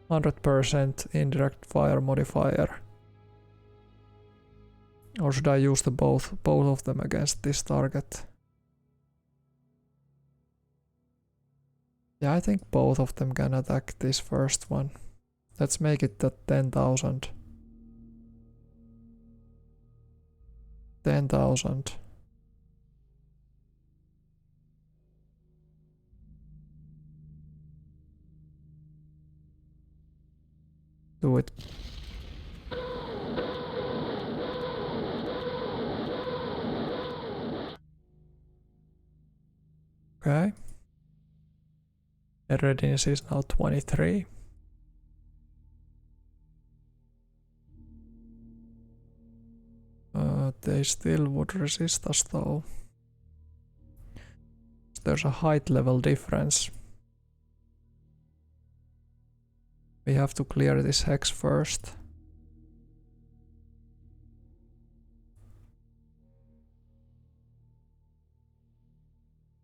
100% indirect fire modifier. Or should I use the both of them against this target? Yeah, I think both of them can attack this first one. Let's make it at 10,000. 10,000. Do it. Okay. The readiness is now 23. They still would resist us though. There's a height level difference. We have to clear this hex first.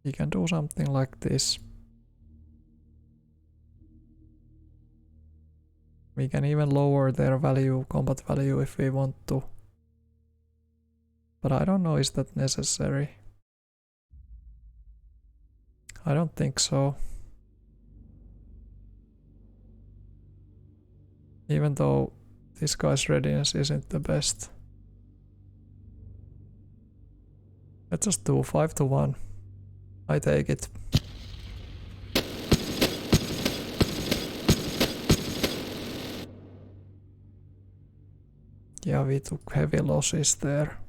You can do something like this. We can even lower their value, combat value, if we want to. But I don't know, is that necessary? I don't think so. Even though this guy's readiness isn't the best. Let's just do 5 to 1. I take it. Yeah, we took heavy losses there.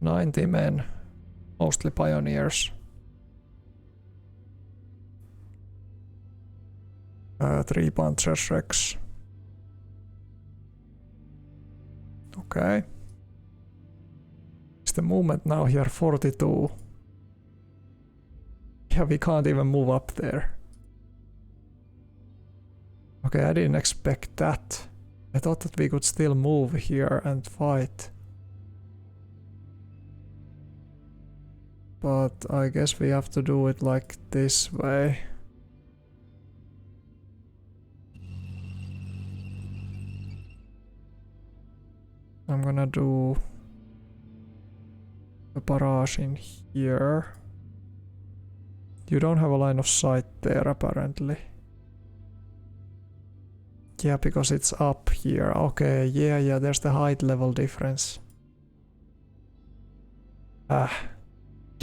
90 men, mostly pioneers. 3 Panzerschrecks. Okay. Is the movement now here 42? Yeah, we can't even move up there. Okay, I didn't expect that. I thought that we could still move here and fight. But I guess we have to do it like this way. I'm gonna do a barrage in here. You don't have a line of sight there apparently. Yeah, because it's up here. Okay, yeah, there's the height level difference.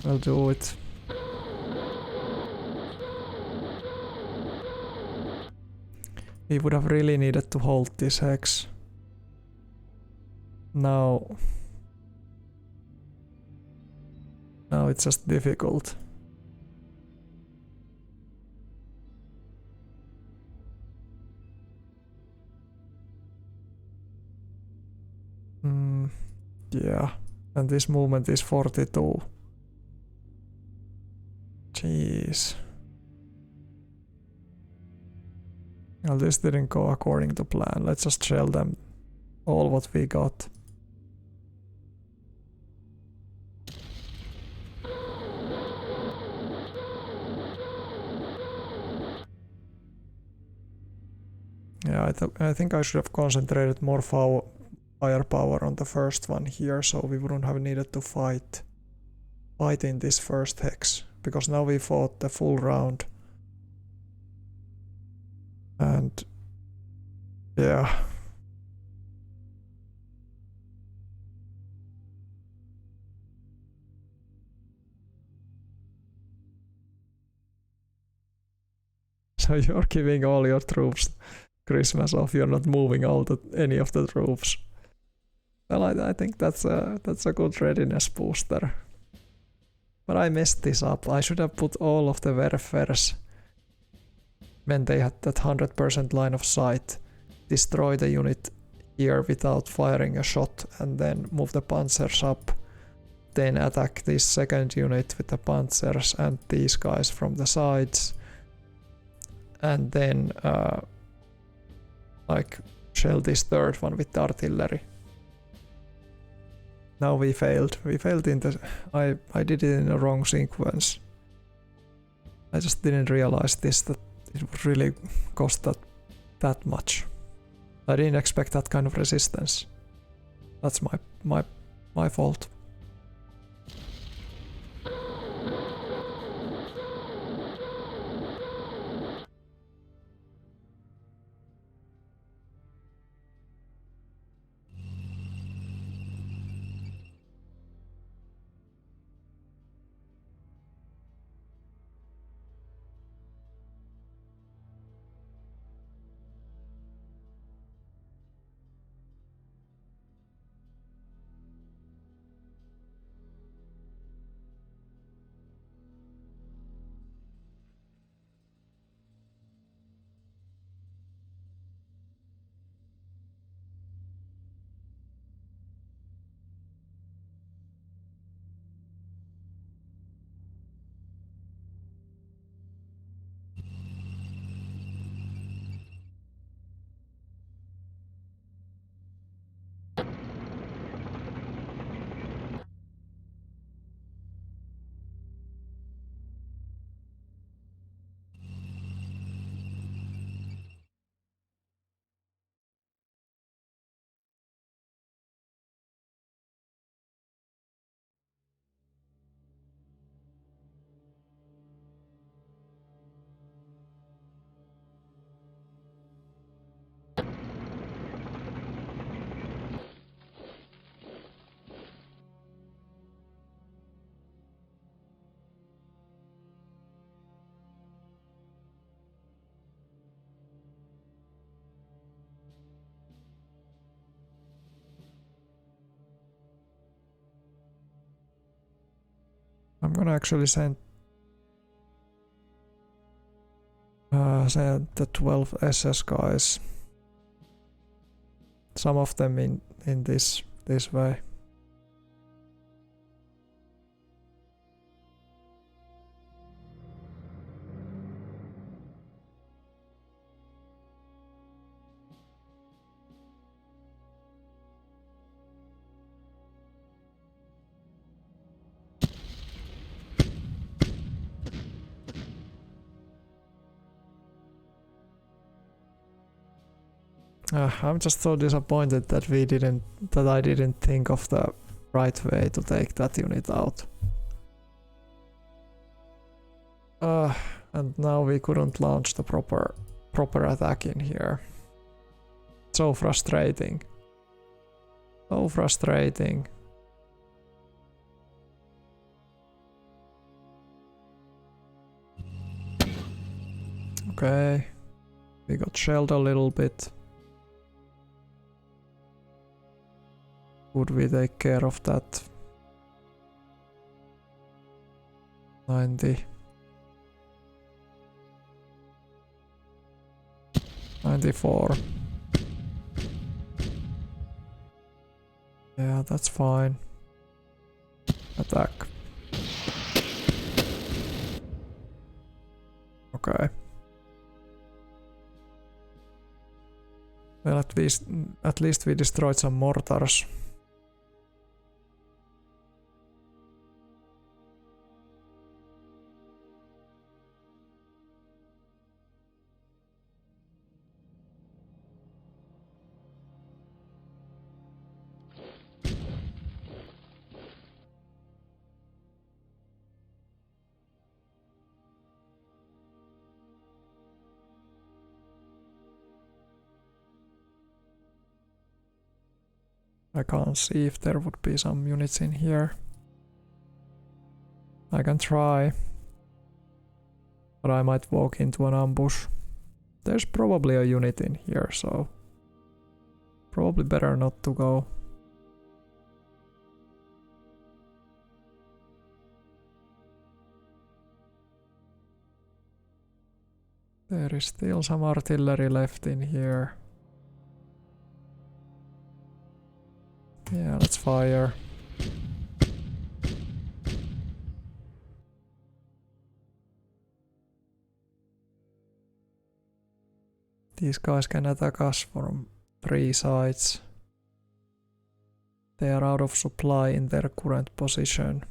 I'll do it. We would have really needed to hold this hex. Now it's just difficult. Yeah, and this movement is 42. Jeez. Well, this didn't go according to plan. Let's just shell them all what we got. Yeah, I think I should have concentrated more firepower on the first one here, so we wouldn't have needed to fight in this first hex, because now we fought the full round. And yeah. So you're giving all your troops Christmas off, you're not moving any of the troops. Well, I think that's a good readiness booster. But I messed this up. I should have put all of the Werfers when they had that 100% line of sight. Destroy the unit here without firing a shot and then move the panzers up. Then attack this second unit with the panzers and these guys from the sides. And then like shell this third one with the artillery. Now we failed. We failed in the... I did it in the wrong sequence. I just didn't realize that it would really cost that much. I didn't expect that kind of resistance. That's my fault. I'm gonna actually send the 12 SS guys. Some of them in this way. I'm just so disappointed that I didn't think of the right way to take that unit out. And now we couldn't launch the proper attack in here. So frustrating. So frustrating. Okay. We got shelled a little bit. Would we take care of that? 90. 94. Yeah, that's fine. Attack. Okay. Well, at least we destroyed some mortars. I can't see if there would be some units in here. I can try, but I might walk into an ambush. There's probably a unit in here, so probably better not to go. There is still some artillery left in here. Yeah, let's fire. These guys can attack us from 3 sides. They are out of supply in their current position.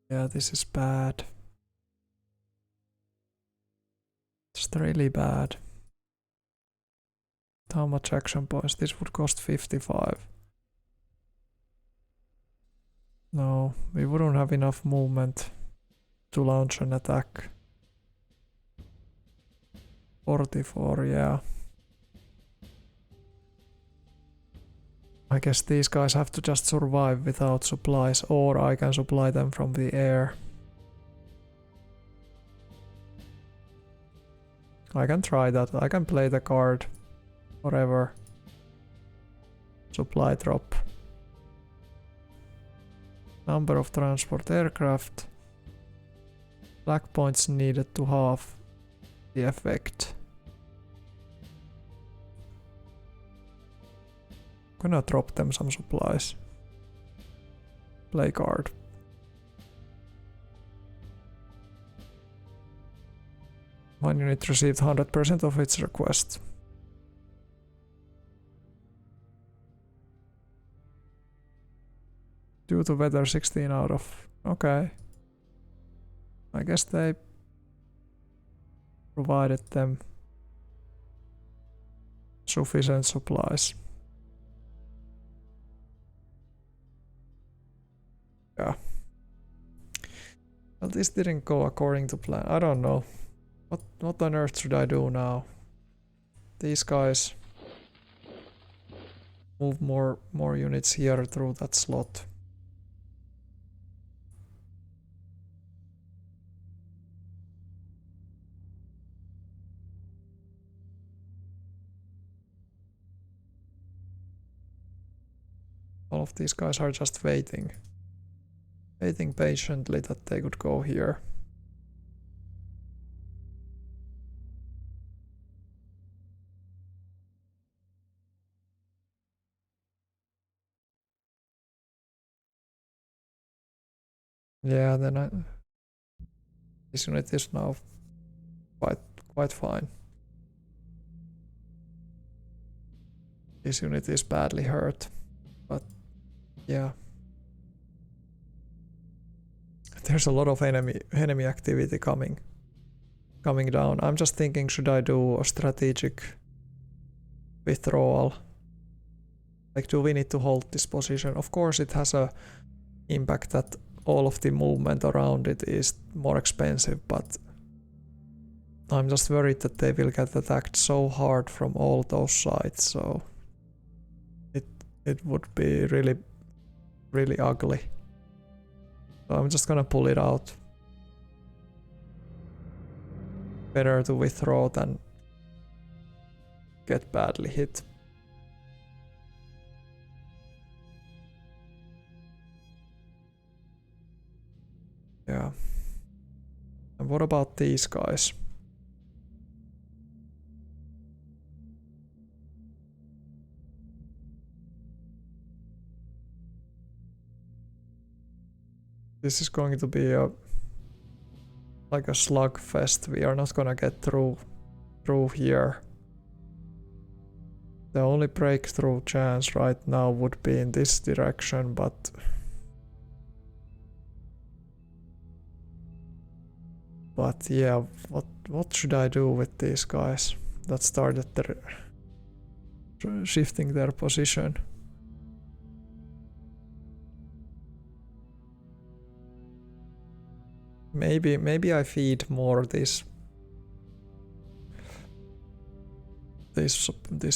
Yeah, this is bad. It's really bad. How much action points? This would cost 55. No, we wouldn't have enough movement to launch an attack. 44, yeah. I guess these guys have to just survive without supplies, or I can supply them from the air. I can try that. I can play the card. Whatever. Supply drop. Number of transport aircraft. Black points needed to halve the effect. Gonna drop them some supplies. Play card. One unit received 100% of its request. Due to weather, 16 out of... Okay. I guess they provided them sufficient supplies. Yeah. Well, this didn't go according to plan. I don't know. What on earth should I do now? These guys move more units here through that slot. All of these guys are just waiting. waiting patiently that they could go here. Yeah, then this unit is now quite fine. This unit is badly hurt, but yeah. There's a lot of enemy activity coming down. I'm just thinking, should I do a strategic withdrawal? Like, do we need to hold this position? Of course it has a impact that all of the movement around it is more expensive, but I'm just worried that they will get attacked so hard from all those sides, so it would be really ugly. So I'm just gonna pull it out. Better to withdraw than get badly hit. Yeah. And what about these guys? This is going to be like a slugfest. We are not gonna get through here. The only breakthrough chance right now would be in this direction, but yeah, what should I do with these guys that started shifting their position? Maybe I feed more this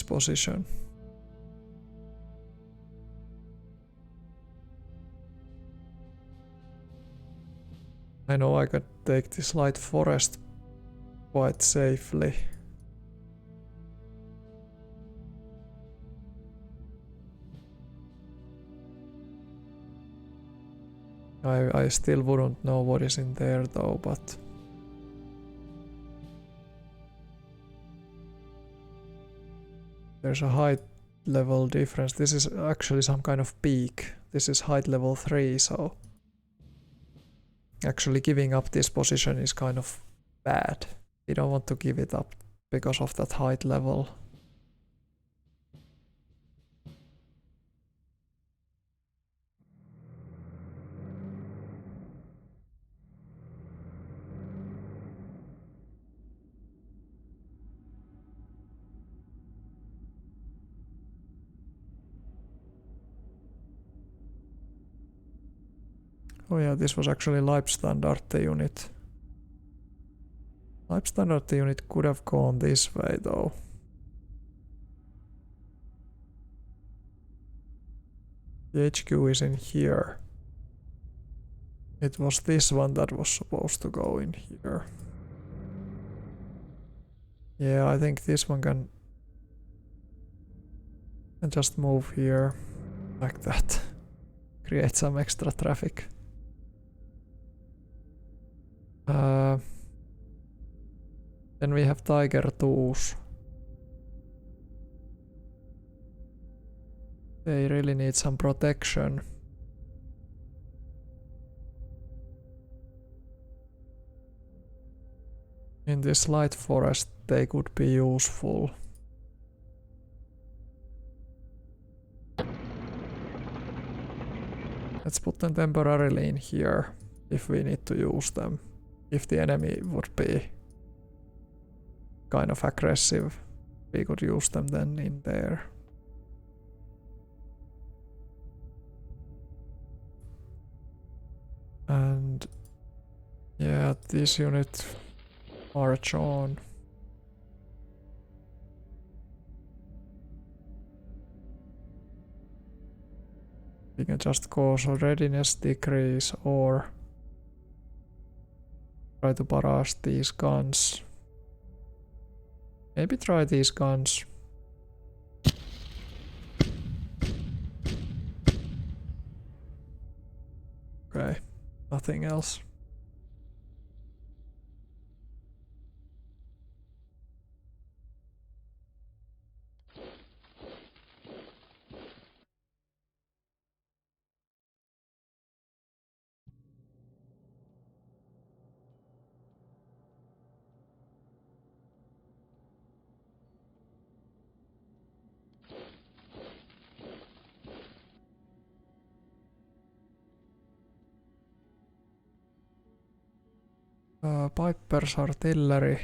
position. I know I could take this light forest quite safely. I still wouldn't know what is in there though, but there's a height level difference. This is actually some kind of peak. This is height level 3, so actually giving up this position is kind of bad. We don't want to give it up because of that height level. Oh yeah, this was actually Leibstandarte unit. Leibstandarte unit could have gone this way though. The HQ is in here. It was this one that was supposed to go in here. Yeah, I think this one can just move here like that. Create some extra traffic. Then we have Tiger 2s. They really need some protection. In this light forest they could be useful. Let's put them temporarily in here if we need to use them. If the enemy would be kind of aggressive, we could use them then in there. And yeah, this unit march on. We can just cause a readiness decrease or try to barrage these guns. Maybe try these guns. Okay. Nothing else. Piper's artillery.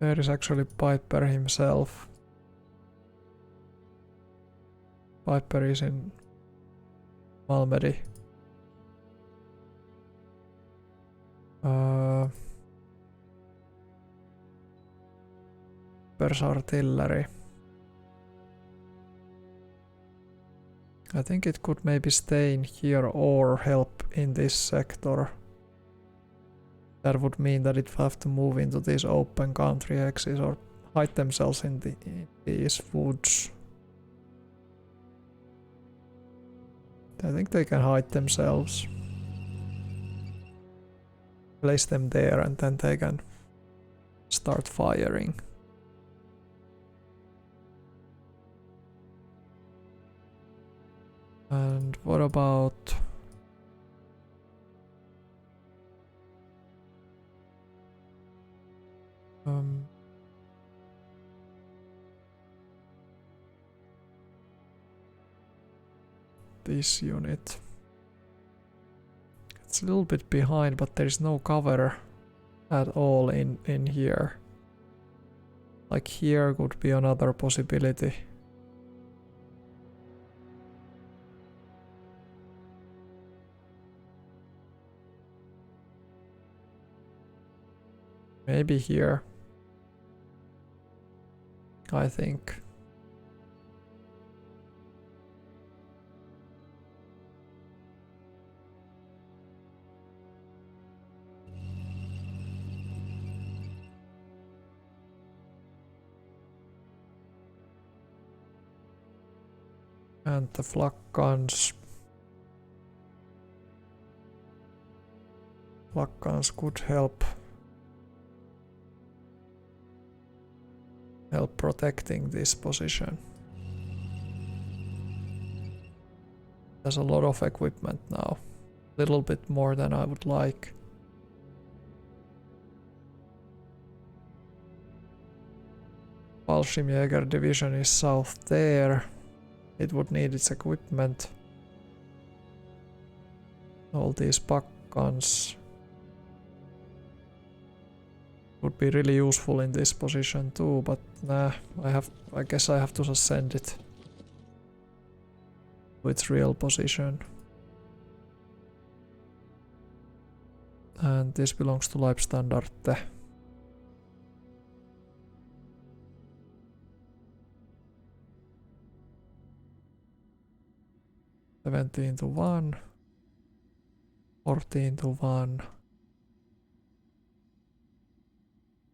There is actually Piper himself. Piper is in Malmedy. Piper's artillery. I think it could maybe stay in here or help in this sector. That would mean that it would have to move into these open country axes or hide themselves in these woods. I think they can hide themselves. Place them there and then they can start firing. And what about this unit? It's a little bit behind, but there is no cover at all in here. Like here could be another possibility. Maybe here. I think. And the flak guns. Flak guns could help protecting this position. There's a lot of equipment now. A little bit more than I would like. Fallschirmjäger division is south there. It would need its equipment. All these buck guns would be really useful in this position too, but nah, I guess I have to just send it to its real position. And this belongs to Leibstandarte. $17 to 1, $14 to 1.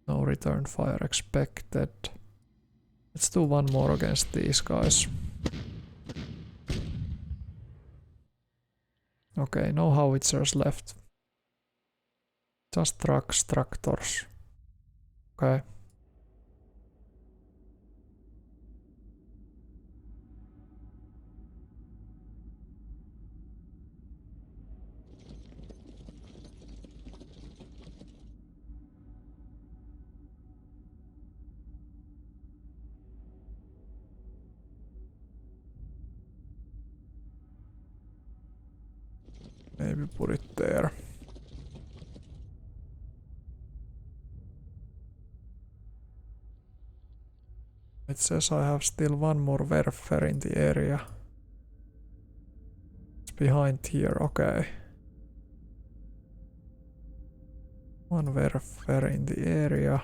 No return fire expected. Let's do one more against these guys. Okay, no howitzers left. Just trucks, tractors. Okay. Maybe put it there. It says I have still one more Werfer in the area. It's behind here, okay. One Werfer in the area.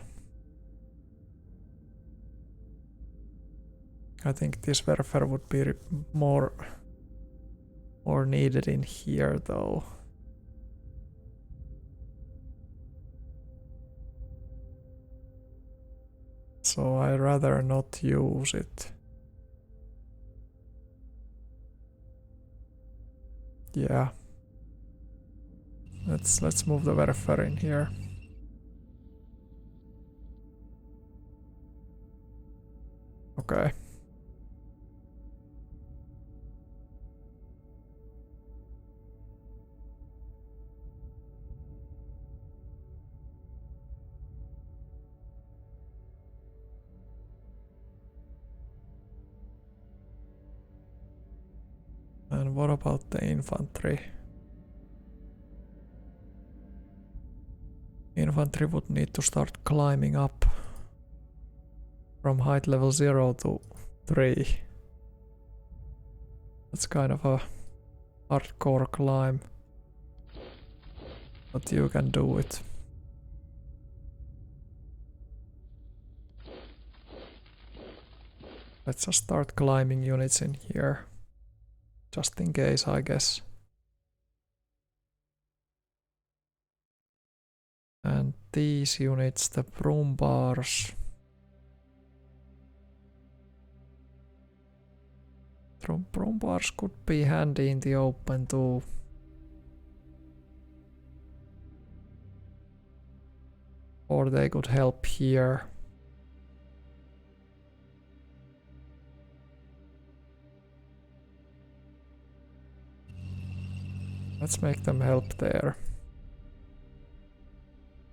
I think this Werfer would be more needed in here though. So I'd rather not use it. Yeah. Let's move the Werfer in here. Okay. And what about the infantry? Infantry would need to start climbing up from height level 0 to 3. That's kind of a hardcore climb, but you can do it. Let's just start climbing units in here, just in case, I guess. And these units, the broom bars. Broom bars could be handy in the open too. Or they could help here. Let's make them help there.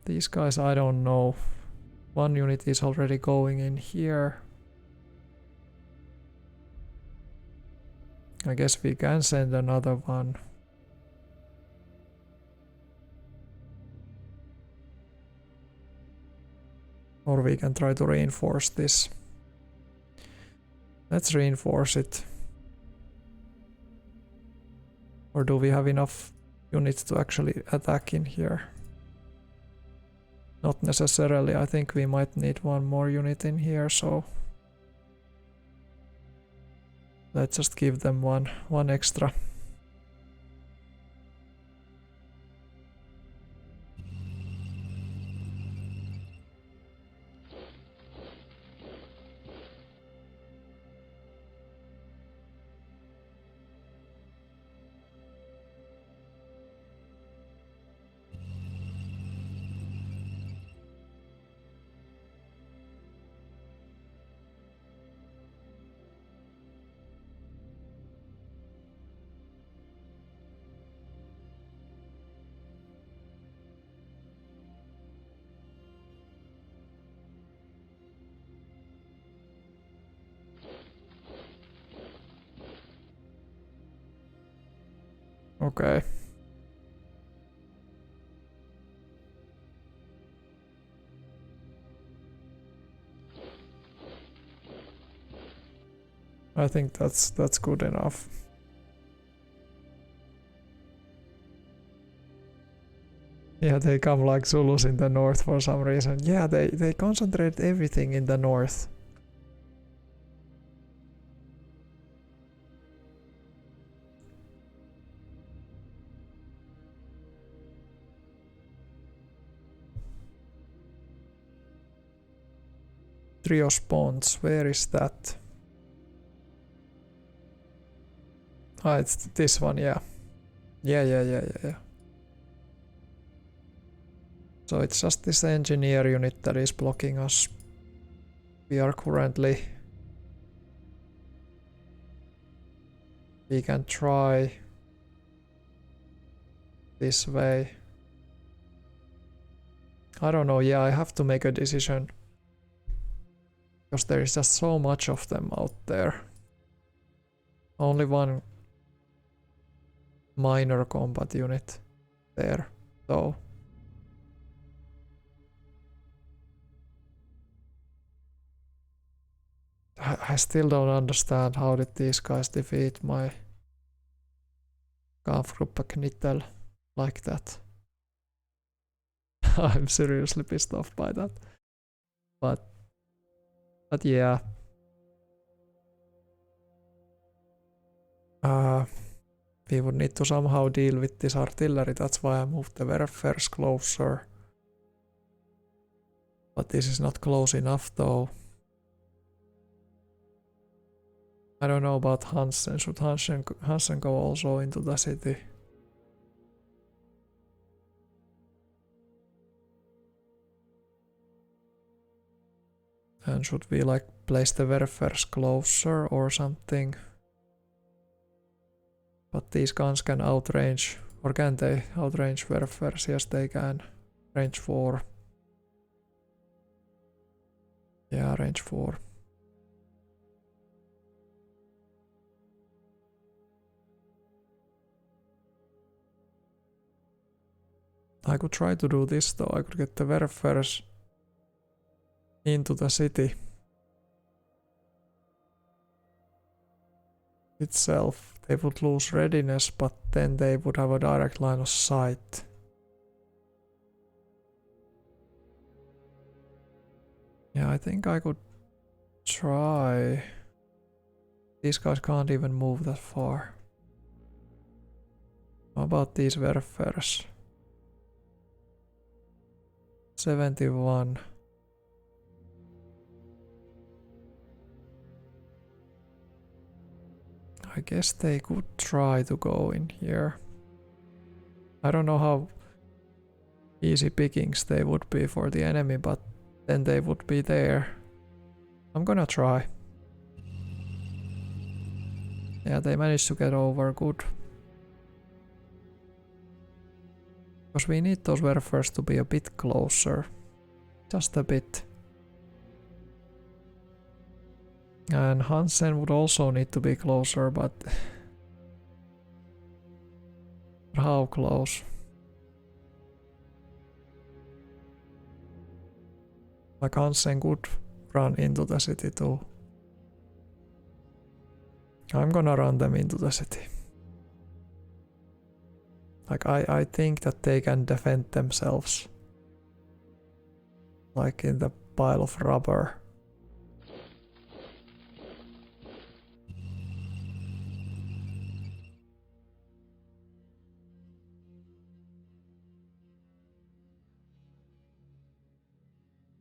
These guys, I don't know. One unit is already going in here. I guess we can send another one. Or we can try to reinforce this. Let's reinforce it. Or do we have enough units to actually attack in here? Not necessarily. I think we might need one more unit in here, so let's just give them one extra. Okay. I think that's good enough. Yeah, they come like Zulus in the north for some reason. Yeah, they concentrate everything in the north. Trio spawns, where is that? Ah, it's this one, yeah. Yeah. So it's just this engineer unit that is blocking us. We are currently... We can try this way. I don't know, yeah, I have to make a decision. Because there is just so much of them out there. Only one minor combat unit there, though. I still don't understand how did these guys defeat my Kampfgruppe Knittel like that. I'm seriously pissed off by that. But yeah. We would need to somehow deal with this artillery, that's why I moved the Werfers closer. But this is not close enough though. I don't know about Hansen. Should Hansen go also into the city? And should we like place the Werfers closer or something? But these guns can outrange, or can they outrange Werfers? Yes, they can. Range 4. Yeah, range 4. I could try to do this though. I could get the Werfers into the city itself. They would lose readiness, but then they would have a direct line of sight. Yeah, I think I could try. These guys can't even move that far. How about these Werfers? 71. I guess they could try to go in here. I don't know how easy pickings they would be for the enemy, but then they would be there. I'm gonna try. Yeah, they managed to get over, good. Because we need those Werfers to be a bit closer. Just a bit. And Hansen would also need to be closer, but how close? Like Hansen could run into the city too. I'm gonna run them into the city. Like I think that they can defend themselves. Like in the pile of rubber.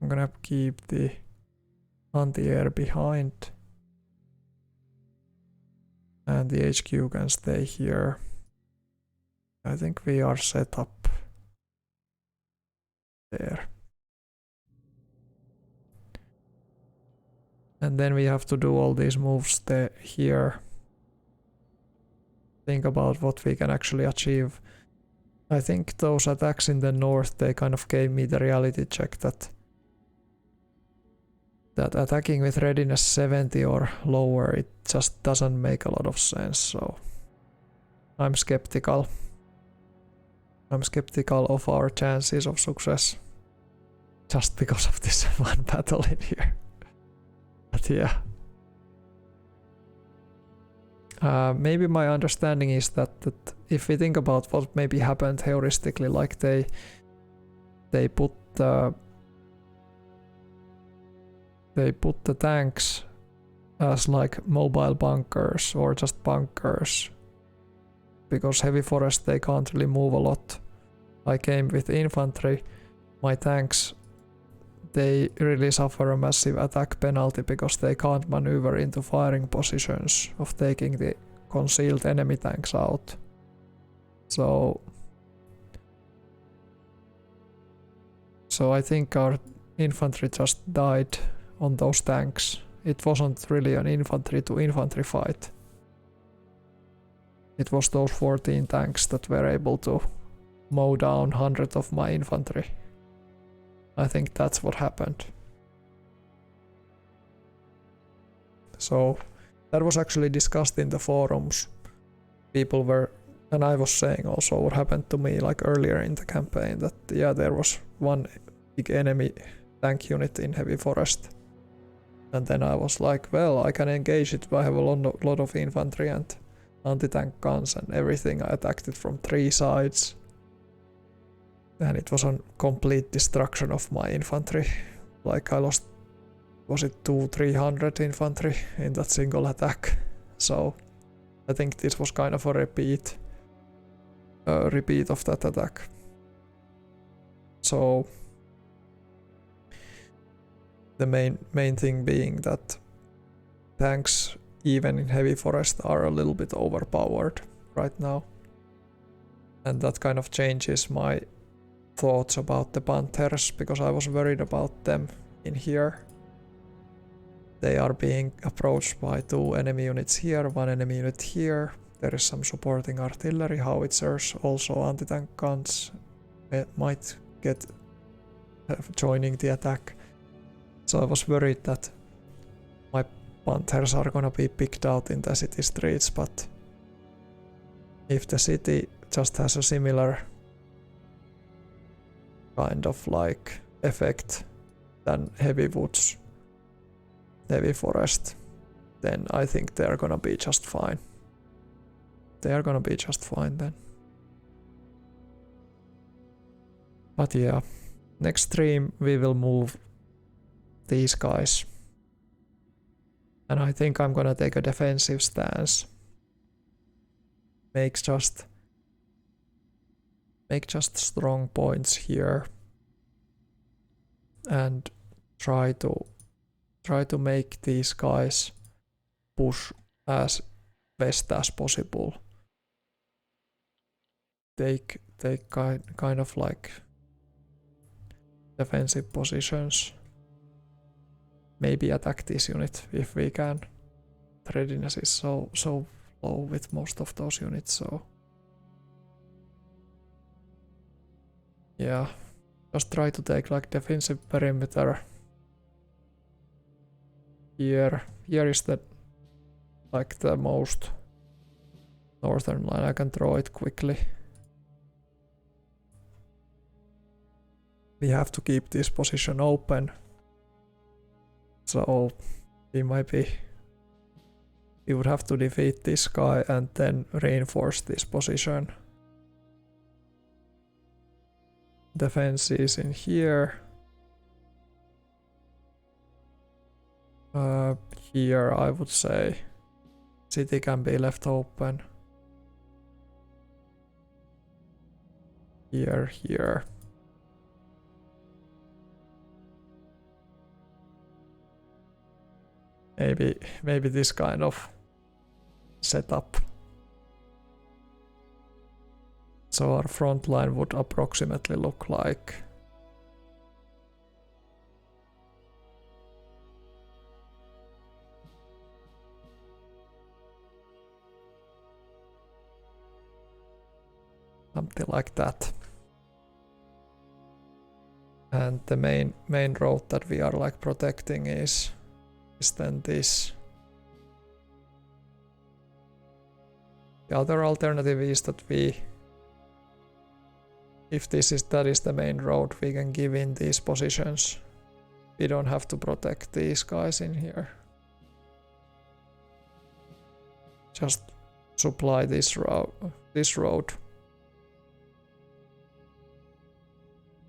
I'm gonna keep the anti-air behind. And the HQ can stay here. I think we are set up there. And then we have to do all these moves here. Think about what we can actually achieve. I think those attacks in the north, they kind of gave me the reality check that attacking with readiness 70 or lower, it just doesn't make a lot of sense, so I'm skeptical. I'm skeptical of our chances of success. Just because of this one battle in here. But yeah. Maybe my understanding is that if we think about what maybe happened heuristically, like they put the tanks as like mobile bunkers or just bunkers, because heavy forest they can't really move a lot. I came with infantry. My tanks, they really suffer a massive attack penalty because they can't maneuver into firing positions of taking the concealed enemy tanks out. So I think our infantry just died on those tanks. It wasn't really an infantry to infantry fight. It was those 14 tanks that were able to mow down 100 of my infantry. I think that's what happened. So that was actually discussed in the forums. People were, and I was saying also what happened to me like earlier in the campaign, that yeah, there was one big enemy tank unit in heavy forest. And then I was like, well, I can engage it. I have a lot of infantry and anti-tank guns and everything. I attacked it from 3 sides. And it was a complete destruction of my infantry. Like I lost, was it 200-300 infantry in that single attack. So I think this was kind of a repeat of that attack. So the main thing being that tanks even in heavy forest, are a little bit overpowered right now. And that kind of changes my thoughts about the panthers, because I was worried about them in here. They are being approached by 2 enemy units here, 1 enemy unit here. There is some supporting artillery, howitzers, also anti-tank guns might get joining the attack. So I was worried that my panthers are gonna be picked out in the city streets, but if the city just has a similar kind of like effect than heavy woods, heavy forest, then I think they're gonna be just fine. They are gonna be just fine then. But yeah, next stream we will move these guys. And I think I'm gonna take a defensive stance. Make just strong points here. And try to make these guys push as best as possible. Take kind of like defensive positions. Maybe attack this unit if we can. Readiness is so low with most of those units, so yeah, just try to take like defensive perimeter. Here is the like the most northern line. I can throw it quickly. We have to keep this position open. So we would have to defeat this guy and then reinforce this position. Defense is in here. Here I would say city can be left open. Here. Maybe this kind of setup. So our front line would approximately look like something like that. And the main road that we are like protecting is then this. The other alternative is that if that is the main road, we can give in these positions. We don't have to protect these guys in here. Just supply this road.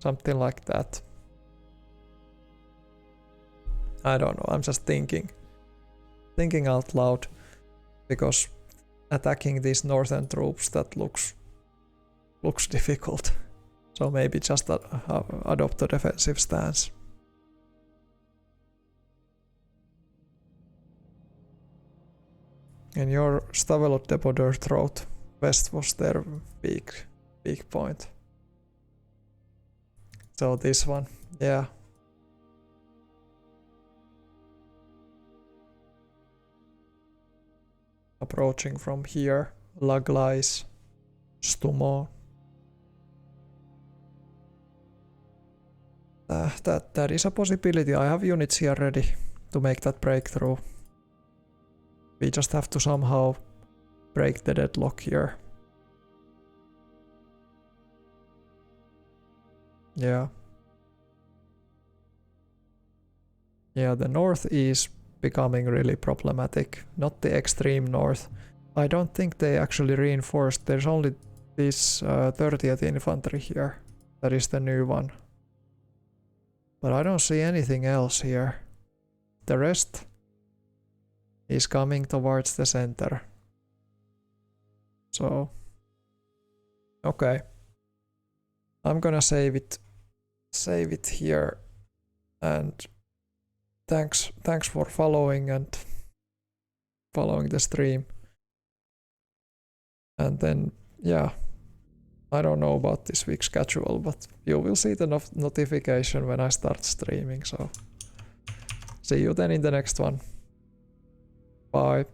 Something like that. I don't know, I'm just thinking out loud, because attacking these northern troops, that looks difficult. So maybe just adopt a defensive stance. And your Stavelot Depodeur Throat west was their weak point. So this one, yeah. Approaching from here, Laglais, Stumo. That is a possibility. I have units here ready to make that breakthrough. We just have to somehow break the deadlock here. Yeah. Yeah, the north is becoming really problematic. Not the extreme north. I don't think they actually reinforced. There's only this 30th infantry here. That is the new one. But I don't see anything else here. The rest is coming towards the center. So, okay. I'm gonna save it here, and thanks for following, and following the stream. And then, yeah, I don't know about this week's schedule, but you will see the notification when I start streaming. So see you then in the next one. Bye.